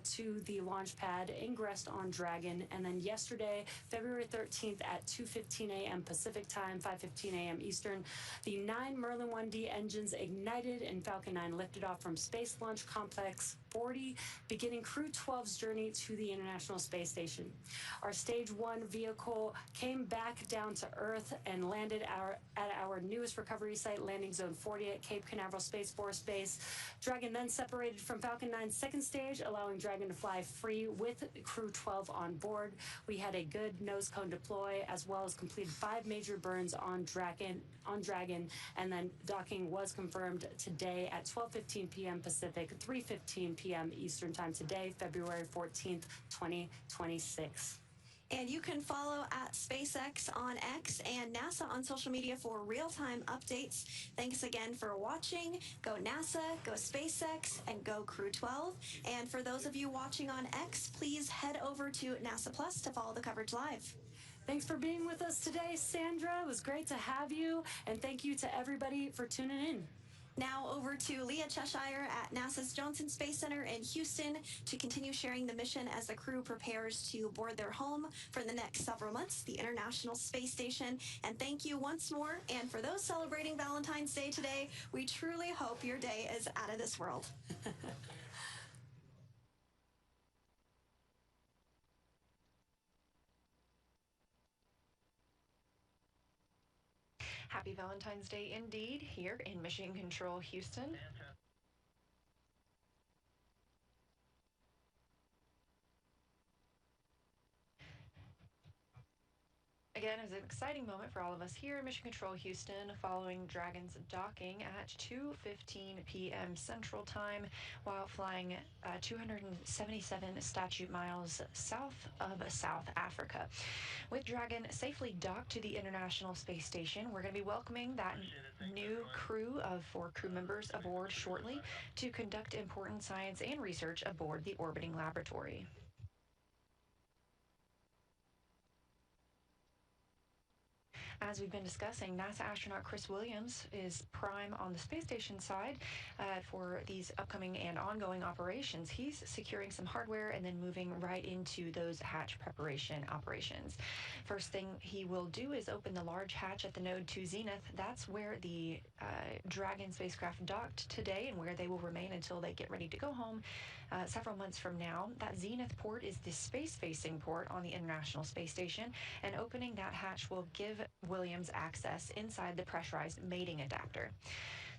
C: to the launch pad, ingressed on Dragon, and then yesterday, February 13th at 2:15 a.m. Pacific time, 5:15 a.m. Eastern, the 9 Merlin 1D engines ignited and Falcon 9 lifted off from Space Launch Complex 40, beginning Crew 12's journey to the International Space Station. Our Stage 1 vehicle came back down to Earth and landed at our newest recovery site, Landing Zone 40 at Cape Canaveral Space Force Base. Dragon then separated from Falcon 9's second stage, allowing Dragon to fly free with Crew 12 on board. We had a good nose cone deploy, as well as completed 5 major burns on Dragon, and then docking was confirmed today at 12:15 p.m. Pacific, 3:15 p.m. Eastern Time today, February 14th, 2026.
G: And you can follow at SpaceX on X and NASA on social media for real-time updates. Thanks again for watching. Go NASA, go SpaceX, and go Crew 12. And for those of you watching on X, please head over to NASA Plus to follow the coverage live.
C: Thanks for being with us today, Sandra. It was great to have you. And thank you to everybody for tuning in.
G: Now over to Leah Cheshire at NASA's Johnson Space Center in Houston to continue sharing the mission as the crew prepares to board their home for the next several months, the International Space Station. And thank you once more. And for those celebrating Valentine's Day today, we truly hope your day is out of this world.
K: Happy Valentine's Day indeed here in Mission Control Houston. Again, it's an exciting moment for all of us here in Mission Control Houston following Dragon's docking at 2:15 p.m. Central Time while flying 277 statute miles south of South Africa. With Dragon safely docked to the International Space Station, we're going to be welcoming that new crew of 4 crew members aboard shortly to conduct important science and research aboard the orbiting laboratory. As we've been discussing, NASA astronaut Chris Williams is prime on the space station side for these upcoming and ongoing operations. He's securing some hardware and then moving right into those hatch preparation operations. First thing he will do is open the large hatch at the Node 2 Zenith. That's where the Dragon spacecraft docked today and where they will remain until they get ready to go home several months from now. That Zenith port is the space-facing port on the International Space Station, and opening that hatch will give Williams access inside the pressurized mating adapter.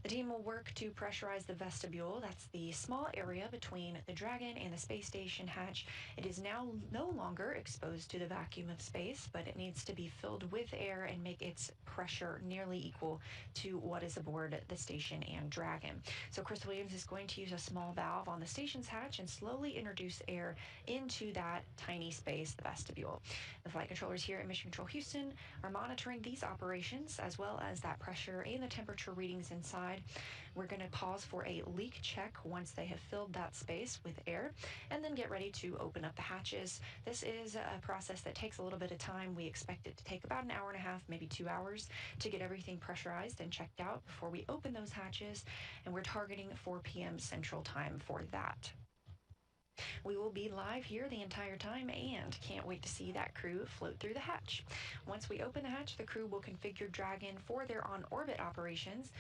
K: The team will work to pressurize the vestibule. That's the small area between the Dragon and the space station hatch. It is now no longer exposed to the vacuum of space, but it needs to be filled with air and make its pressure nearly equal to what is aboard the station and Dragon. So Chris Williams is going to use a small valve on the station's hatch and slowly introduce air into that tiny space, the vestibule. The flight controllers here at Mission Control Houston are monitoring these operations as well as that pressure and the temperature readings inside. We're going to pause for a leak check once they have filled that space with air and then get ready to open up the hatches. This is a process that takes a little bit of time. We expect it to take about an hour and a half, maybe 2 hours to get everything pressurized and checked out before we open those hatches, and we're targeting 4 p.m. Central Time for that. We will be live here the entire time and can't wait to see that crew float through the hatch. Once we open the hatch, the crew will configure Dragon for their on-orbit operations,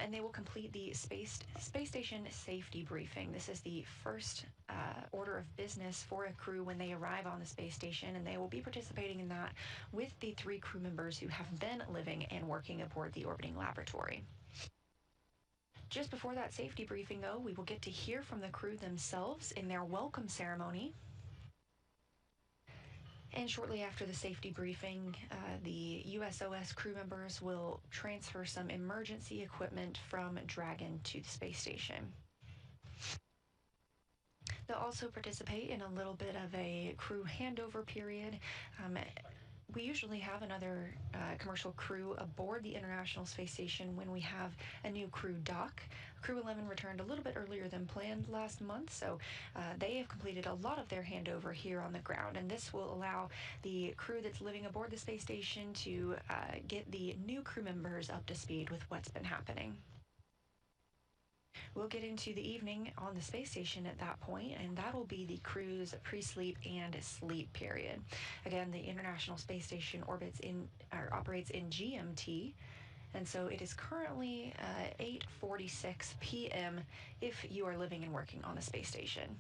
K: and they will complete the space station safety briefing. This is the first order of business for a crew when they arrive on the space station, and they will be participating in that with the 3 crew members who have been living and working aboard the orbiting laboratory. Just before that safety briefing, though, we will get to hear from the crew themselves in their welcome ceremony. And shortly after the safety briefing, the USOS crew members will transfer some emergency equipment from Dragon to the space station. They'll also participate in a little bit of a crew handover period. We usually have another commercial crew aboard the International Space Station when we have a new crew dock. Crew 11 returned a little bit earlier than planned last month, so they have completed a lot of their handover here on the ground, and this will allow the crew that's living aboard the space station to get the new crew members up to speed with what's been happening. We'll get into the evening on the space station at that point, and that'll be the crew's pre-sleep and sleep period. Again, the International Space Station operates in GMT, and so it is currently 8:46 p.m. if you are living and working on the space station.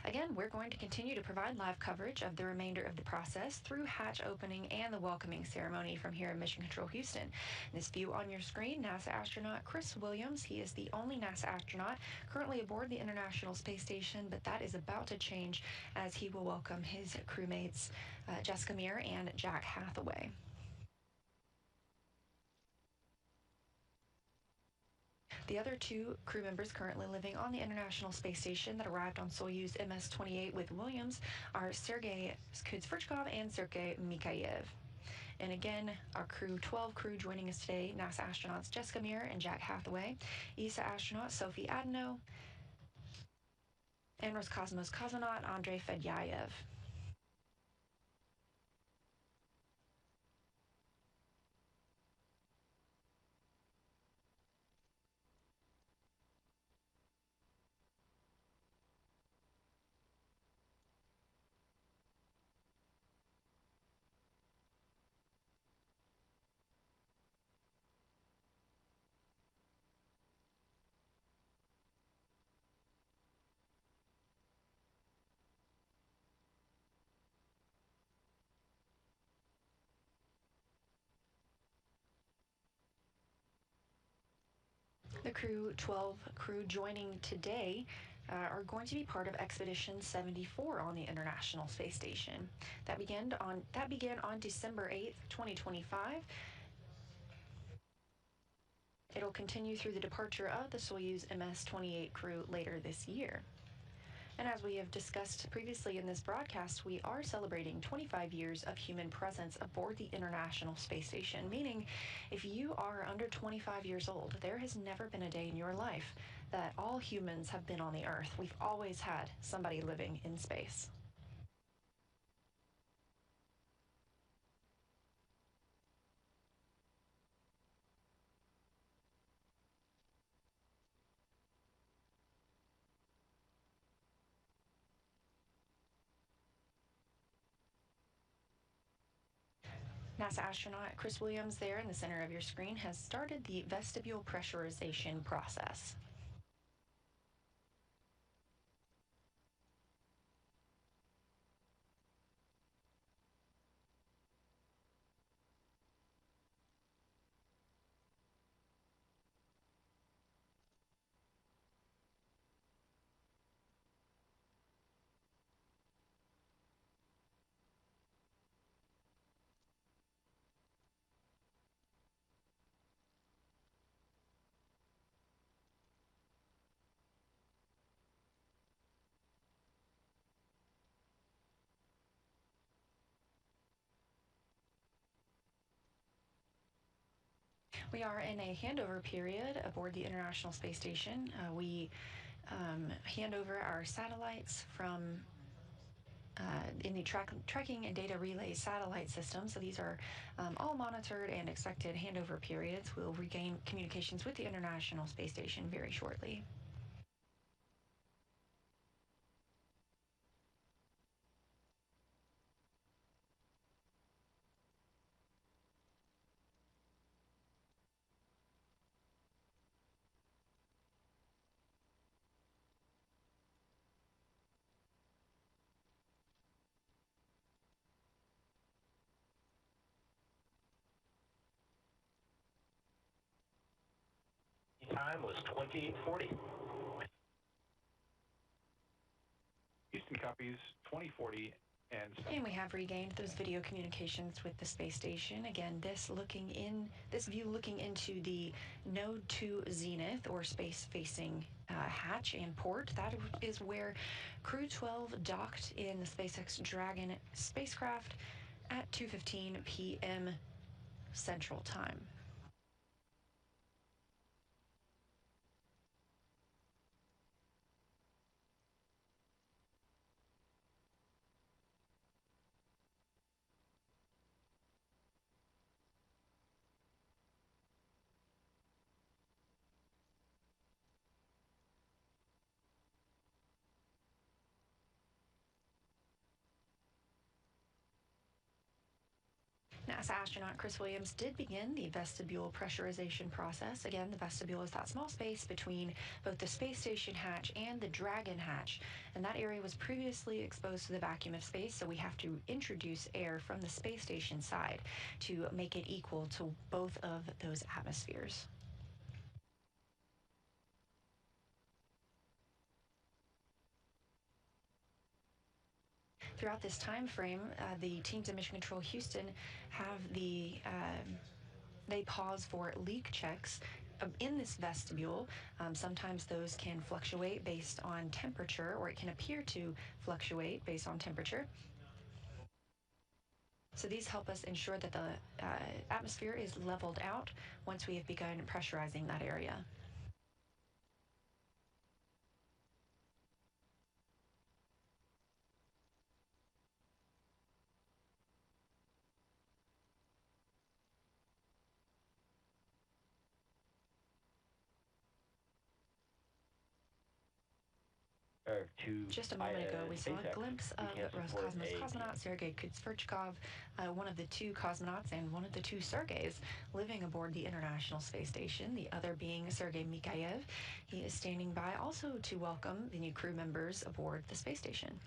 K: Again, we're going to continue to provide live coverage of the remainder of the process through hatch opening and the welcoming ceremony from here in Mission Control Houston. This view on your screen, NASA astronaut Chris Williams. He is the only NASA astronaut currently aboard the International Space Station, but that is about to change as he will welcome his crewmates Jessica Meir and Jack Hathaway. The other 2 crew members currently living on the International Space Station that arrived on Soyuz MS-28 with Williams are Sergei Kudzverchkov and Sergei Mikhaev. And again, our crew 12 crew joining us today, NASA astronauts Jessica Meir and Jack Hathaway, ESA astronaut Sophie Adenot, and Roscosmos cosmonaut Andrey Fedyaev. The Crew 12 crew joining today are going to be part of Expedition 74 on the International Space Station. That began on December 8th, 2025. It'll continue through the departure of the Soyuz MS-28 crew later this year. And as we have discussed previously in this broadcast, we are celebrating 25 years of human presence aboard the International Space Station, meaning if you are under 25 years old, there has never been a day in your life that all humans have been on the Earth. We've always had somebody living in space. NASA astronaut Chris Williams there in the center of your screen has started the vestibule pressurization process. We are in a handover period aboard the International Space Station. We hand over our satellites from in the tracking and data relay satellite system. So these are all monitored and expected handover periods. We'll regain communications with the International Space Station very shortly.
M: Time was 2040.
L: Houston copies 2040
K: and we have regained those video communications with the space station. Again, this view looking into the Node 2 Zenith or space-facing hatch and port. That is where Crew 12 docked in the SpaceX Dragon spacecraft at 2:15 p.m. Central Time. NASA astronaut Chris Williams did begin the vestibule pressurization process. Again, the vestibule is that small space between both the space station hatch and the Dragon hatch, and that area was previously exposed to the vacuum of space, so we have to introduce air from the space station side to make it equal to both of those atmospheres. Throughout this time frame, the teams in Mission Control Houston have they pause for leak checks in this vestibule. Sometimes those can fluctuate based on temperature, or it can appear to fluctuate based on temperature. So these help us ensure that the atmosphere is leveled out once we have begun pressurizing that area. Just a moment ago, we saw a glimpse of Roscosmos cosmonaut Sergei Kutsverchkov, one of the two cosmonauts and one of the two Sergeys living aboard the International Space Station, the other being Sergei Mikhaev. He is standing by also to welcome the new crew members aboard the space station.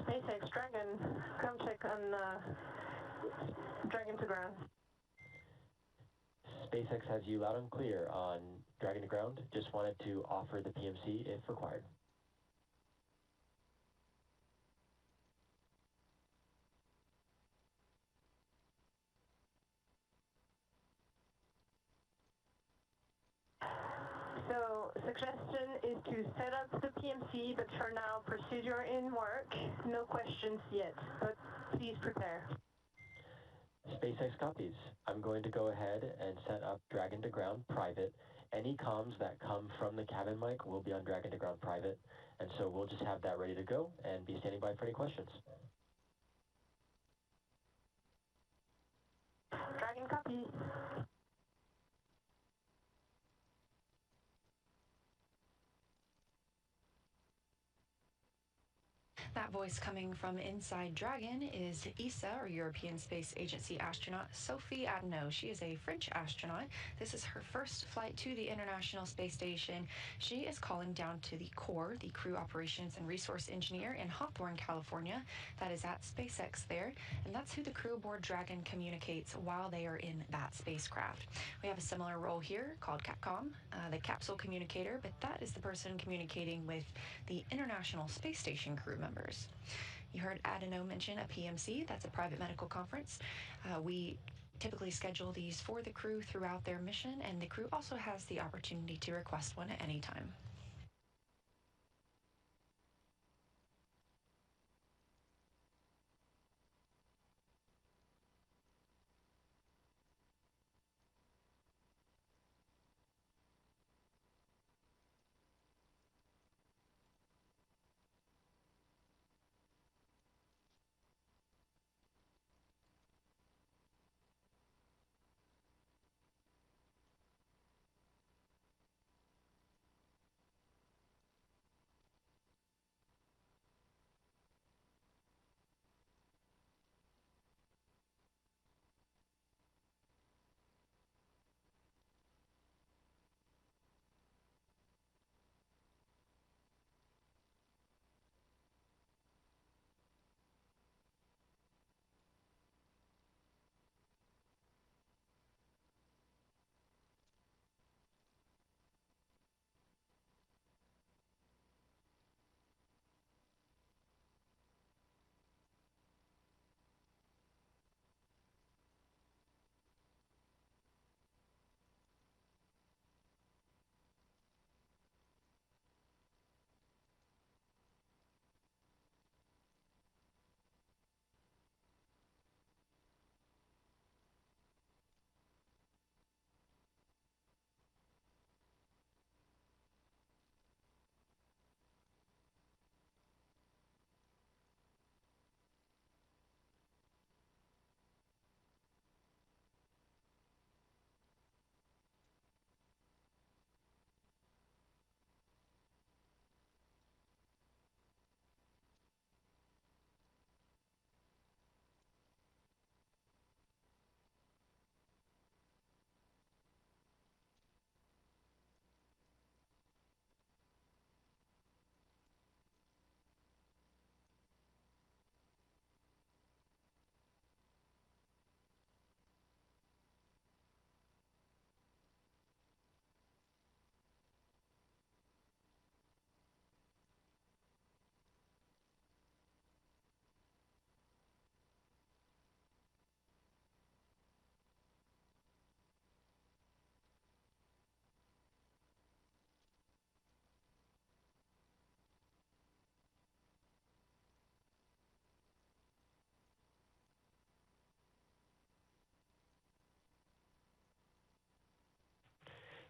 H: SpaceX Dragon, come check on Dragon to ground.
J: SpaceX has you loud and clear on Dragon to ground. Just wanted to offer the PMC if required.
H: So, suggestion is to set up the PMC, but for now, procedure in work. No questions yet, but please prepare.
J: SpaceX copies. I'm going to go ahead and set up Dragon to ground private. Any comms that come from the cabin mic will be on Dragon to ground private, and so we'll just have that ready to go and be standing by for any questions.
H: Dragon copy.
K: That voice coming from inside Dragon is ESA, or European Space Agency astronaut, Sophie Adenot. She is a French astronaut. This is her first flight to the International Space Station. She is calling down to the core, the crew operations and resource engineer in Hawthorne, California. That is at SpaceX there, and that's who the crew aboard Dragon communicates while they are in that spacecraft. We have a similar role here called Capcom, the capsule communicator, but that is the person communicating with the International Space Station crew members. You heard Adenot mention a PMC, that's a private medical conference. We typically schedule these for the crew throughout their mission, and the crew also has the opportunity to request one at any time.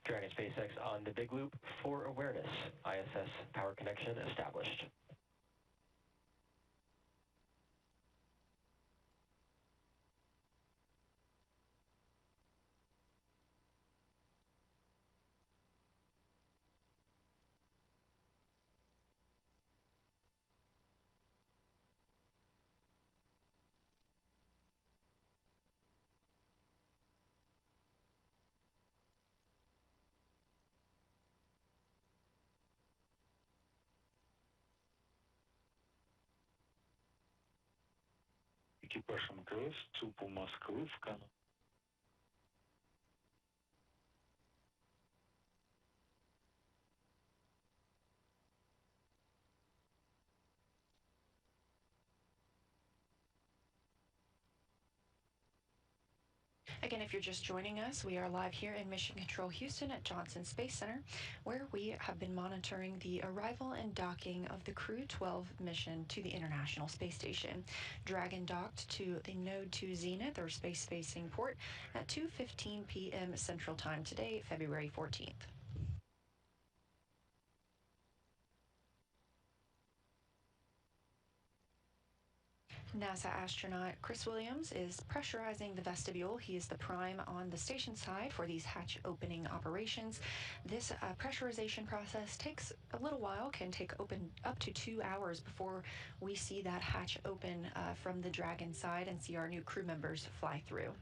J: Dragon SpaceX on the big loop for awareness. ISS power connection established.
N: екіпаж МКС ЦУПу Москвы в Канаде.
K: Again, if you're just joining us, we are live here in Mission Control Houston at Johnson Space Center, where we have been monitoring the arrival and docking of the Crew 12 mission to the International Space Station. Dragon docked to the Node 2 Zenith, or space-facing port, at 2:15 p.m. Central Time today, February 14th. NASA astronaut Chris Williams is pressurizing the vestibule. He is the prime on the station side for these hatch opening operations. This pressurization process takes a little while, can take up to 2 hours before we see that hatch open from the Dragon side and see our new crew members fly through.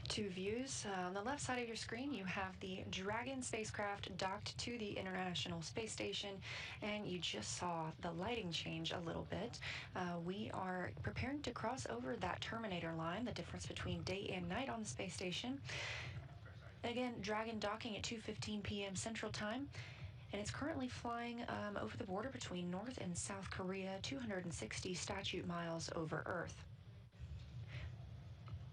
K: Two views. On the left side of your screen, you have the Dragon spacecraft docked to the International Space Station, and you just saw the lighting change a little bit. We are preparing to cross over that terminator line, the difference between day and night on the space station. Again, Dragon docking at 2:15 p.m. Central Time, and it's currently flying over the border between North and South Korea, 260 statute miles over Earth.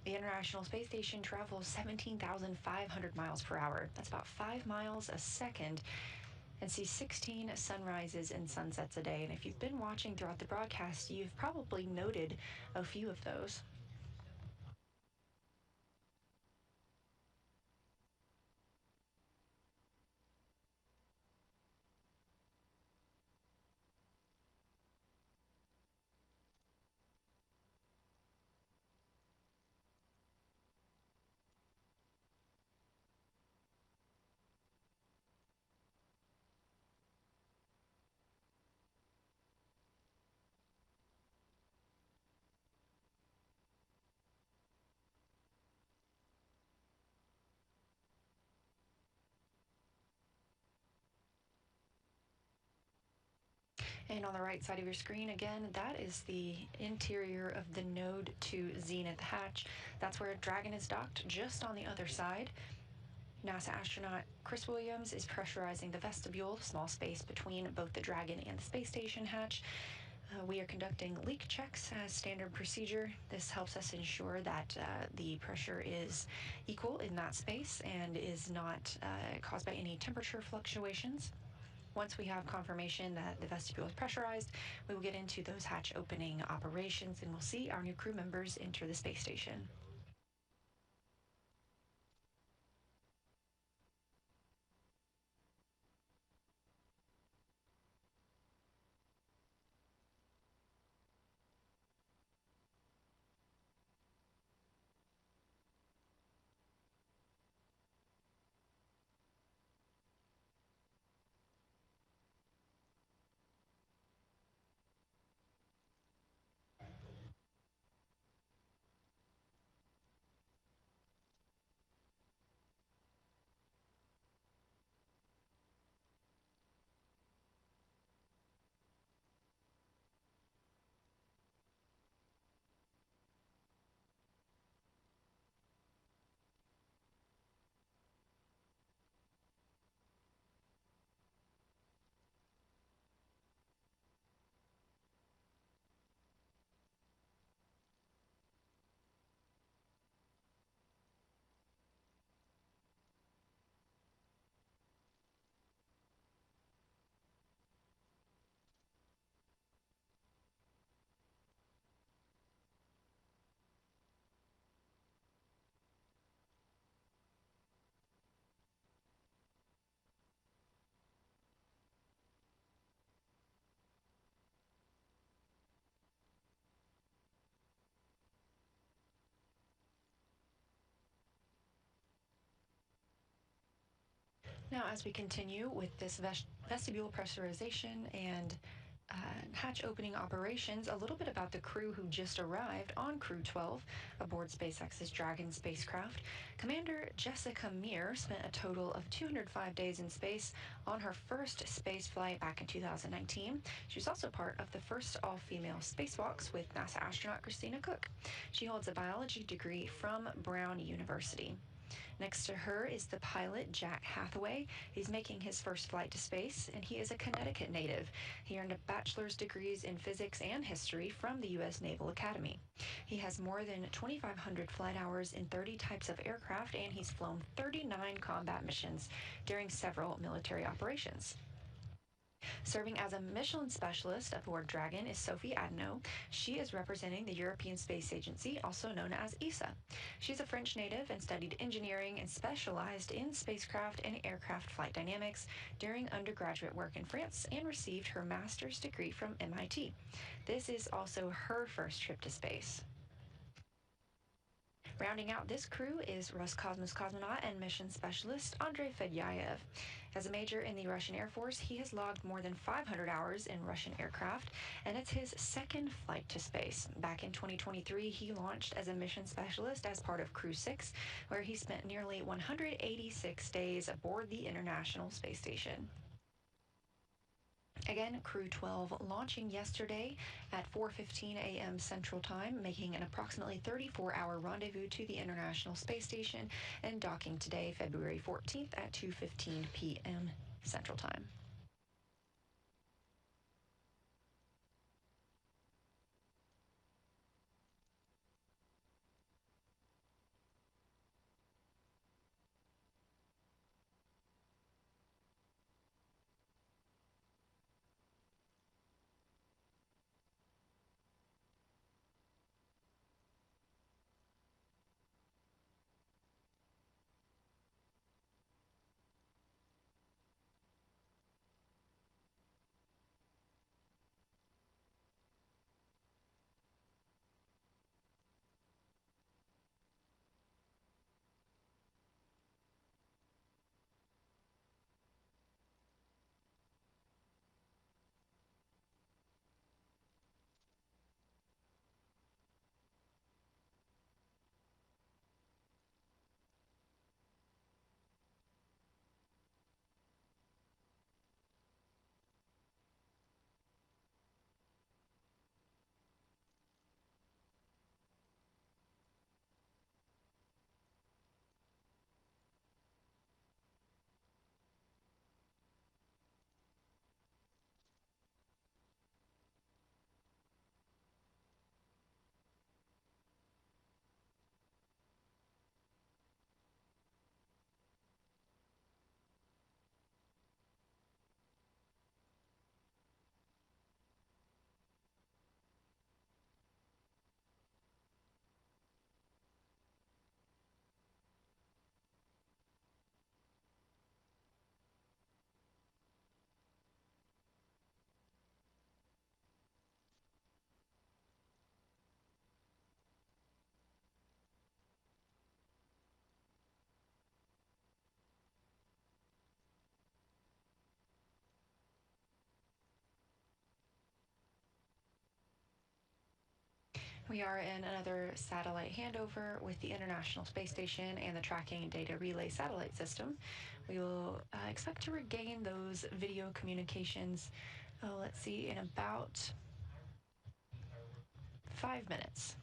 K: The International Space Station travels 17,500 miles per hour. That's about 5 miles a second, and sees 16 sunrises and sunsets a day. And if you've been watching throughout the broadcast, you've probably noted a few of those. And on the right side of your screen, again, that is the interior of the Node 2 Zenith hatch. That's where Dragon is docked, just on the other side. NASA astronaut Chris Williams is pressurizing the vestibule, small space between both the Dragon and the space station hatch. We are conducting leak checks as standard procedure. This helps us ensure that the pressure is equal in that space and is not caused by any temperature fluctuations. Once we have confirmation that the vestibule is pressurized, we will get into those hatch opening operations, and we'll see our new crew members enter the space station. Now, as we continue with this vestibule pressurization and hatch opening operations, a little bit about the crew who just arrived on Crew 12 aboard SpaceX's Dragon spacecraft. Commander Jessica Meir spent a total of 205 days in space on her first space flight back in 2019. She was also part of the first all-female spacewalks with NASA astronaut Christina Cook. She holds a biology degree from Brown University. Next to her is the pilot, Jack Hathaway. He's making his first flight to space, and he is a Connecticut native. He earned a bachelor's degrees in physics and history from the U.S. Naval Academy. He has more than 2,500 flight hours in 30 types of aircraft, and he's flown 39 combat missions during several military operations. Serving as a Michelin specialist aboard Dragon is Sophie Adenot. She is representing the European Space Agency, also known as ESA. She's a French native and studied engineering and specialized in spacecraft and aircraft flight dynamics during undergraduate work in France and received her master's degree from MIT. This is also her first trip to space. Rounding out this crew is Roscosmos cosmonaut and mission specialist Andrey Fedyaev. As a major in the Russian Air Force, he has logged more than 500 hours in Russian aircraft, and it's his second flight to space. Back in 2023, he launched as a mission specialist as part of Crew 6, where he spent nearly 186 days aboard the International Space Station. Again, Crew 12 launching yesterday at 4:15 a.m. Central Time, making an approximately 34-hour rendezvous to the International Space Station and docking today, February 14th at 2:15 p.m. Central Time. We are in another satellite handover with the International Space Station and the Tracking and Data Relay Satellite System. We will expect to regain those video communications, let's see, in about 5 minutes.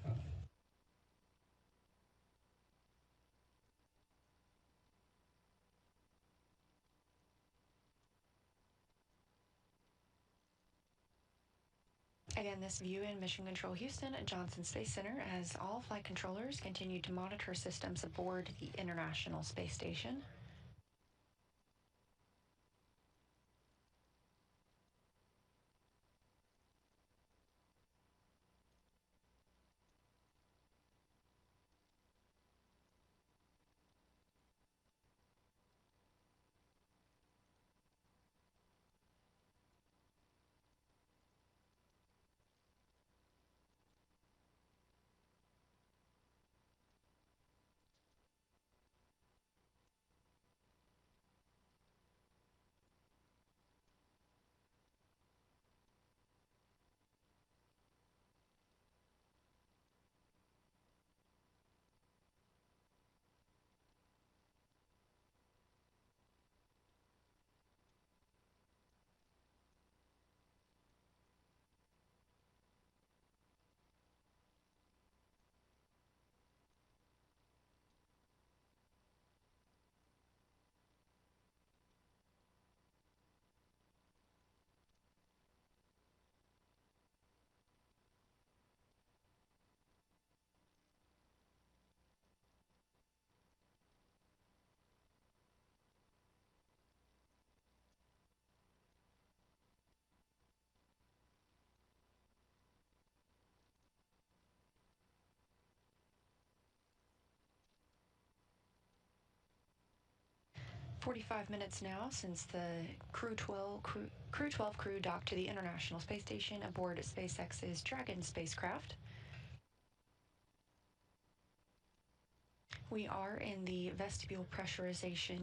K: Again, this view in Mission Control Houston at Johnson Space Center as all flight controllers continue to monitor systems aboard the International Space Station. 45 minutes now since the Crew 12 crew docked to the International Space Station aboard SpaceX's Dragon spacecraft. We are in the vestibule pressurization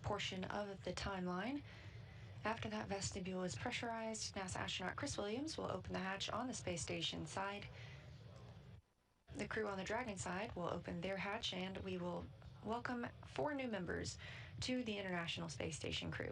K: portion of the timeline. After that vestibule is pressurized, NASA astronaut Chris Williams will open the hatch on the space station side. The crew on the Dragon side will open their hatch, and we will welcome 4 new members to the International Space Station crew.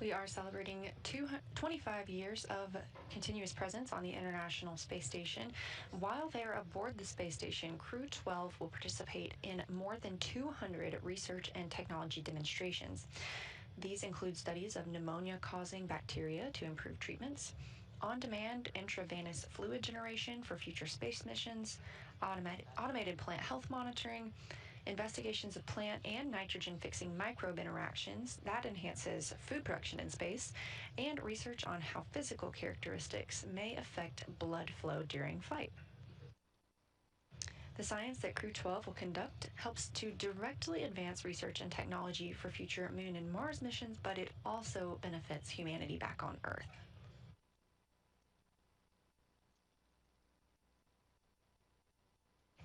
K: We are celebrating 25 years of continuous presence on the International Space Station. While they're aboard the space station, Crew 12 will participate in more than 200 research and technology demonstrations. These include studies of pneumonia-causing bacteria to improve treatments, on-demand intravenous fluid generation for future space missions, automated plant health monitoring, investigations of plant and nitrogen-fixing microbe interactions that enhances food production in space, and research on how physical characteristics may affect blood flow during flight. The science that Crew 12 will conduct helps to directly advance research and technology for future Moon and Mars missions, but it also benefits humanity back on Earth.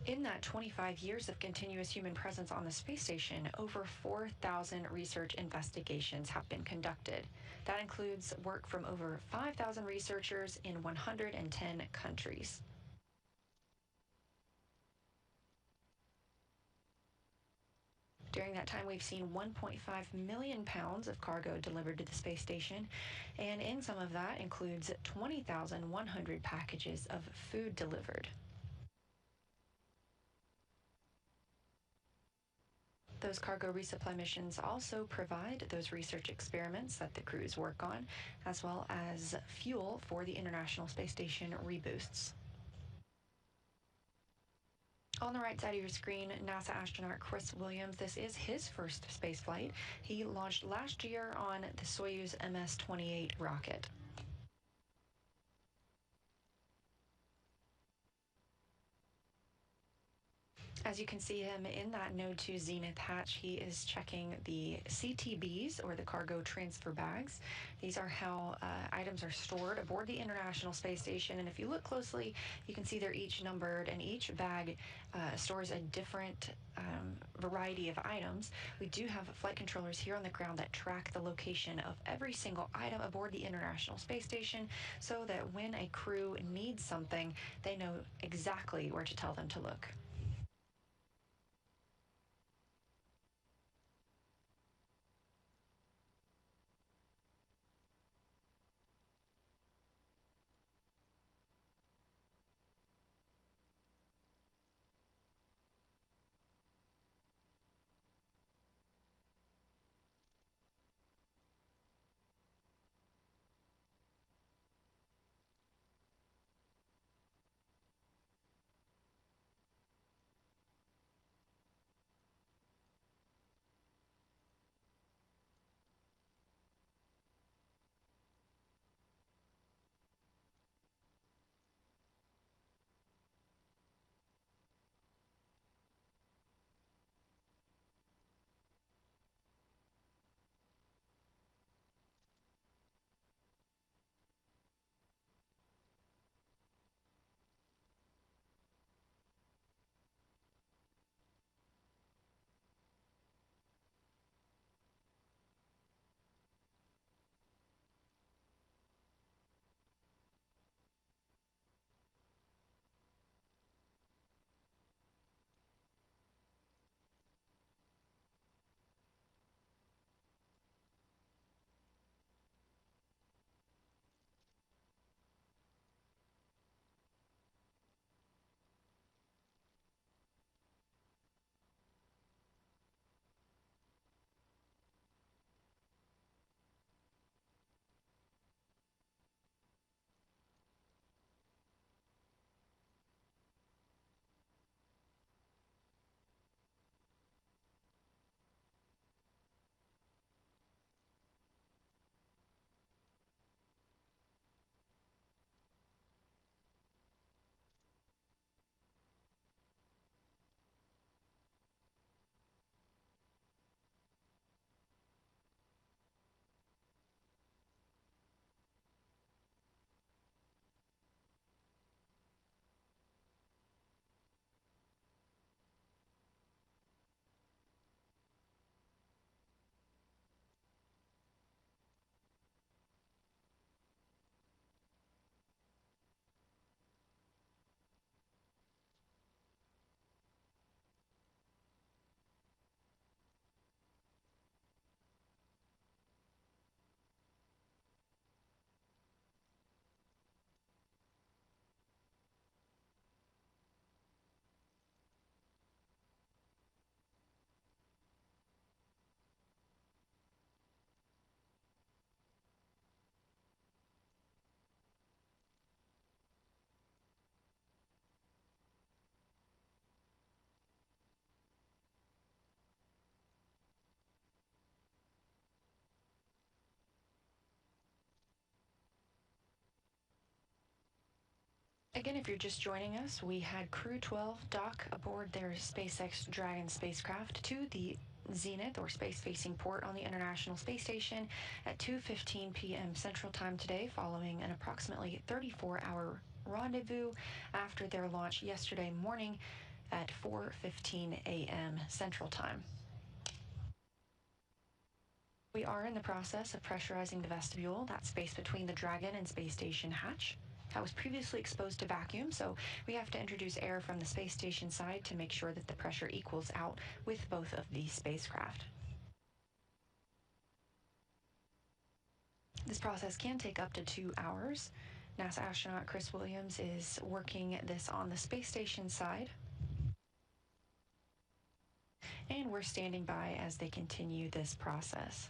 K: In that 25 years of continuous human presence on the space station, over 4,000 research investigations have been conducted. That includes work from over 5,000 researchers in 110 countries. During that time, we've seen 1.5 million pounds of cargo delivered to the space station, and in some of that includes 20,100 packages of food delivered. Those cargo resupply missions also provide those research experiments that the crews work on, as well as fuel for the International Space Station reboosts. On the right side of your screen, NASA astronaut Chris Williams. This is his first spaceflight. He launched last year on the Soyuz MS-28 rocket. As you can see him in that Node 2 Zenith hatch, he is checking the CTBs, or the cargo transfer bags. These are how items are stored aboard the International Space Station, and if you look closely, you can see they're each numbered, and each bag stores a different variety of items. We do have flight controllers here on the ground that track the location of every single item aboard the International Space Station, so that when a crew needs something, they know exactly where to tell them to look. Again, if you're just joining us, we had Crew 12 dock aboard their SpaceX Dragon spacecraft to the zenith or space-facing port on the International Space Station at 2:15 p.m. Central Time today, following an approximately 34-hour rendezvous after their launch yesterday morning at 4:15 a.m. Central Time. We are in the process of pressurizing the vestibule, that space between the Dragon and space station hatch. That was previously exposed to vacuum, so we have to introduce air from the space station side to make sure that the pressure equals out with both of these spacecraft. This process can take up to 2 hours. NASA astronaut Chris Williams is working this on the space station side. And we're standing by as they continue this process.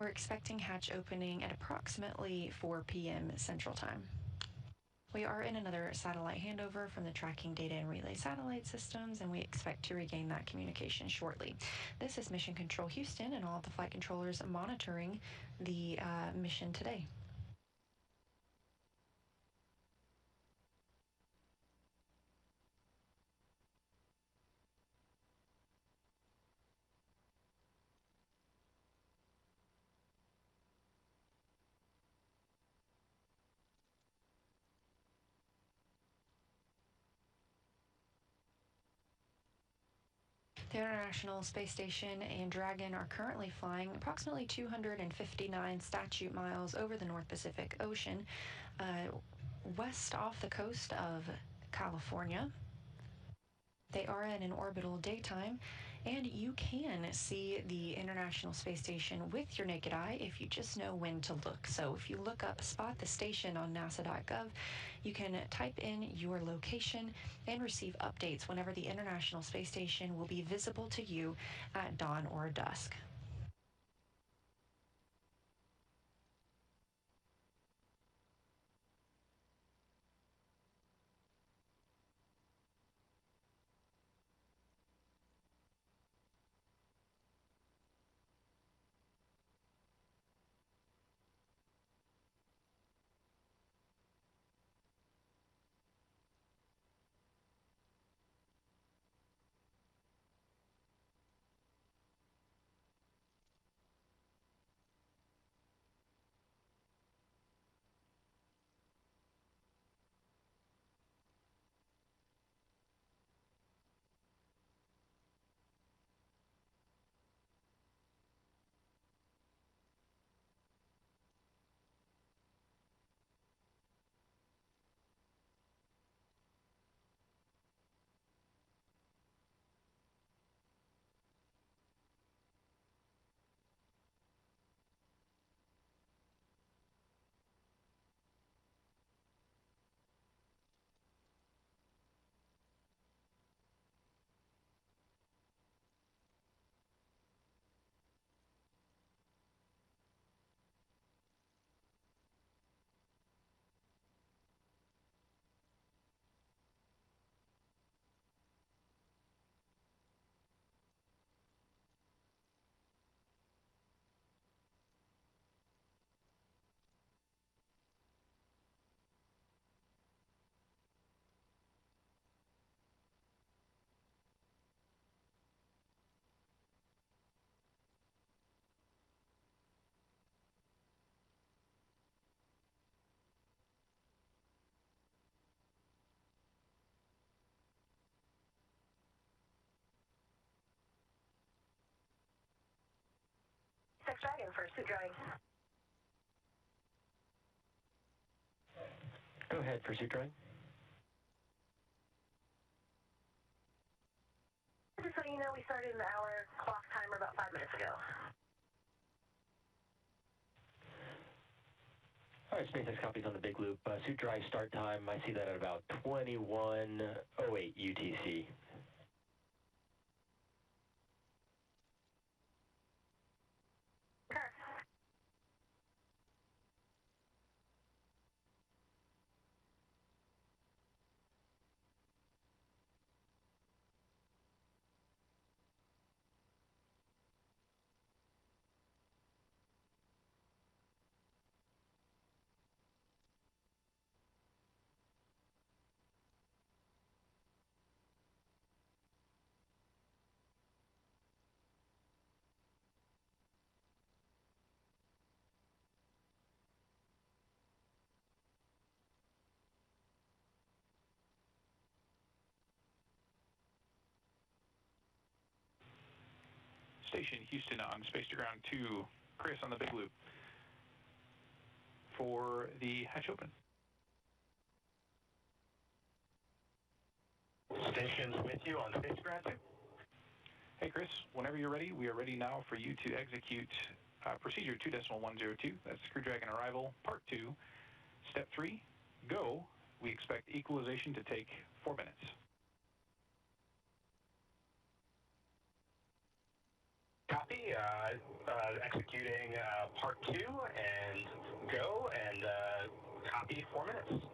K: We're expecting hatch opening at approximately 4 p.m. Central Time. We are in another satellite handover from the tracking data and relay satellite systems, and we expect to regain that communication shortly. This is Mission Control Houston and all of the flight controllers monitoring the mission today. The International Space Station and Dragon are currently flying approximately 259 statute miles over the North Pacific Ocean, west off the coast of California. They are in an orbital daytime, and you can see the International Space Station with your naked eye if you just know when to look. So if you look up Spot the Station on nasa.gov, you can type in your location and receive updates whenever the International Space Station will be visible to you at dawn or dusk.
H: SpaceX Dragon for suit drawing.
J: Go ahead for suit drawing.
H: Just so you know, we started an hour clock timer about 5 minutes ago.
J: All right, SpaceX copies on the big loop. Suit drive start time, I see that at about 21:08 UTC.
L: Station Houston on Space to Ground 2. Chris on the big loop for the hatch open.
M: Station's with you on Space to Ground 2.
L: Hey Chris, whenever you're ready, we are ready now for you to execute procedure 2.102. That's Crew Dragon arrival, part 2, step 3, go. We expect equalization to take 4 minutes.
M: Copy. Executing part 2 and go, and copy 4 minutes.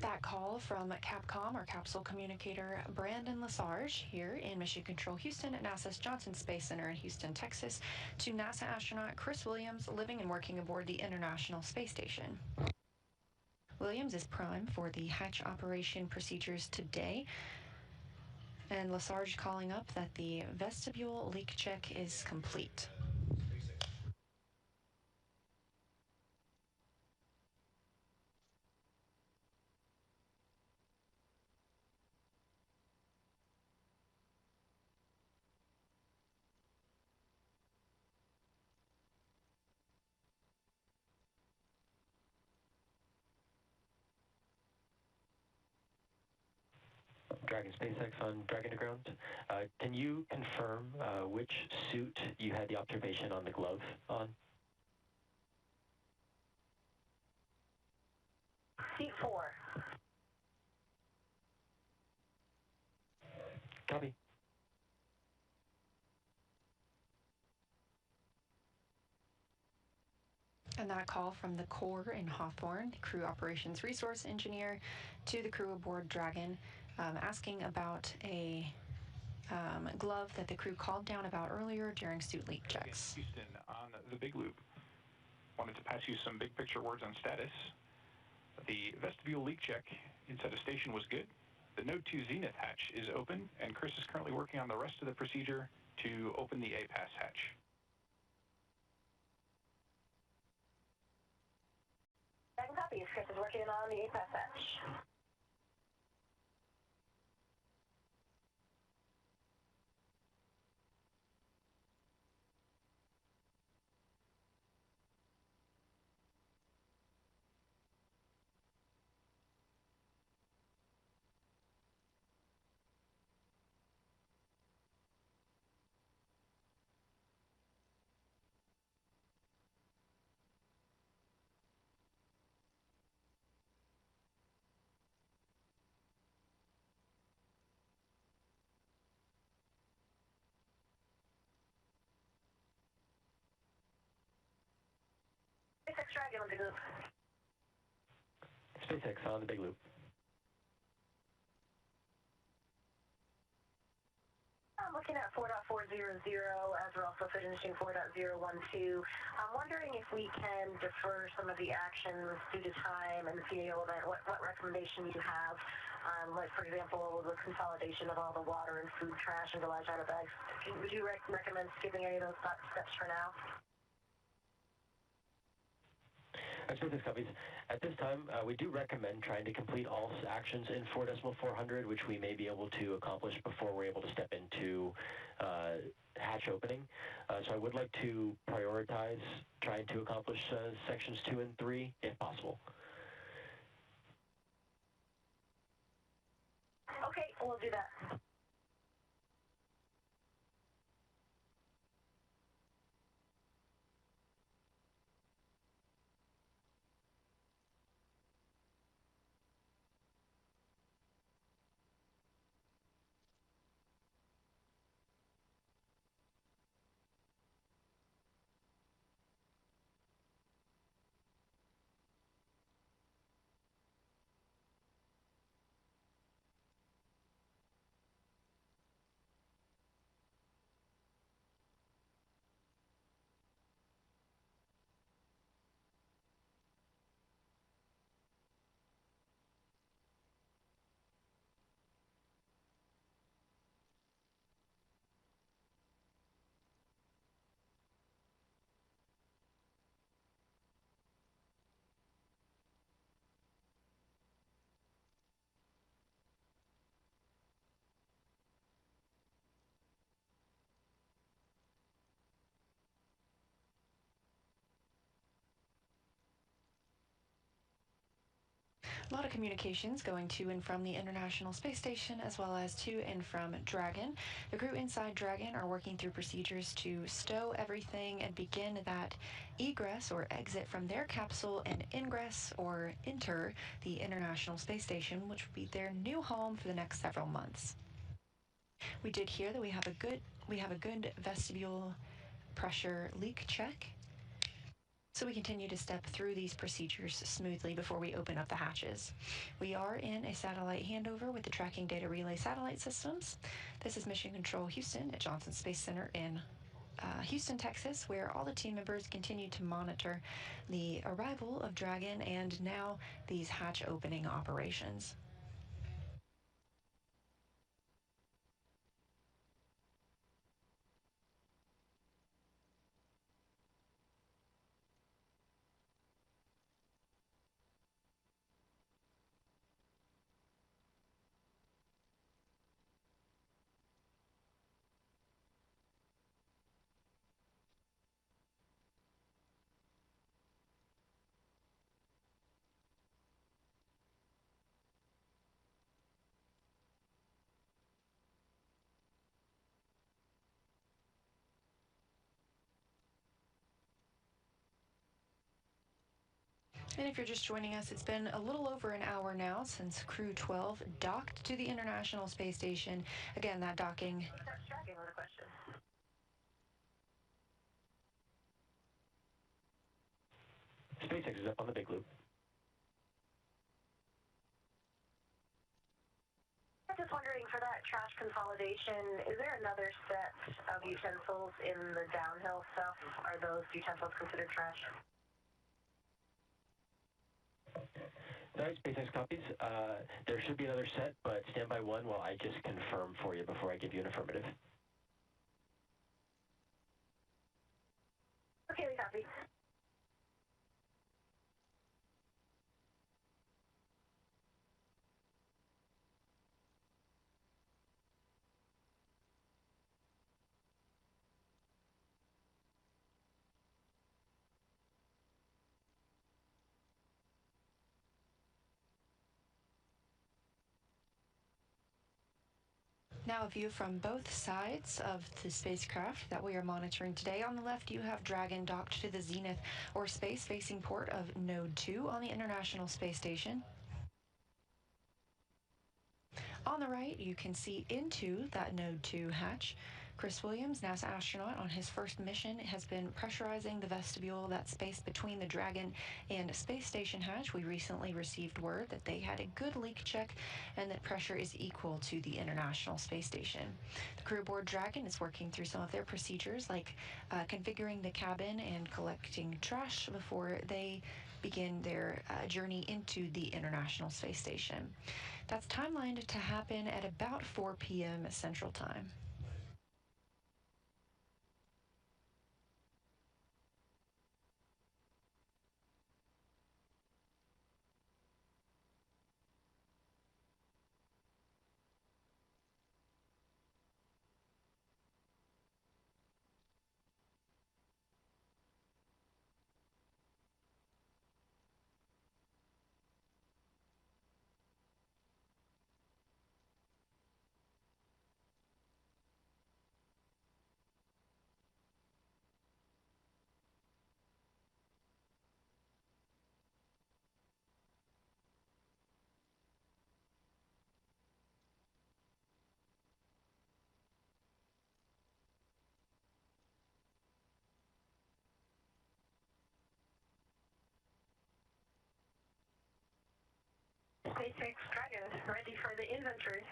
K: That call from Capcom, our capsule communicator Brandon Lesarge here in Mission Control Houston at NASA's Johnson Space Center in Houston, Texas, to NASA astronaut Chris Williams, living and working aboard the International Space Station. Williams is prime for the hatch operation procedures today, and Lesarge calling up that the vestibule leak check is complete.
J: Dragon SpaceX on Dragon to ground. Can you confirm which suit you had the observation on the glove on?
H: Seat 4.
J: Copy.
K: And that call from the Corps in Hawthorne, the crew operations resource engineer, to the crew aboard Dragon, asking about a glove that the crew called down about earlier during suit leak checks.
L: Houston on the big loop. Wanted to pass you some big picture words on status. The vestibule leak check inside the station was good. The Node 2 Zenith hatch is open, and Chris is currently working on the rest of the procedure to open the APAS hatch.
H: Dragon copies. Chris is working on the APAS hatch. SpaceX Dragon on the loop.
J: SpaceX on the big loop.
H: I'm looking at 4.400 as we're also finishing 4.012. I'm wondering if we can defer some of the actions due to time and the PAO event. What recommendation you have? Like, for example, the consolidation of all the water and food trash into large outer bags. Would you recommend skipping any of those steps for now?
J: SpaceX copies. At this time, we do recommend trying to complete all actions in 4.400, which we may be able to accomplish before we're able to step into hatch opening. So I would like to prioritize trying to accomplish sections 2 and 3, if possible.
H: Okay, we'll do that.
K: A lot of communications going to and from the International Space Station as well as to and from Dragon. The crew inside Dragon are working through procedures to stow everything and begin that egress or exit from their capsule and ingress or enter the International Space Station, which will be their new home for the next several months. We did hear that we have a good vestibule pressure leak check. So we continue to step through these procedures smoothly before we open up the hatches. We are in a satellite handover with the Tracking Data Relay Satellite Systems. This is Mission Control Houston at Johnson Space Center in Houston, Texas, where all the team members continue to monitor the arrival of Dragon and now these hatch opening operations. And if you're just joining us, it's been a little over an hour now since Crew 12 docked to the International Space Station. Again, that docking.
J: SpaceX is up on the big loop.
H: I'm just wondering, for that trash consolidation, is there another set of utensils in the downhill stuff? Are those utensils considered trash?
J: All right, SpaceX copies. There should be another set, but stand by one while I just confirm for you before I give you an affirmative.
H: Okay, we copy.
K: Now a view from both sides of the spacecraft that we are monitoring today. On the left, you have Dragon docked to the zenith or space-facing port of Node 2 on the International Space Station. On the right, you can see into that Node 2 hatch. Chris Williams, NASA astronaut on his first mission, has been pressurizing the vestibule, that space between the Dragon and space station hatch. We recently received word that they had a good leak check and that pressure is equal to the International Space Station. The crew aboard Dragon is working through some of their procedures, like configuring the cabin and collecting trash before they begin their journey into the International Space Station. That's timelined to happen at about 4 p.m. Central Time.
H: SpaceX Dragon ready for the inventory.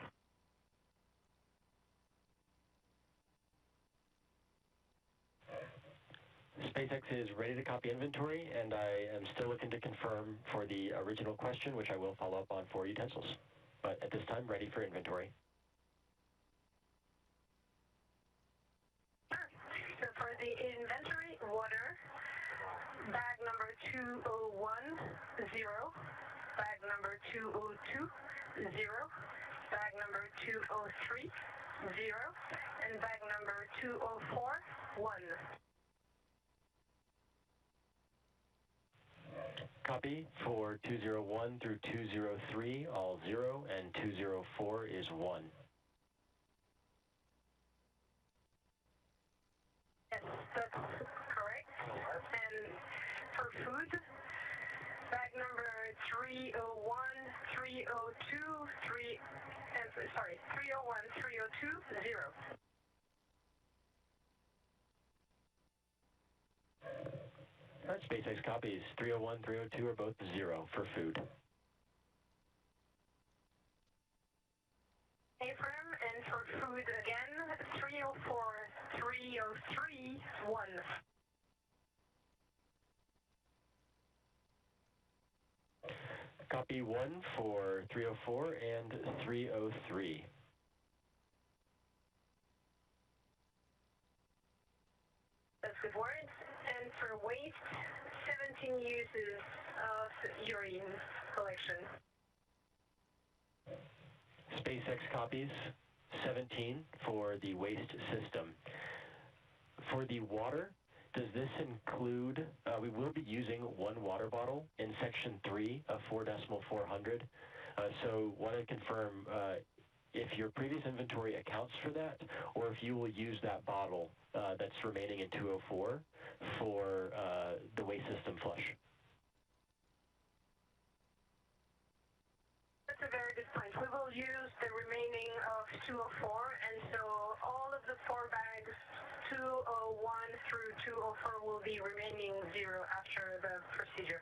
J: SpaceX is ready to copy inventory, and I am still looking to confirm for the original question, which I will follow up on for utensils. But at this time, ready for inventory.
H: Sure. So for the inventory, water, bag number 2010, bag number 202, 0, bag number 203, 0, and bag number 204, 1.
J: Copy for 201 through 203, all 0, and 204 is 1.
H: Yes, that's correct. And for food, bag number 301, 302, 301, 302, 0.
J: All right, SpaceX copies. 301, 302 are both 0 for food.
H: Affirm, and for food again, 304, 303, 1.
J: Copy 1 for 304 and 303.
H: That's good words. And for waste, 17 uses of urine collection.
J: SpaceX copies 17 for the waste system. For the water, does this include, we will be using 1 water bottle in section 3 of 4.400. So want to confirm if your previous inventory accounts for that, or if you will use that bottle that's remaining in 204 for the waste system flush.
H: That's a very good point. We will use the remaining of 204, and so all of the 4 bags, 201 through 204, will be remaining 0 after the procedure.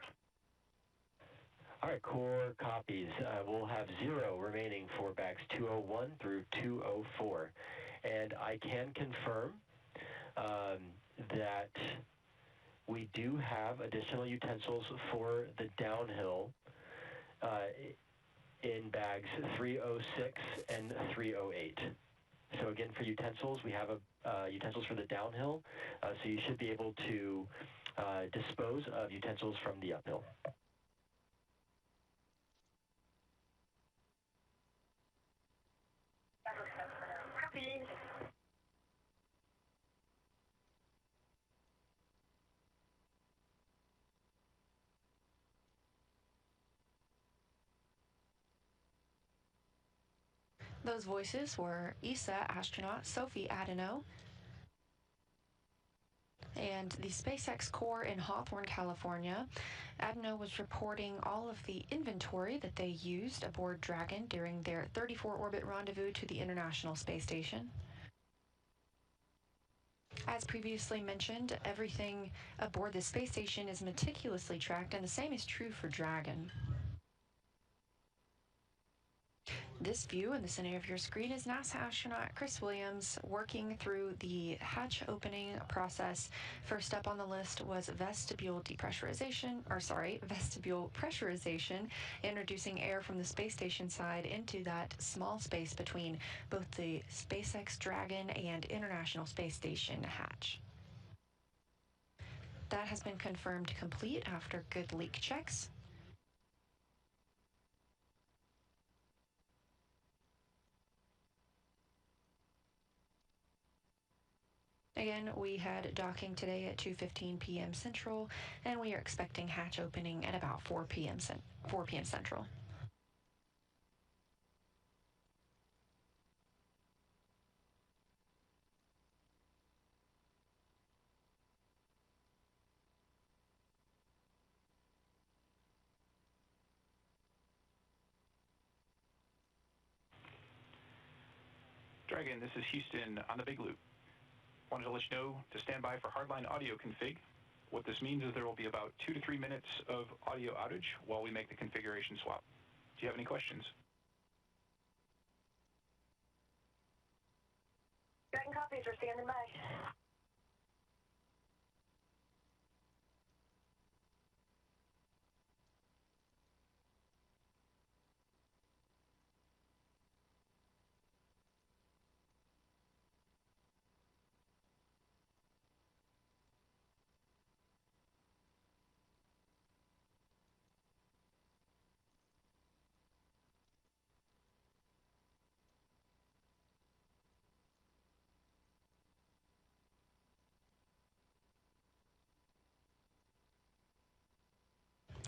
J: All right, core copies. We'll have 0 remaining for bags 201 through 204. And I can confirm that we do have additional utensils for the downhill in bags 306 and 308. So again, for utensils, we have utensils for the downhill, so you should be able to dispose of utensils from the uphill.
H: Copy.
K: Those voices were ESA astronaut Sophie Adenot and the SpaceX core in Hawthorne, California. Adenot was reporting all of the inventory that they used aboard Dragon during their 34-orbit rendezvous to the International Space Station. As previously mentioned, everything aboard the space station is meticulously tracked, and the same is true for Dragon. This view in the center of your screen is NASA astronaut Chris Williams working through the hatch opening process. First up on the list was vestibule pressurization, introducing air from the space station side into that small space between both the SpaceX Dragon and International Space Station hatch. That has been confirmed complete after good leak checks. Again, we had docking today at 2:15 p.m. Central, and we are expecting hatch opening at about 4 p.m. Central.
L: Dragon, this is Houston on the Big Loop. Wanted to let you know to stand by for hardline audio config. What this means is there will be about 2 to 3 minutes of audio outage while we make the configuration swap. Do you have any questions?
H: Dragon copies are standing by.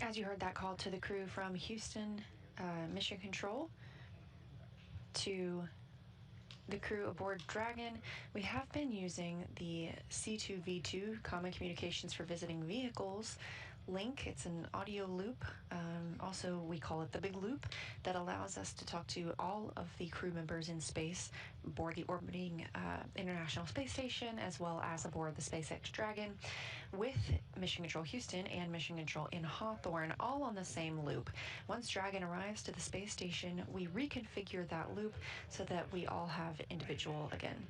K: As you heard that call to the crew from Houston Mission Control to the crew aboard Dragon, we have been using the C2V2 Common Communications for Visiting Vehicles link. It's an audio loop. Also, we call it the Big Loop, that allows us to talk to all of the crew members in space aboard the orbiting International Space Station, as well as aboard the SpaceX Dragon, with Mission Control Houston and Mission Control in Hawthorne, all on the same loop. Once Dragon arrives to the space station, we reconfigure that loop so that we all have individual again.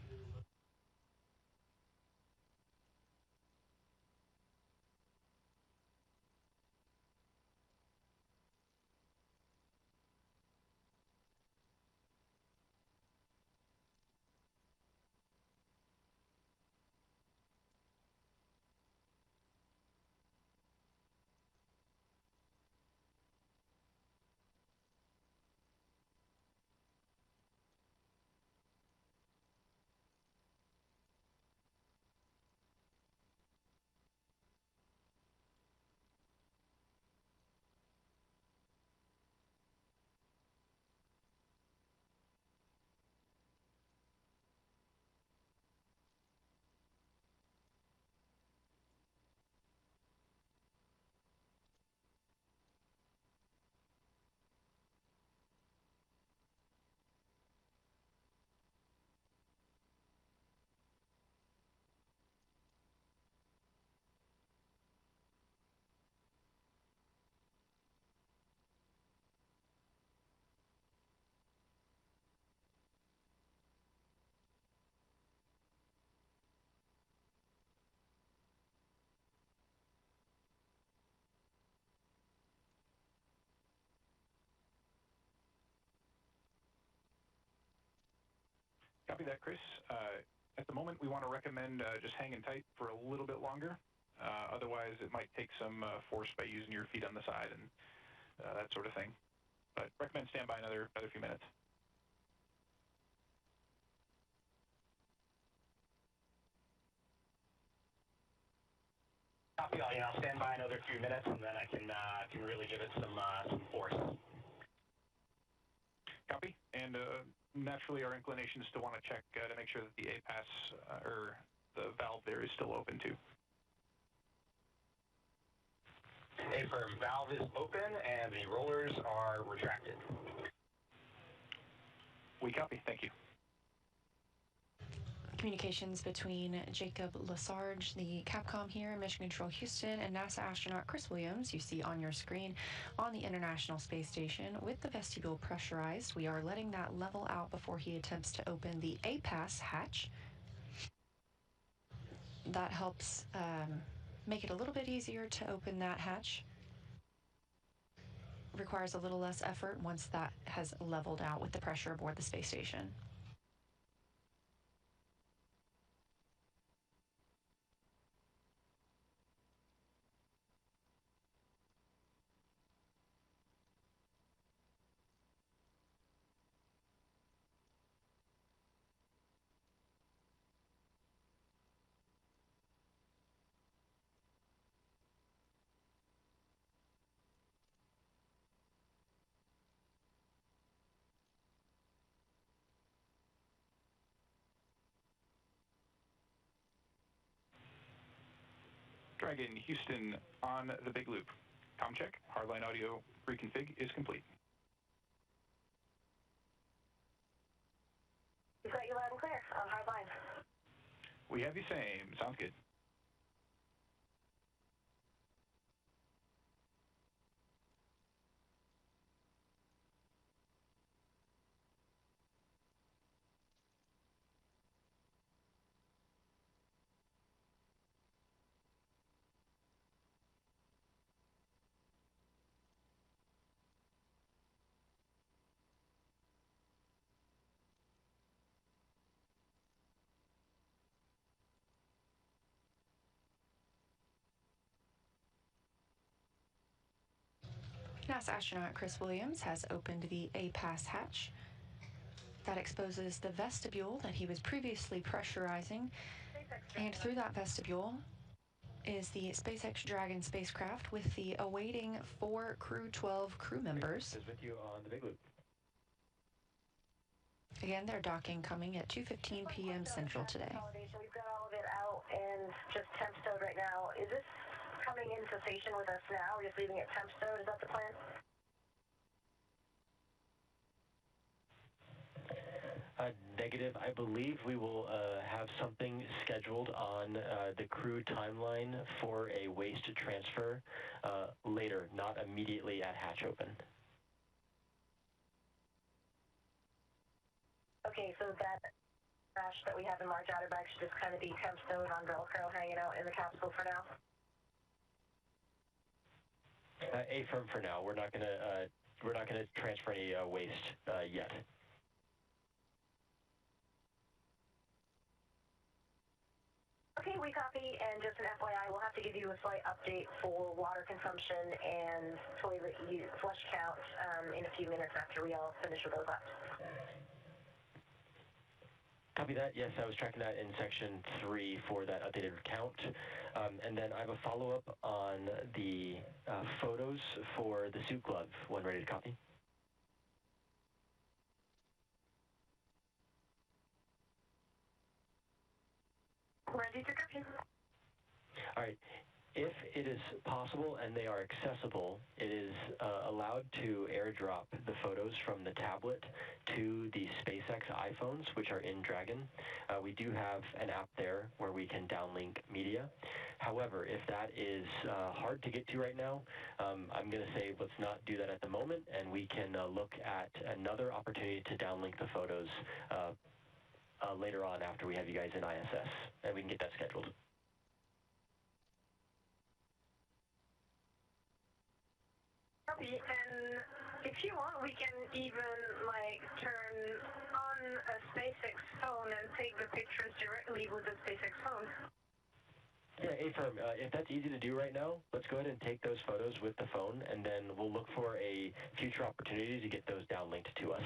L: Copy that, Chris. At the moment, we want to recommend just hanging tight for a little bit longer. Otherwise, it might take some force by using your feet on the side and that sort of thing. But recommend stand by another few minutes.
M: Copy all. I'll stand by another few minutes, and then I can really give it some force.
L: Copy. And naturally, our inclination is to want to check to make sure that the APAS or the valve there is still open too.
M: Affirm. Valve is open, and the rollers are retracted.
L: We copy. Thank you.
K: Communications between Jacob Lesarge, the Capcom here, Mission Control Houston, and NASA astronaut Chris Williams, you see on your screen, on the International Space Station. With the vestibule pressurized, we are letting that level out before he attempts to open the APAS hatch. That helps make it a little bit easier to open that hatch. Requires a little less effort once that has leveled out with the pressure aboard the space station.
L: Dragon Houston on the Big Loop. Com check. Hardline audio reconfig is complete.
H: We've got you loud and clear on hardline.
L: We have you same. Sounds good.
K: NASA astronaut Chris Williams has opened the APAS hatch. That exposes the vestibule that he was previously pressurizing, and through that vestibule is the SpaceX Dragon spacecraft with the awaiting 4 Crew 12 crew members.
J: Is with you on the big loop.
K: Again, they're docking coming at 2:15 p.m. Central today.
H: We've got all of it out and just temp stowed right now. Is this coming in cessation with us now? We're just leaving it temp stowed? Is that the plan?
J: Negative. I believe we will have something scheduled on the crew timeline for a waste transfer later, not immediately at hatch open.
H: Okay, so that trash that we have in large outer bags should just kind of be temp stowed on Velcro hanging out in the capsule for now?
J: Affirm for now. We're not gonna transfer any waste yet.
H: Okay, we copy, and just an FYI, we'll have to give you a slight update for water consumption and toilet use, flush count in a few minutes after we all finish with those laps.
J: Copy that. Yes, I was tracking that in section 3 for that updated count. And then I have a follow-up on the photos for the suit glove when ready to copy.
H: Ready to copy.
J: All right. If it is possible and they are accessible, it is allowed to airdrop the photos from the tablet to the SpaceX iPhones, which are in Dragon. We do have an app there where we can downlink media. However, if that is hard to get to right now, I'm going to say let's not do that at the moment, and we can look at another opportunity to downlink the photos later on after we have you guys in ISS, and we can get that scheduled.
H: And if you want, we can even turn on a SpaceX phone and take the pictures directly with the SpaceX phone.
J: Yeah, Affirm, if that's easy to do right now, let's go ahead and take those photos with the phone, and then we'll look for a future opportunity to get those downlinked to us.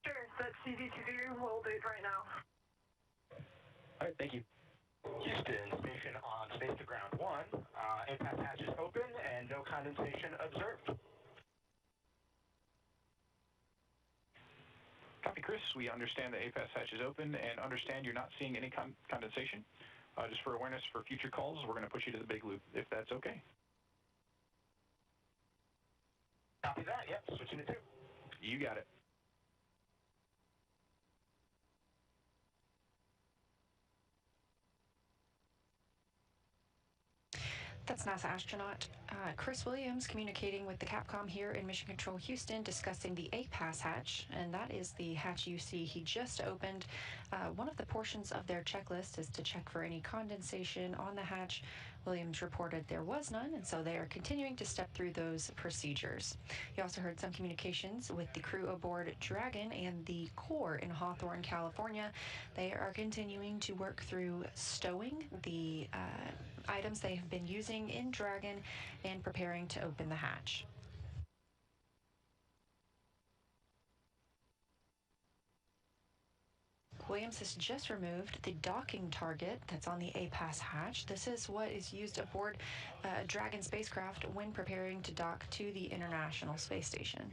H: Sure, that's easy to do. We'll do it right now.
J: All right, thank you.
M: Houston, station on space to ground 1. Impact hatch is open and no condensation observed.
L: Copy, Chris. We understand the APAS hatch is open and understand you're not seeing any condensation. Just for awareness for future calls, we're going to push you to the big loop, if that's okay.
M: Copy that, yep, switching to 2.
L: You got it.
K: That's NASA astronaut Chris Williams communicating with the Capcom here in Mission Control Houston, discussing the APAS hatch, and that is the hatch you see he just opened. One of the portions of their checklist is to check for any condensation on the hatch. Williams reported there was none, and so they are continuing to step through those procedures. You also heard some communications with the crew aboard Dragon and the core in Hawthorne, California. They are continuing to work through stowing the items they have been using in Dragon and preparing to open the hatch. Williams has just removed the docking target that's on the APAS hatch. This is what is used aboard a Dragon spacecraft when preparing to dock to the International Space Station.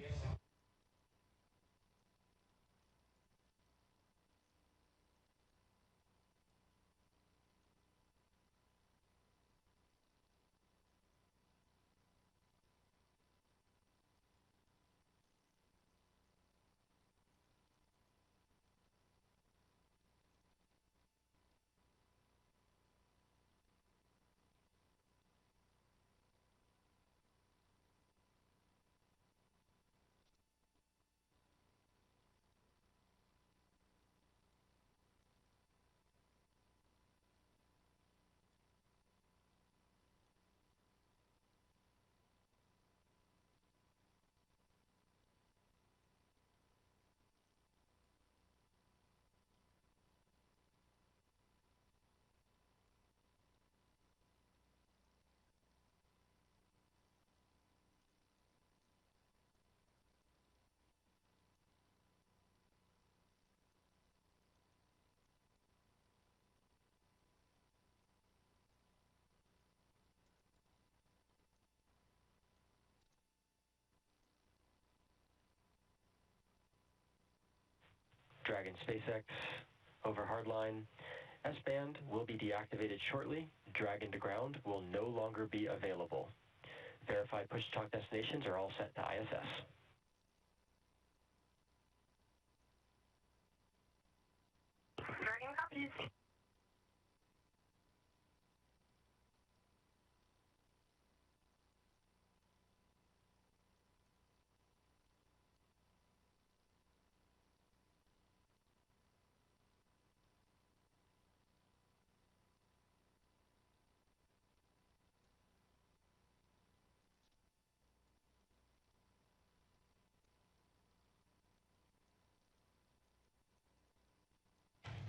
J: Dragon SpaceX. Over hardline. S-band will be deactivated shortly. Dragon to ground will no longer be available. Verified push-to-talk destinations are all set to ISS.
H: Dragon copies.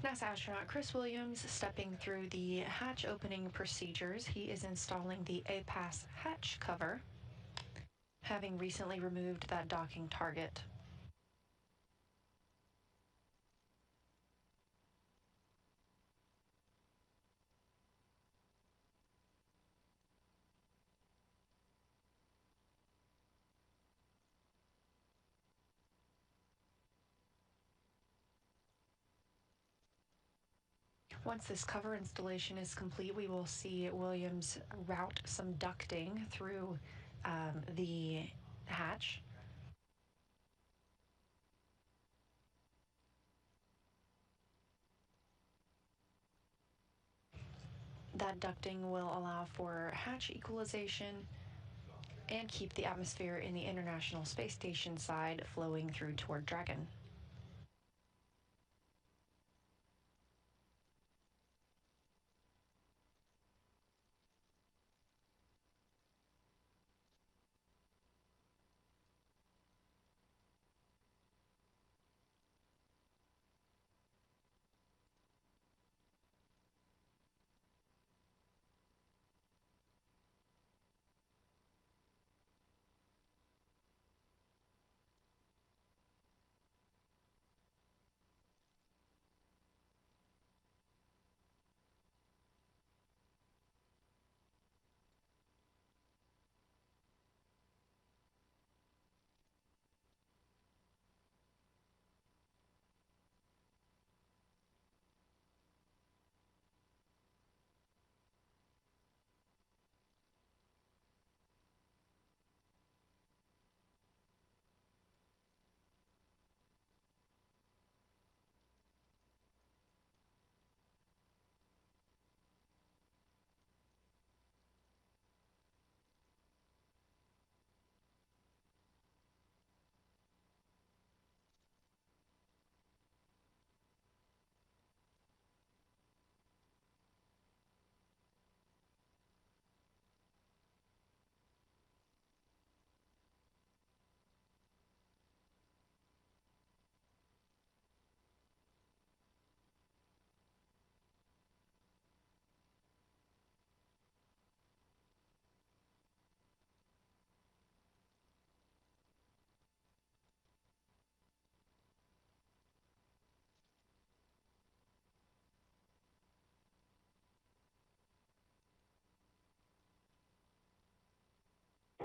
K: NASA astronaut Chris Williams stepping through the hatch opening procedures. He is installing the APAS hatch cover, having recently removed that docking target. Once this cover installation is complete, we will see Williams route some ducting through the hatch. That ducting will allow for hatch equalization and keep the atmosphere in the International Space Station side flowing through toward Dragon.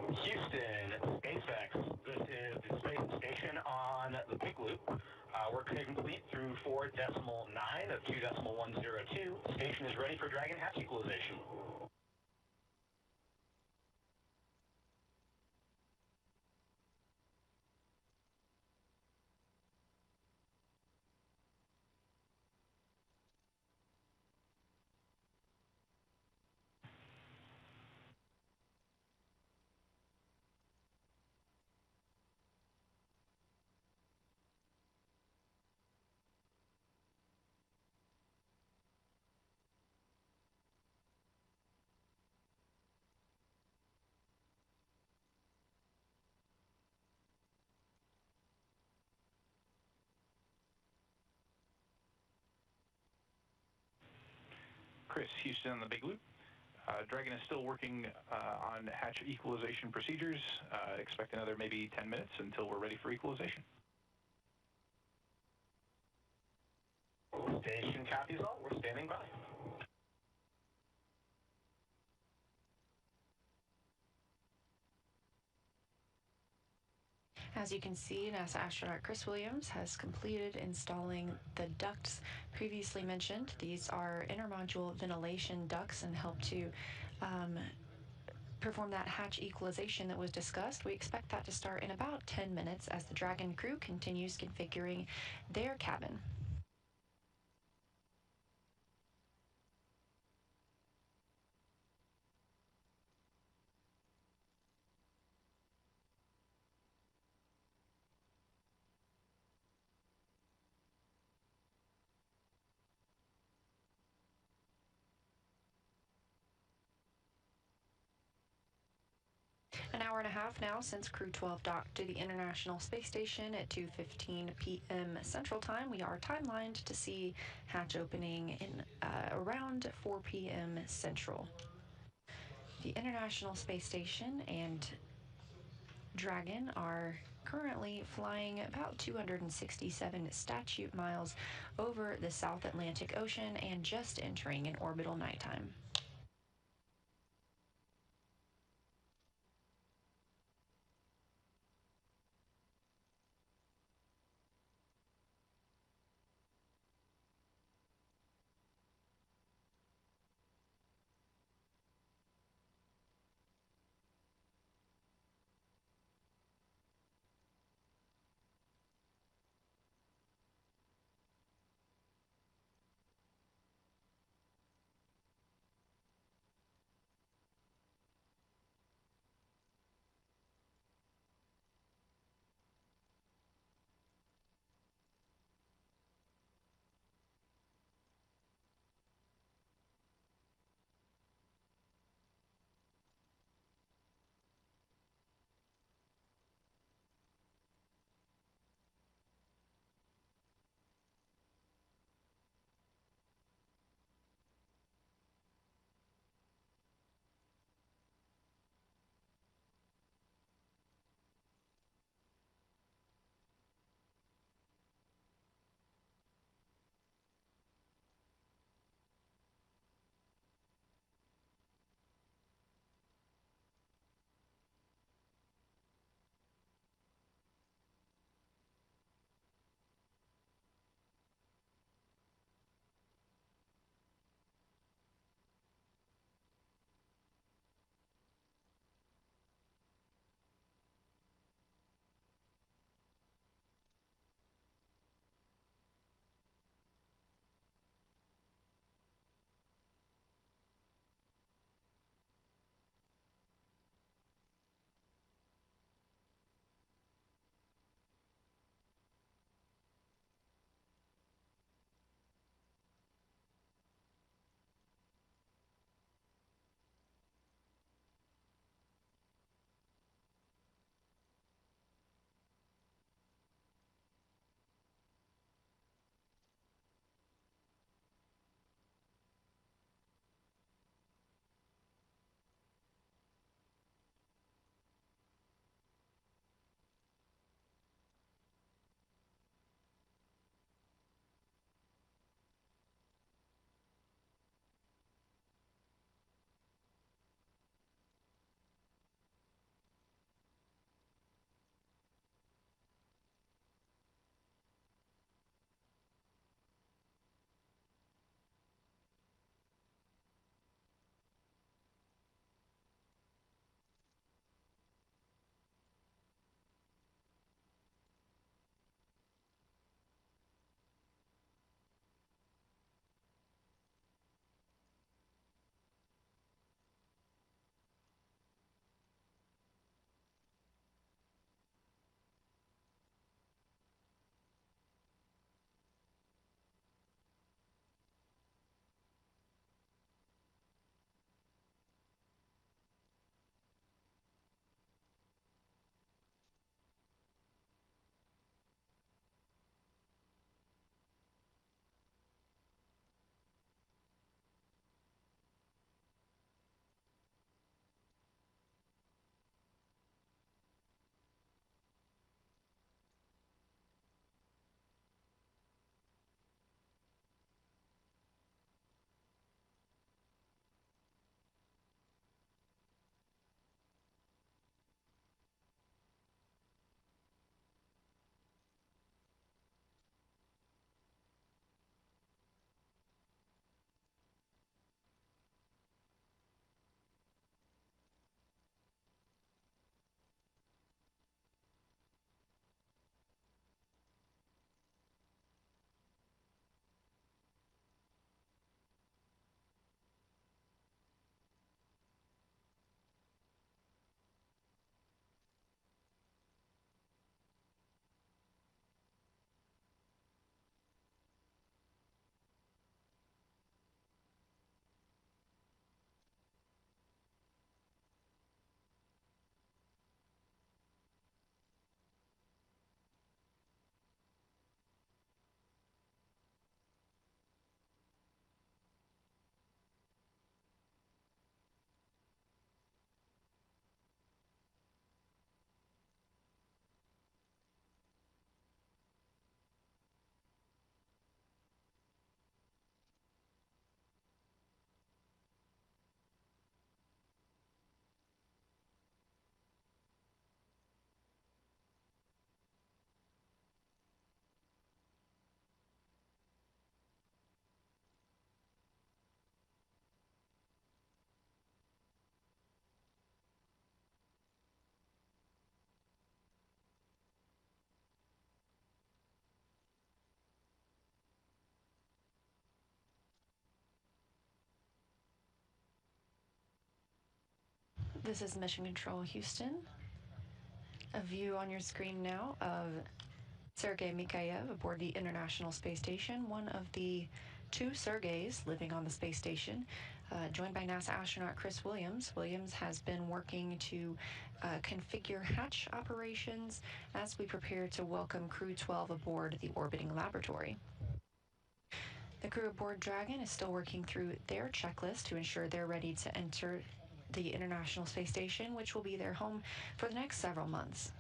M: Houston, SpaceX. This is the space station on the Big Loop. We're complete through 4.9 of 2.102. Station is ready for Dragon hatch equalization.
L: Chris, Houston on the Big Loop. Dragon is still working on hatch equalization procedures. Expect another maybe 10 minutes until we're ready for equalization.
M: Station copies all. We're standing by.
K: As you can see, NASA astronaut Chris Williams has completed installing the ducts previously mentioned. These are intermodule ventilation ducts and help to perform that hatch equalization that was discussed. We expect that to start in about 10 minutes as the Dragon crew continues configuring their cabin. An hour and a half now since Crew 12 docked to the International Space Station at 2:15 p.m. Central Time. We are timelined to see hatch opening in around 4 p.m. Central. The International Space Station and Dragon are currently flying about 267 statute miles over the South Atlantic Ocean and just entering an orbital nighttime. This is Mission Control Houston. A view on your screen now of Sergei Mikhaev aboard the International Space Station, one of the 2 Sergeys living on the space station, joined by NASA astronaut Chris Williams. Williams has been working to configure hatch operations as we prepare to welcome Crew 12 aboard the orbiting laboratory. The crew aboard Dragon is still working through their checklist to ensure they're ready to enter the International Space Station, which will be their home for the next several months.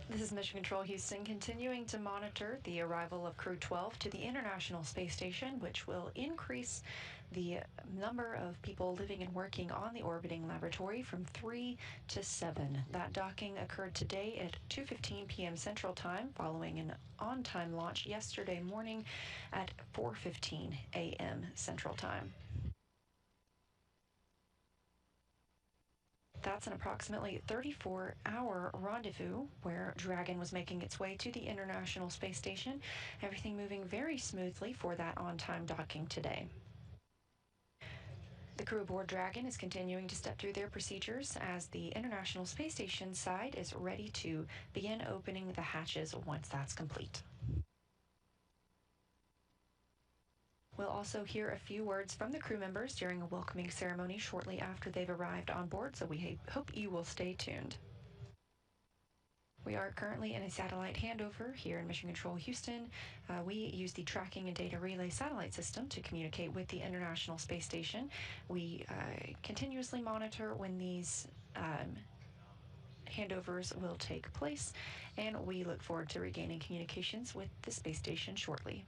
K: This is Mission Control Houston, continuing to monitor the arrival of Crew 12 to the International Space Station, which will increase the number of people living and working on the orbiting laboratory from 3 to 7. That docking occurred today at 2:15 p.m. Central Time, following an on-time launch yesterday morning at 4:15 a.m. Central Time. That's an approximately 34-hour rendezvous where Dragon was making its way to the International Space Station, everything moving very smoothly for that on-time docking today. The crew aboard Dragon is continuing to step through their procedures as the International Space Station side is ready to begin opening the hatches once that's complete. We'll also hear a few words from the crew members during a welcoming ceremony shortly after they've arrived on board, so we hope you will stay tuned. We are currently in a satellite handover here in Mission Control Houston. We use the tracking and data relay satellite system to communicate with the International Space Station. We continuously monitor when these handovers will take place, and we look forward to regaining communications with the space station shortly.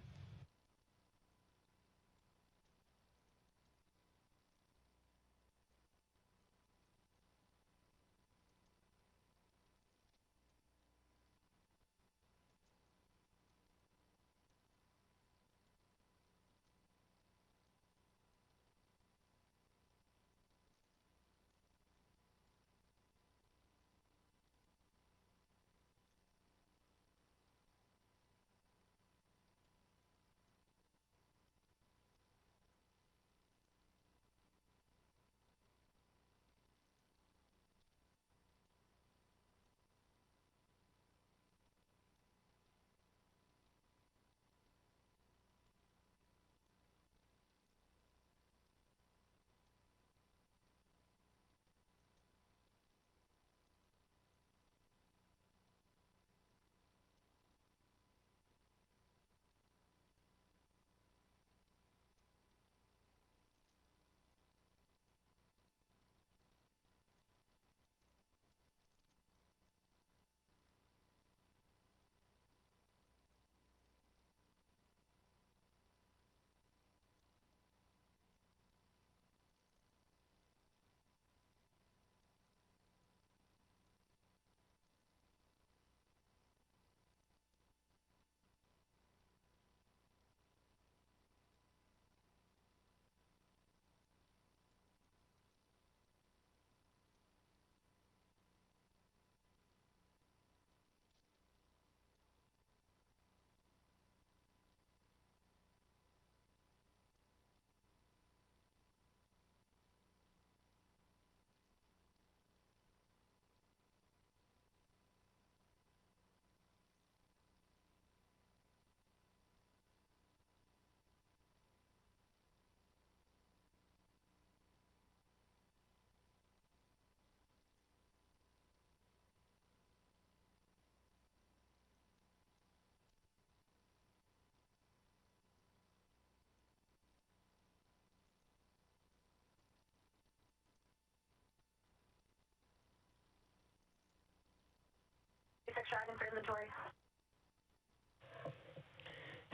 H: SpaceX Dragon for inventory.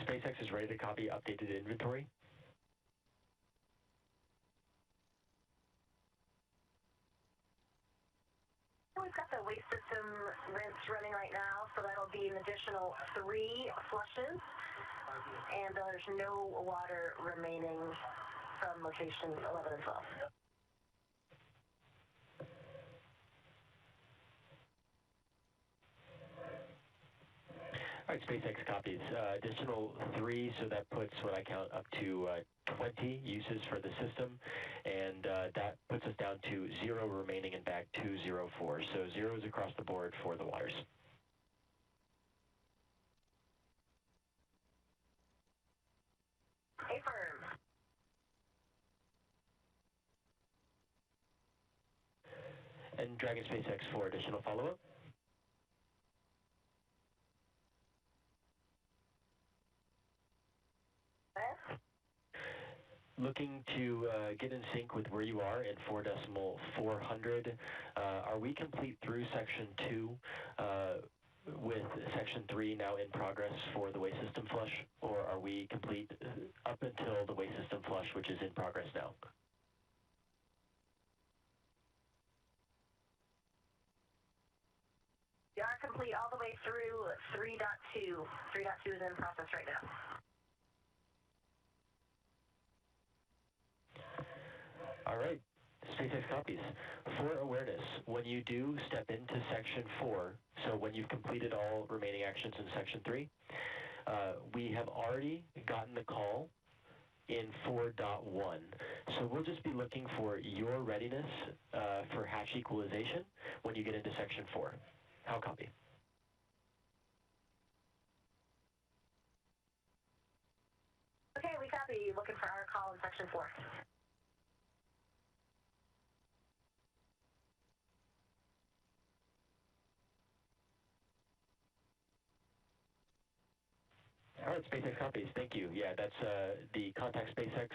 J: SpaceX is ready to copy updated inventory.
H: We've got the waste system rinse running right now, so that'll be an additional 3 flushes, and there's no water remaining from location 11 and 12.
J: All right, SpaceX copies. Additional 3, so that puts what I count up to 20 uses for the system, and that puts us down to 0 remaining in bag 204. So zeros across the board for the waters.
H: Affirm.
J: And Dragon SpaceX for additional follow-up. Looking to get in sync with where you are in 4.400. Are we complete through section 2 with section 3 now in progress for the waste system flush, or are we complete up until the waste system flush, which is in progress now?
H: We are complete all the way through 3.2. 3.2 is in process right now.
J: All right, SpaceX copies. For awareness, when you do step into section 4, so when you've completed all remaining actions in section 3, we have already gotten the call in 4.1. So we'll just be looking for your readiness for hatch equalization when you get into section 4. How copy?
H: Okay, we copy. Looking for our call in section 4.
J: All right, SpaceX copies. Thank you. Yeah, that's the contact SpaceX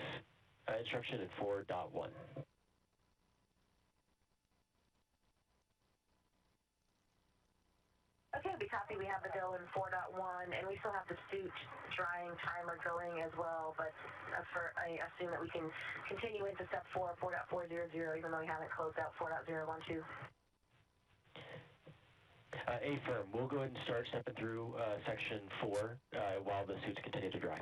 J: instruction in 4.1.
H: Okay, we copy. We have the bill in 4.1, and we still have the suit drying timer going as well, but I assume that we can continue into step 4, 4.400, even though we haven't closed out 4.012.
J: Affirm. We'll go ahead and start stepping through section 4 while the suits continue to dry.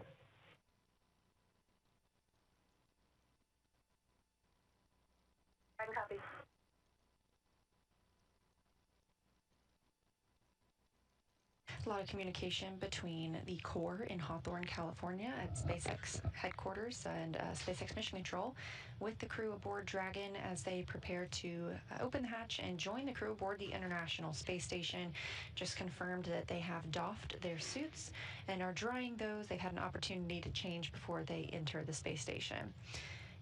H: Copy.
K: A lot of communication between the core in Hawthorne, California at SpaceX headquarters and SpaceX Mission Control with the crew aboard Dragon as they prepare to open the hatch and join the crew aboard the International Space Station. Just confirmed that they have doffed their suits and are drying those. They've had an opportunity to change before they enter the space station.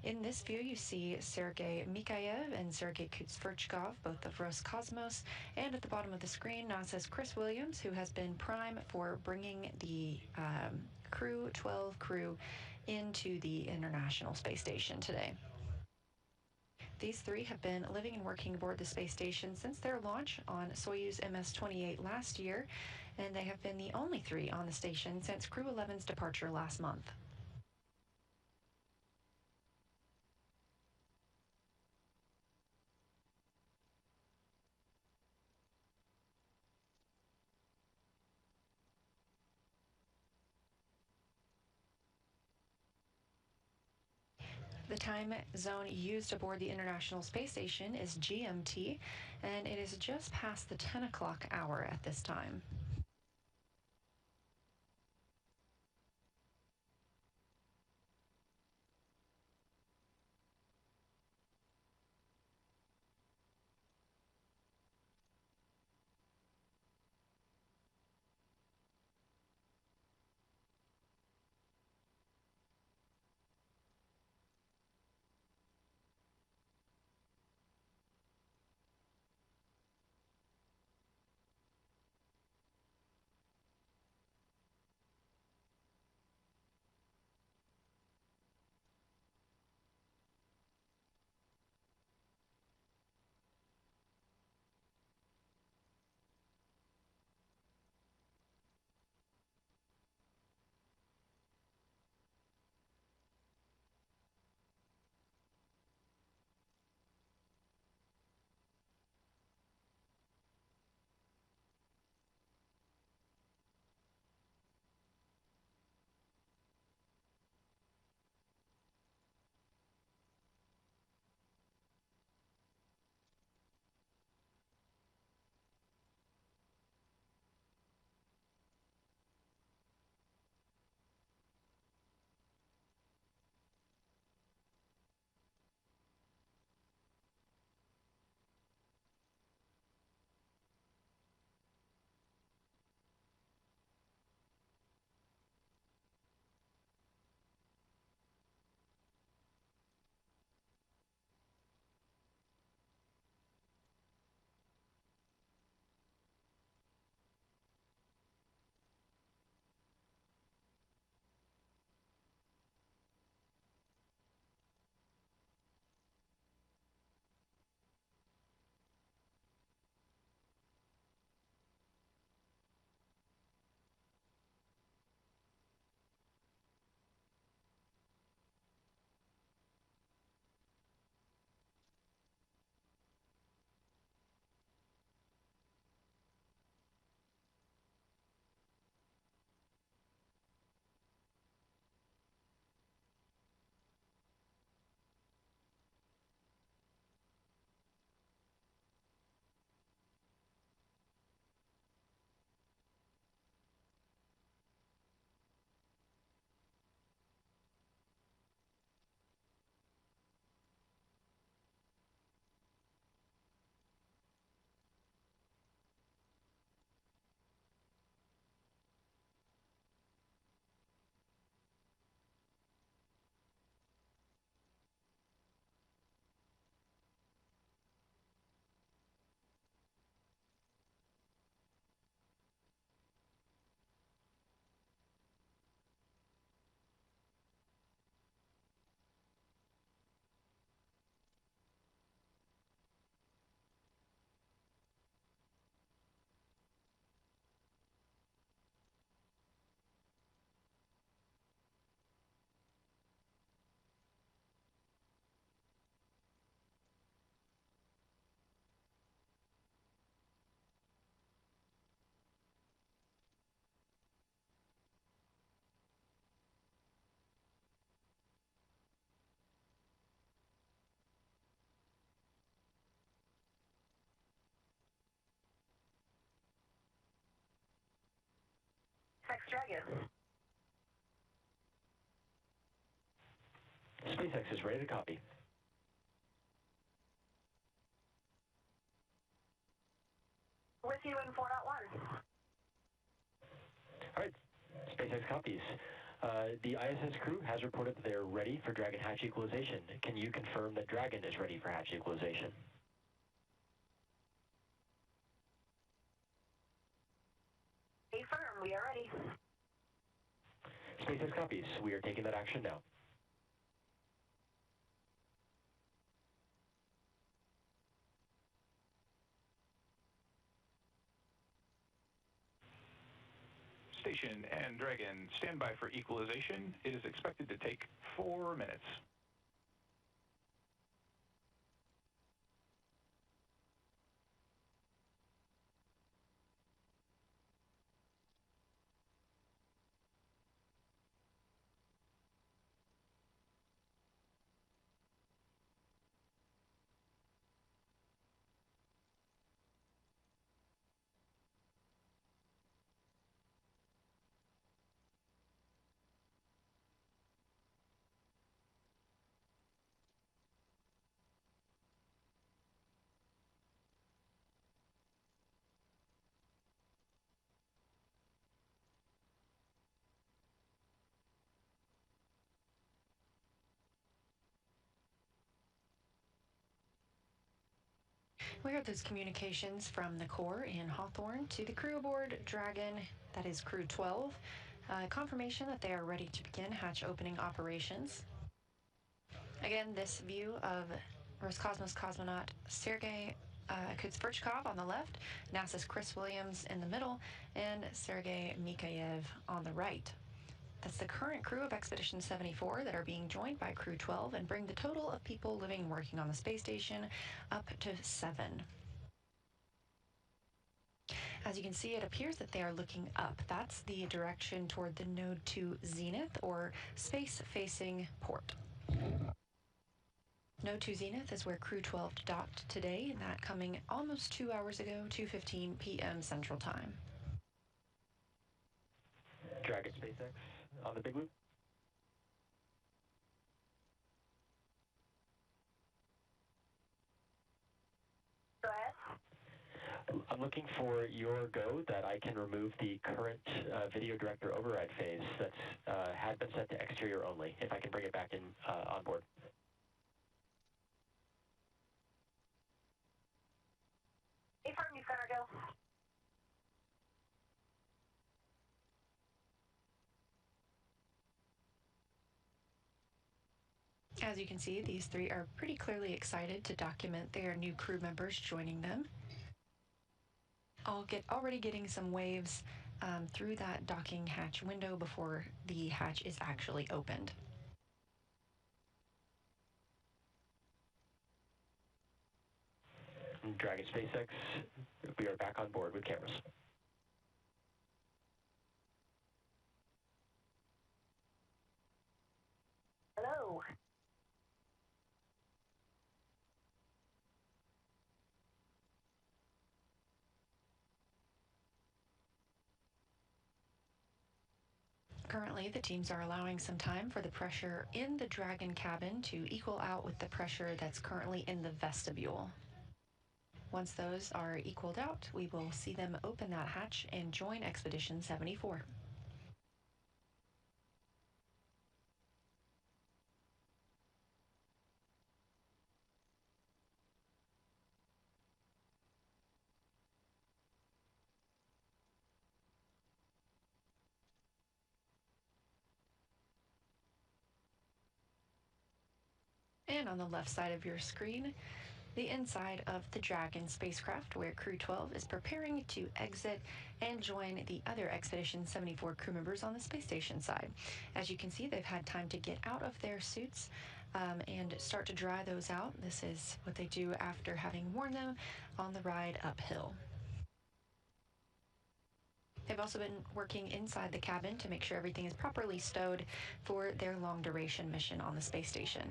K: In this view, you see Sergei Mikhaev and Sergei Kutsverchkov, both of Roscosmos, and at the bottom of the screen, NASA's Chris Williams, who has been prime for bringing the 12 crew into the International Space Station today. These 3 have been living and working aboard the space station since their launch on Soyuz MS-28 last year, and they have been the only 3 on the station since Crew 11's departure last month. The time zone used aboard the International Space Station is GMT, and it is just past the 10 o'clock hour at this time.
H: Dragon.
J: SpaceX is ready to copy.
H: With you in 4.1.
J: All right, SpaceX copies. The ISS crew has reported that they're ready for Dragon hatch equalization. Can you confirm that Dragon is ready for hatch equalization?
H: Affirm, we are ready.
J: SpaceX copies. We are taking that action now.
L: Station and Dragon, stand by for equalization. It is expected to take 4 minutes.
K: We heard those communications from the Corps in Hawthorne to the crew aboard Dragon, that is Crew 12. Confirmation that they are ready to begin hatch opening operations. Again, this view of Roscosmos cosmonaut Sergei Kutsverchkov on the left, NASA's Chris Williams in the middle, and Sergei Mikhaev on the right. That's the current crew of Expedition 74 that are being joined by Crew 12 and bring the total of people living and working on the space station up to 7. As you can see, it appears that they are looking up. That's the direction toward the Node 2 Zenith, or space-facing port. Node 2 Zenith is where Crew 12 docked today, and that coming almost 2 hours ago, 2:15 p.m. Central Time.
J: Dragon SpaceX on the big loop.
H: Go ahead.
J: I'm looking for your go that I can remove the current video director override phase that's had been set to exterior only, if I can bring it back in on board.
H: Affirm, you've got our go.
K: As you can see, these three are pretty clearly excited to document their new crew members joining them. Already getting some waves through that docking hatch window before the hatch is actually opened.
J: Dragon SpaceX, we are back on board with cameras.
H: Hello.
K: Currently, the teams are allowing some time for the pressure in the Dragon cabin to equal out with the pressure that's currently in the vestibule. Once those are equaled out, we will see them open that hatch and join Expedition 74. And on the left side of your screen, the inside of the Dragon spacecraft, where Crew 12 is preparing to exit and join the other Expedition 74 crew members on the space station side. As you can see, they've had time to get out of their suits and start to dry those out. This is what they do after having worn them on the ride uphill. They've also been working inside the cabin to make sure everything is properly stowed for their long-duration mission on the space station.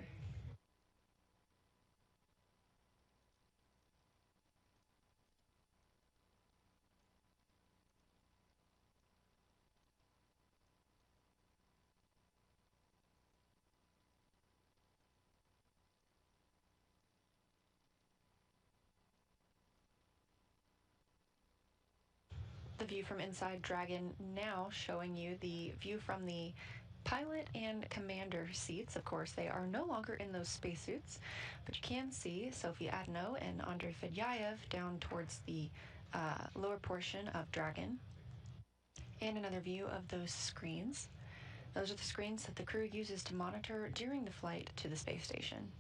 K: view from inside Dragon now, showing you the view from the pilot and commander seats. Of course, they are no longer in those spacesuits, but you can see Sophie Adenot and Andrey Fedyaev down towards the lower portion of Dragon. And another view of those screens. Those are the screens that the crew uses to monitor during the flight to the space station.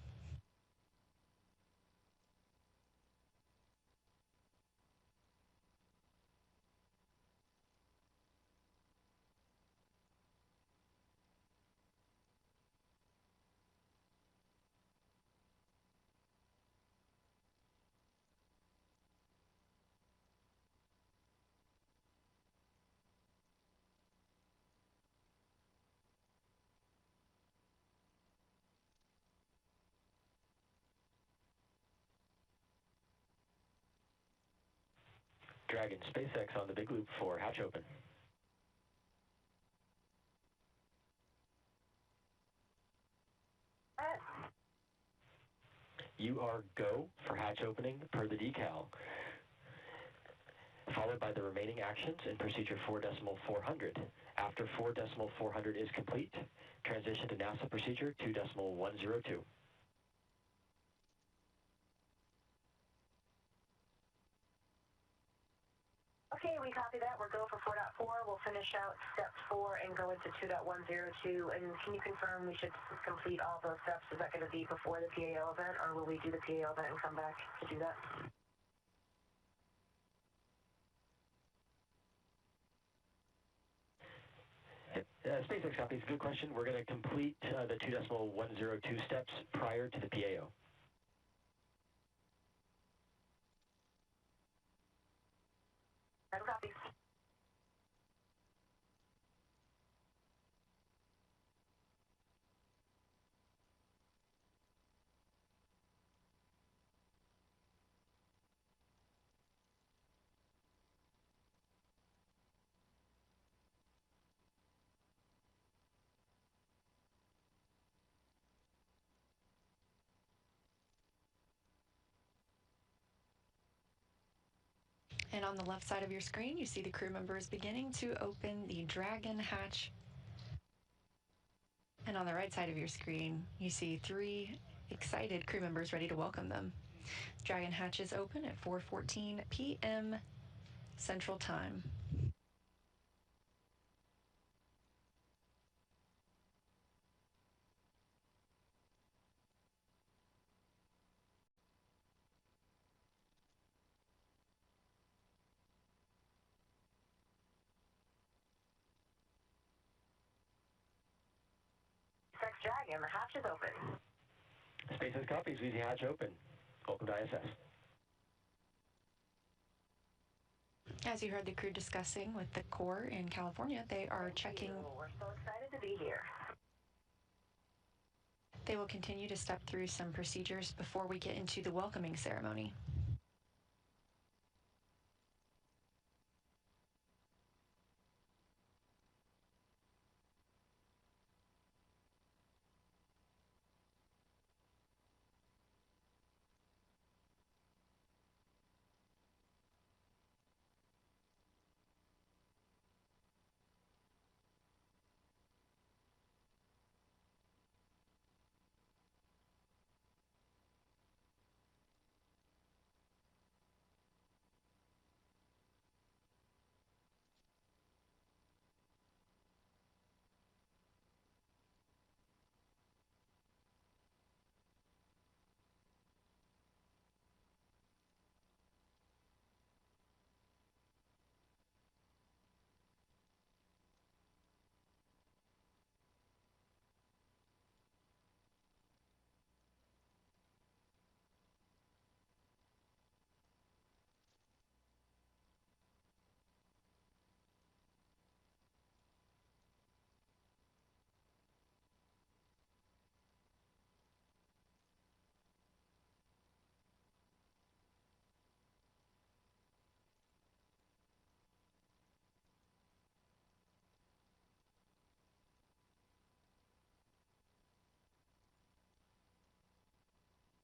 J: Dragon, SpaceX on the big loop for hatch open. You are go for hatch opening per the decal, followed by the remaining actions in procedure 4.400. After 4.400 is complete, transition to NASA procedure 2.102.
H: Okay, we copy that. We're go for 4.4. We'll finish out step 4 and go into 2.102. And can you confirm we should complete all those steps? Is that going to be before the PAO event, or will we do the PAO event and come back to do that?
J: SpaceX copies. Good question. We're going to complete the 2.102 steps prior to the PAO.
H: Copy.
K: And on the left side of your screen, you see the crew members beginning to open the Dragon hatch. And on the right side of your screen, you see 3 excited crew members ready to welcome them. Dragon hatch is open at 4:14 p.m. Central Time.
H: SpaceX Dragon, the hatch is open.
J: SpaceX copies. We see hatch open. Welcome to ISS.
K: As you heard the crew discussing with the Corps in California, they are checking.
H: We're so excited to be here.
K: They will continue to step through some procedures before we get into the welcoming ceremony.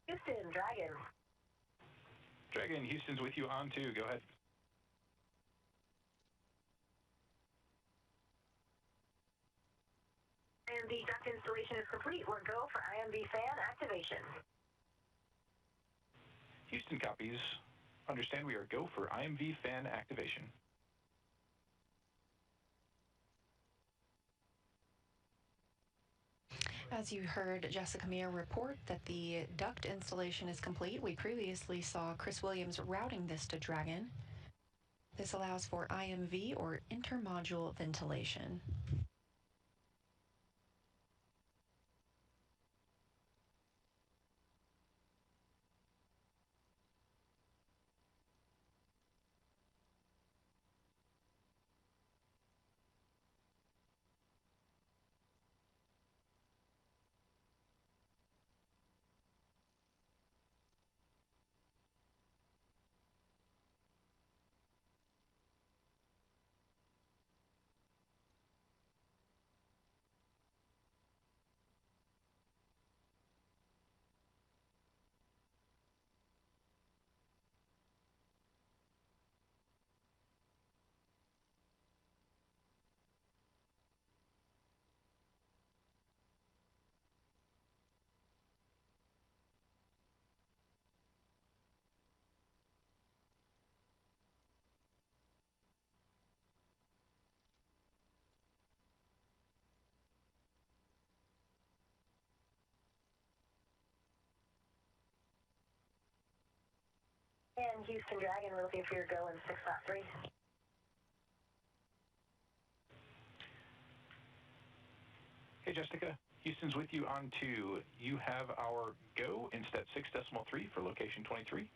H: Houston, Dragon.
L: Dragon, Houston's with you on 2. Go ahead.
H: IMV duct installation is complete. We're go for IMV fan activation.
L: Houston copies. Understand we are go for IMV fan activation.
K: As you heard Jessica Meir report that the duct installation is complete, we previously saw Chris Williams routing this to Dragon. This allows for IMV, or intermodule ventilation.
H: And Houston Dragon, we're looking for your go in 6.3.
L: Hey, Jessica. Houston's with you on 2. You have our go in step 6.3 for location 23.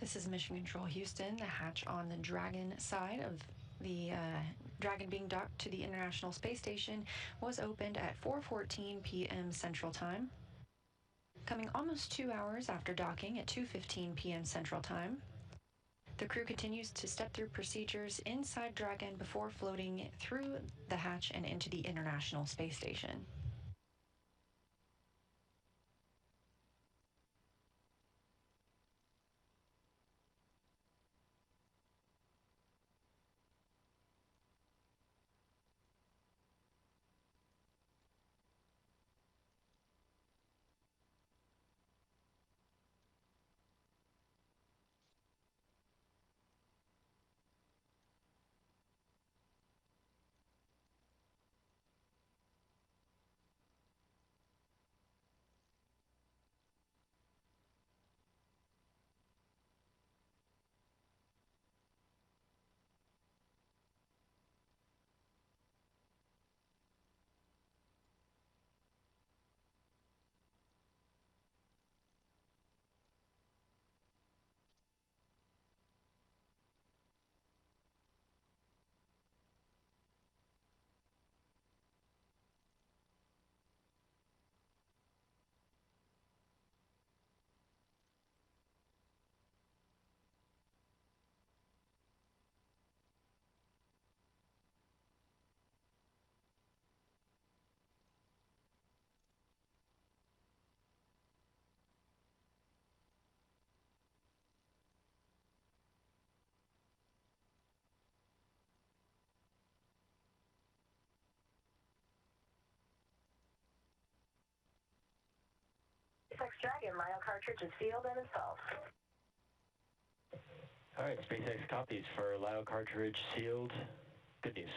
K: This is Mission Control Houston. The hatch on the Dragon side of the Dragon being docked to the International Space Station was opened at 4:14 p.m. Central Time. Coming almost 2 hours after docking at 2:15 p.m. Central Time, the crew continues to step through procedures inside Dragon before floating through the hatch and into the International Space Station.
H: SpaceX Dragon, Lyo cartridge is sealed and installed.
J: All right, SpaceX copies for Lyo cartridge sealed. Good news.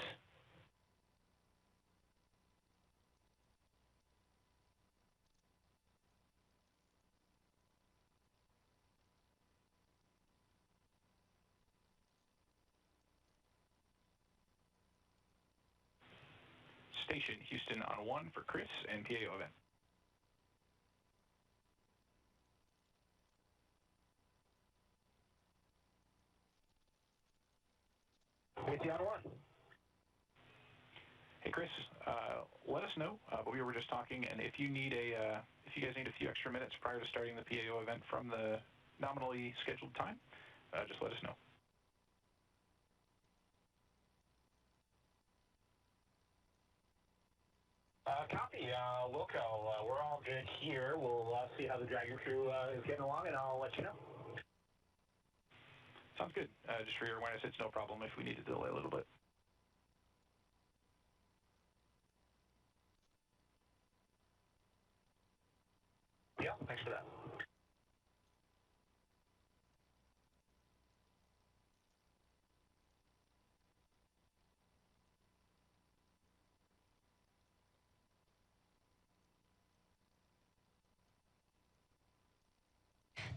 L: Station, Houston on 1 for Chris and PAO event.
M: With you on 1.
L: Hey Chris, let us know, but we were just talking, and if you need if you guys need a few extra minutes prior to starting the PAO event from the nominally scheduled time, just let us know.
M: Copy, Wilco. We're all good here. We'll see how the Dragon crew is getting along, and I'll let you know.
L: Sounds good. Just for your awareness, it's no problem if we need to delay a little bit.
M: Yeah, thanks for that.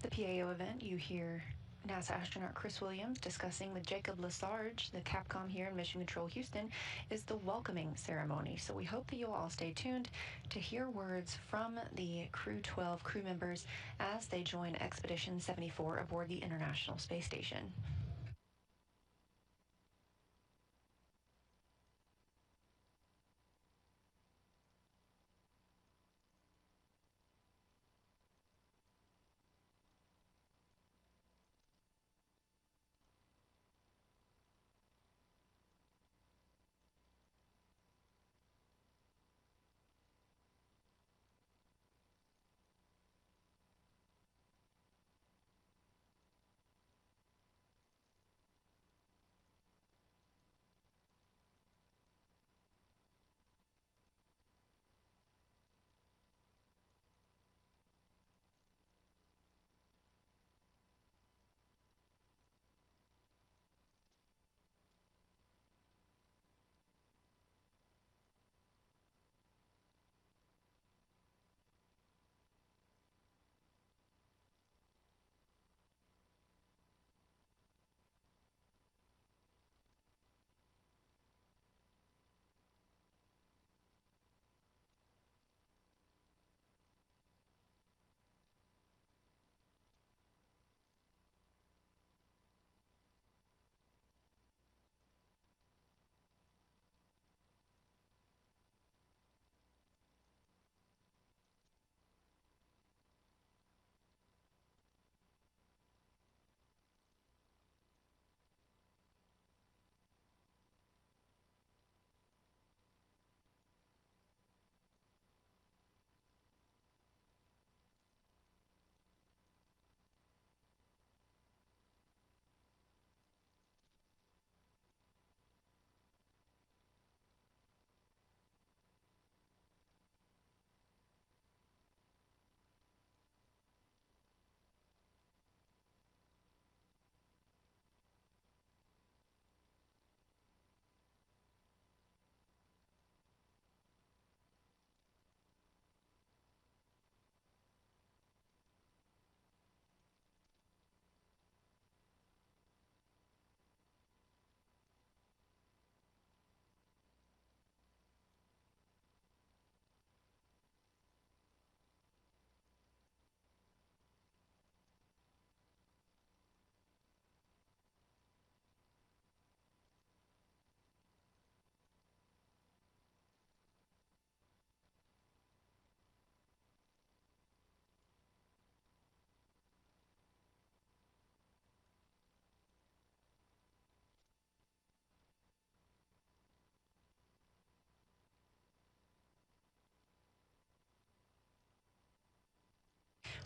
K: The PAO event, you hear NASA astronaut Chris Williams discussing with Jacob Lesarge, the Capcom here in Mission Control Houston, is the welcoming ceremony. So we hope that you'll all stay tuned to hear words from the Crew 12 crew members as they join Expedition 74 aboard the International Space Station.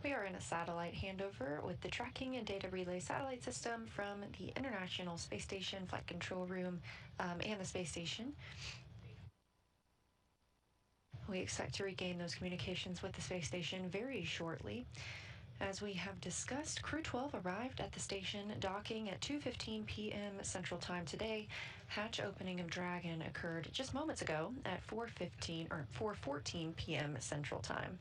K: We are in a satellite handover with the tracking and data relay satellite system from the International Space Station Flight Control Room and the space station. We expect to regain those communications with the space station very shortly. As we have discussed, Crew 12 arrived at the station docking at 2:15 p.m. Central Time today. Hatch opening of Dragon occurred just moments ago at 4:14 p.m. Central Time.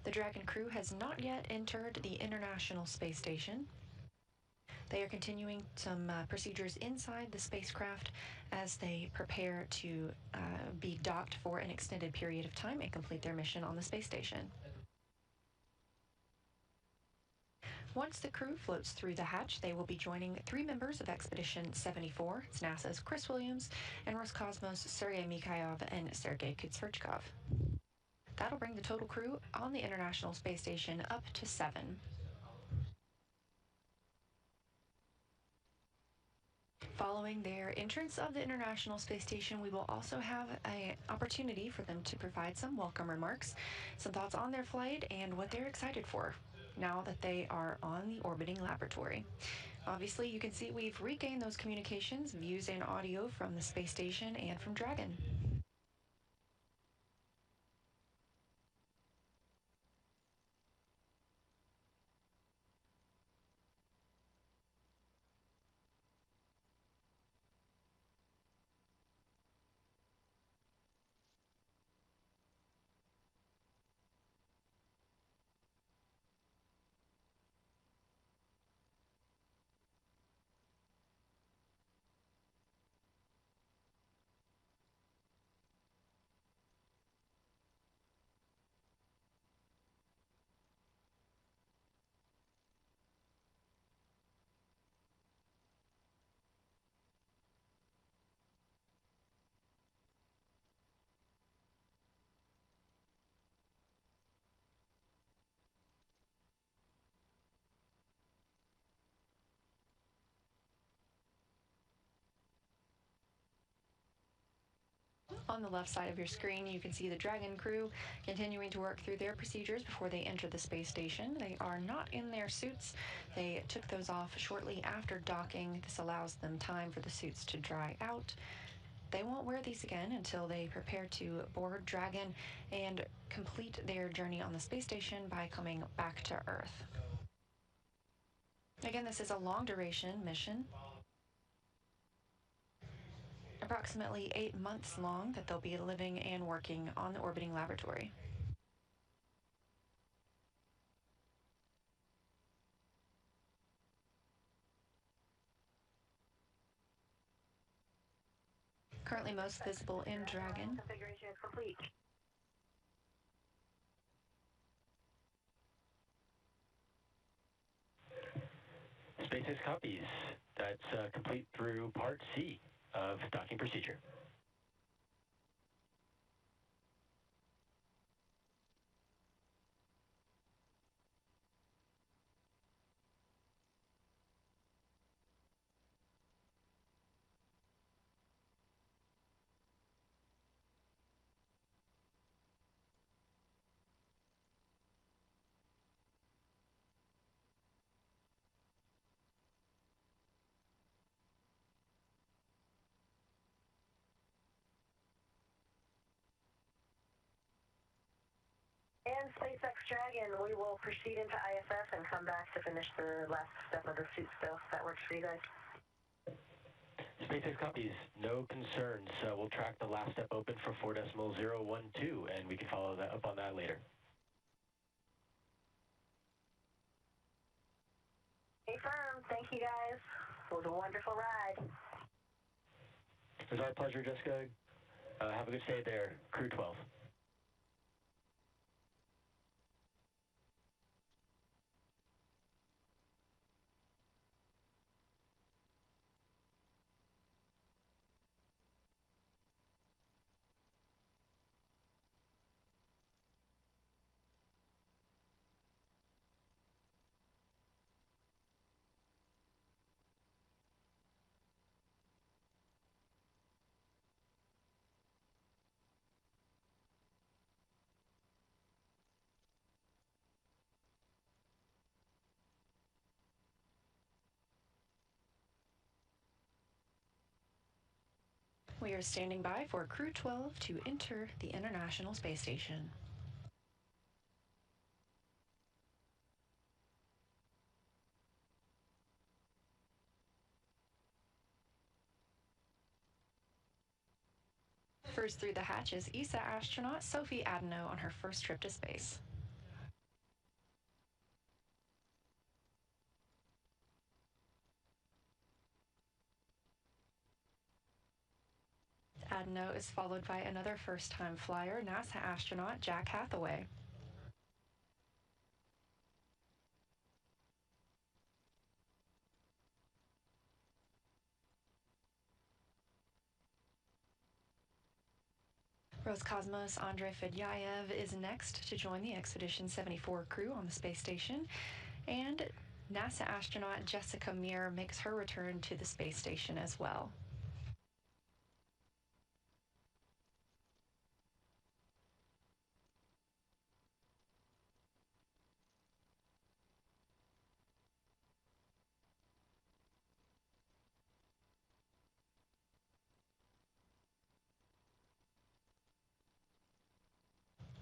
K: The Dragon crew has not yet entered the International Space Station. They are continuing some procedures inside the spacecraft as they prepare to be docked for an extended period of time and complete their mission on the space station. Once the crew floats through the hatch, they will be joining 3 members of Expedition 74. It's NASA's Chris Williams and Roscosmos' Sergei Mikhailov and Sergei Kutsverchkov. That'll bring the total crew on the International Space Station up to 7. Following their entrance of the International Space Station, we will also have an opportunity for them to provide some welcome remarks, some thoughts on their flight, and what they're excited for now that they are on the orbiting laboratory. Obviously, you can see we've regained those communications, views, and audio from the space station and from Dragon. On the left side of your screen, you can see the Dragon crew continuing to work through their procedures before they enter the space station. They are not in their suits. They took those off shortly after docking. This allows them time for the suits to dry out. They won't wear these again until they prepare to board Dragon and complete their journey on the space station by coming back to Earth. Again, this is a long-duration mission, approximately 8 months long, that they'll be living and working on the orbiting laboratory. Currently most visible in Dragon.
H: Configuration is complete.
J: SpaceX copies. That's complete through Part C of docking procedure.
H: And SpaceX Dragon, we will proceed into ISS and come back to finish the last step of the suit stuff. That works for you guys?
J: SpaceX copies. No concerns. We'll track the last step open for 4.012, and we can follow that up on that later.
H: Hey, firm. Thank you, guys. It was a wonderful ride.
J: It was our pleasure, Jessica. Have a good stay there, Crew 12.
K: We are standing by for Crew 12 to enter the International Space Station. First through the hatch is ESA astronaut Sophie Adenot on her first trip to space. Adenot is followed by another first-time flyer, NASA astronaut Jack Hathaway. Roscosmos Andrey Fedyaev is next to join the Expedition 74 crew on the space station, and NASA astronaut Jessica Meir makes her return to the space station as well.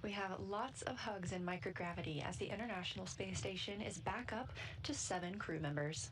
K: We have lots of hugs in microgravity as the International Space Station is back up to 7 crew members.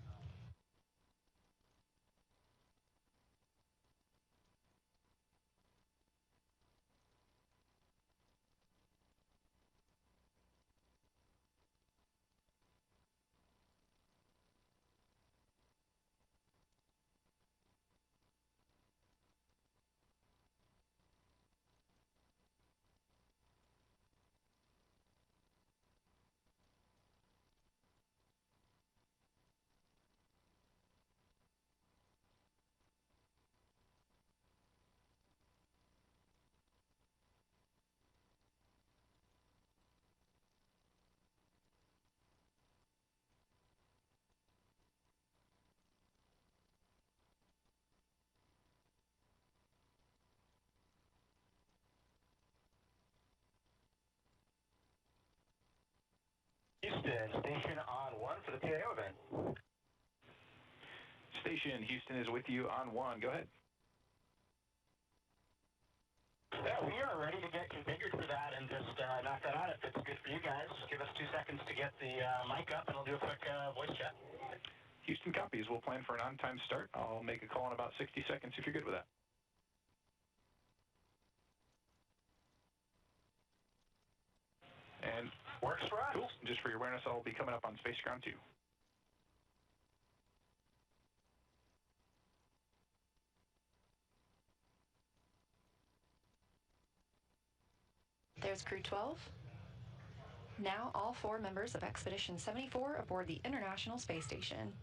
M: Houston, station on 1 for the PAO event.
L: Station, Houston is with you on 1. Go ahead.
M: Yeah, we are ready to get configured for that and just knock that out if it's good for you guys. Just give us 2 seconds to get the mic up and I'll do a quick voice chat.
L: Houston copies. We'll plan for an on-time start. I'll make a call in about 60 seconds if you're good with that. And
M: works for us.
L: Cool. Just for your awareness, I'll be coming up on Space Ground 2.
K: There's Crew 12. Now all 4 members of Expedition 74 aboard the International Space Station.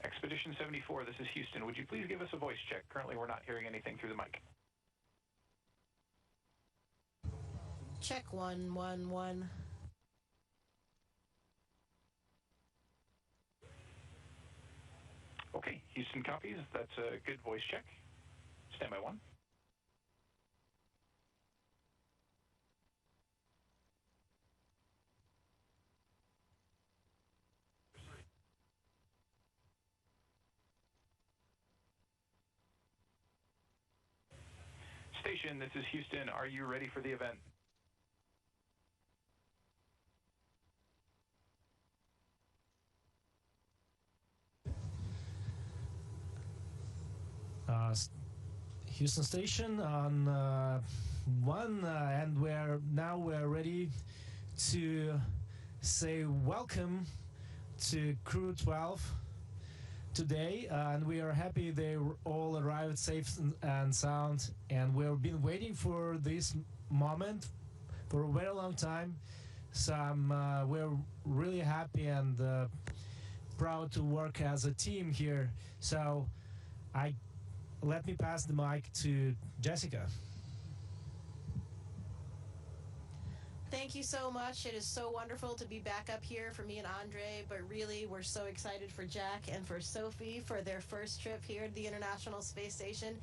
L: Expedition 74, this is Houston. Would you please give us a voice check? Currently, we're not hearing anything through the mic.
O: Check 1, 1, 1.
L: Okay, Houston copies. That's a good voice check. Stand by 1. Station, this is Houston. Are you ready for the event?
F: Houston Station on 1, and we're ready to say welcome to Crew 12 today, and we are happy they all arrived safe and sound. And we've been waiting for this moment for a very long time. So we're really happy and proud to work as a team here. So let me pass the mic to Jessica.
O: Thank you so much. It is so wonderful to be back up here for me and Andrey, but really we're so excited for Jack and for Sophie for their first trip here to the International Space Station.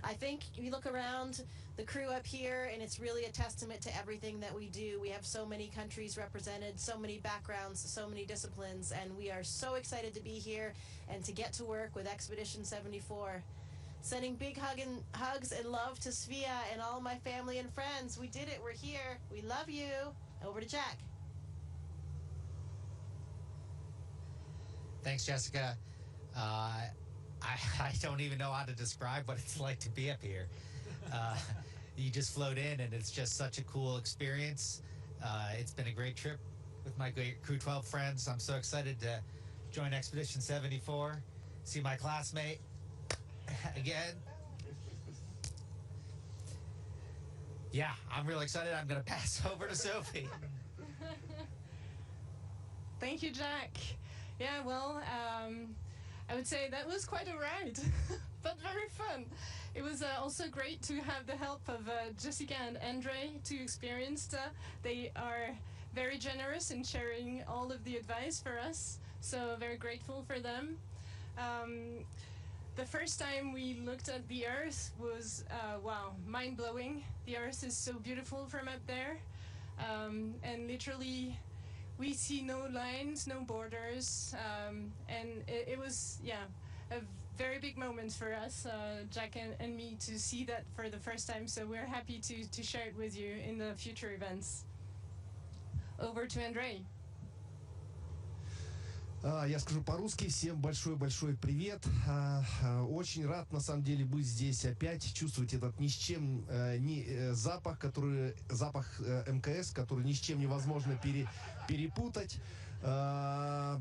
O: I think you look around the crew up here and it's really a testament to everything that we do. We have so many countries represented, so many backgrounds, so many disciplines, and we are so excited to be here and to get to work with Expedition 74. Sending big hugs and love to Sophia and all my family and friends. We did it. We're here. We love you. Over to Jack.
P: Thanks, Jessica. I don't even know how to describe what it's like to be up here. You just float in, and it's just such a cool experience. It's been a great trip with my great Crew 12 friends. I'm so excited to join Expedition 74, see my classmate again. Yeah, I'm really excited. I'm going to pass over to Sophie.
Q: Thank you, Jack. Yeah, well, I would say that was quite a ride, but very fun. It was also great to have the help of Jessica and Andrey, two experienced. They are very generous in sharing all of the advice for us, so very grateful for them. The first time we looked at the Earth was, wow, mind-blowing. The Earth is so beautiful from up there. And literally, we see no lines, no borders. And it was, yeah, a very big moment for us, Jack and me, to see that for the first time. So we're happy to share it with you in the future events. Over to Andrey.
R: Я скажу по-русски. Всем большой-большой привет. Очень рад, на самом деле, быть здесь опять, чувствовать этот ни с чем запах, запах МКС, который ни с чем невозможно перепутать.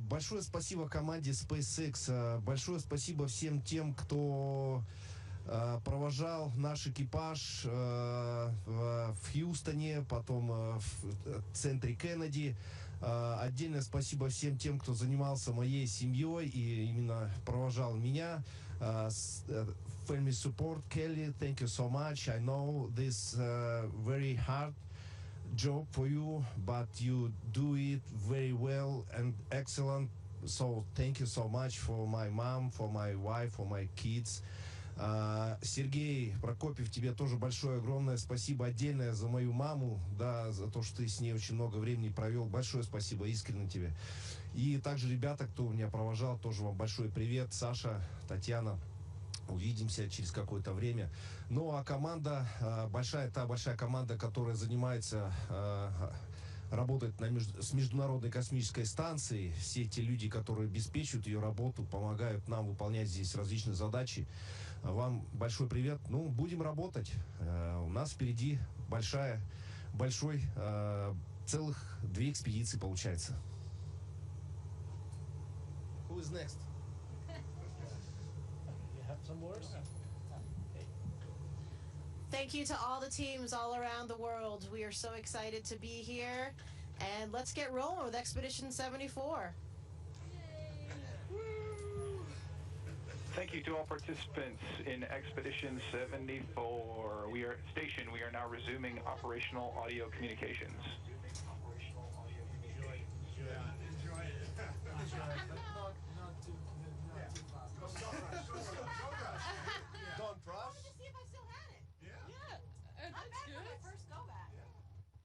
R: Большое спасибо команде SpaceX. Большое спасибо всем тем, кто провожал наш экипаж в Хьюстоне, потом в центре Кеннеди. Отдельное спасибо всем тем, кто занимался моей семьей и именно провожал меня. Family support, Kelly, thank you so much. I know this very hard job for you, but you do it very well and excellent. So thank you so much for my mom, for my wife, for my kids. Сергей Прокопьев, тебе тоже большое, огромное спасибо отдельное за мою маму, да, за то, что ты с ней очень много времени провел. Большое спасибо, искренне тебе. И также ребята, кто меня провожал, тоже вам большой привет. Саша, Татьяна, увидимся через какое-то время. Ну, а команда, та большая команда, которая занимается, работает с Международной космической станцией, все эти люди, которые обеспечивают ее работу, помогают нам выполнять здесь различные задачи. Вам большой привет. Ну, будем работать. У нас впереди целых 2 экспедиции получается. Who is next?
F: You have some words?
O: Thank you to all the teams all around the world. We are so excited to be here. And let's get rolling with Expedition 74.
L: Thank you to all participants in Expedition 74. We are now resuming operational audio communications.
R: Don't rush.
O: To see if I still had it.
Q: Yeah,
O: I'm
Q: that's
O: back
Q: good.
O: for my first go back.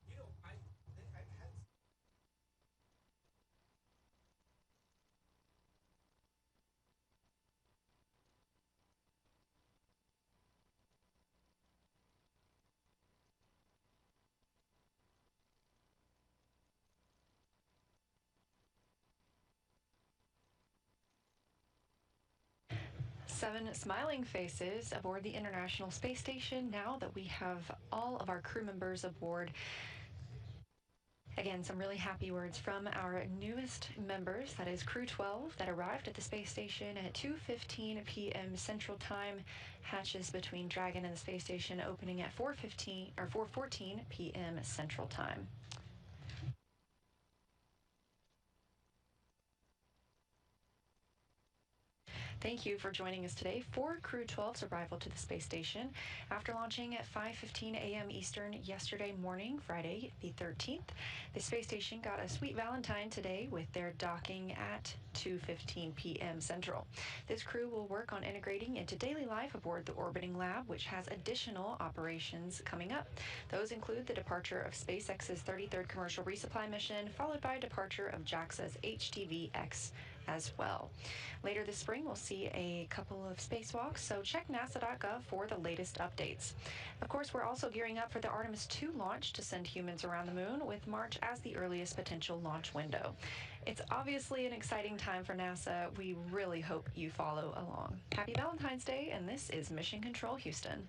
R: You know, I had.
K: Seven smiling faces aboard the International Space Station now that we have all of our crew members aboard. Again, some really happy words from our newest members, that is Crew 12, that arrived at the space station at 2:15 p.m. Central Time. Hatches between Dragon and the space station opening at 4:14 p.m. Central Time. Thank you for joining us today for Crew 12's arrival to the space station. After launching at 5:15 a.m. Eastern yesterday morning, Friday the 13th, the space station got a sweet Valentine today with their docking at 2:15 p.m. Central. This crew will work on integrating into daily life aboard the orbiting lab, which has additional operations coming up. Those include the departure of SpaceX's 33rd commercial resupply mission, followed by departure of JAXA's HTV-X as well. Later this spring, we'll see a couple of spacewalks, so check nasa.gov for the latest updates. Of course, we're also gearing up for the Artemis II launch to send humans around the moon, with March as the earliest potential launch window. It's obviously an exciting time for NASA. We really hope you follow along. Happy Valentine's Day, and this is Mission Control Houston.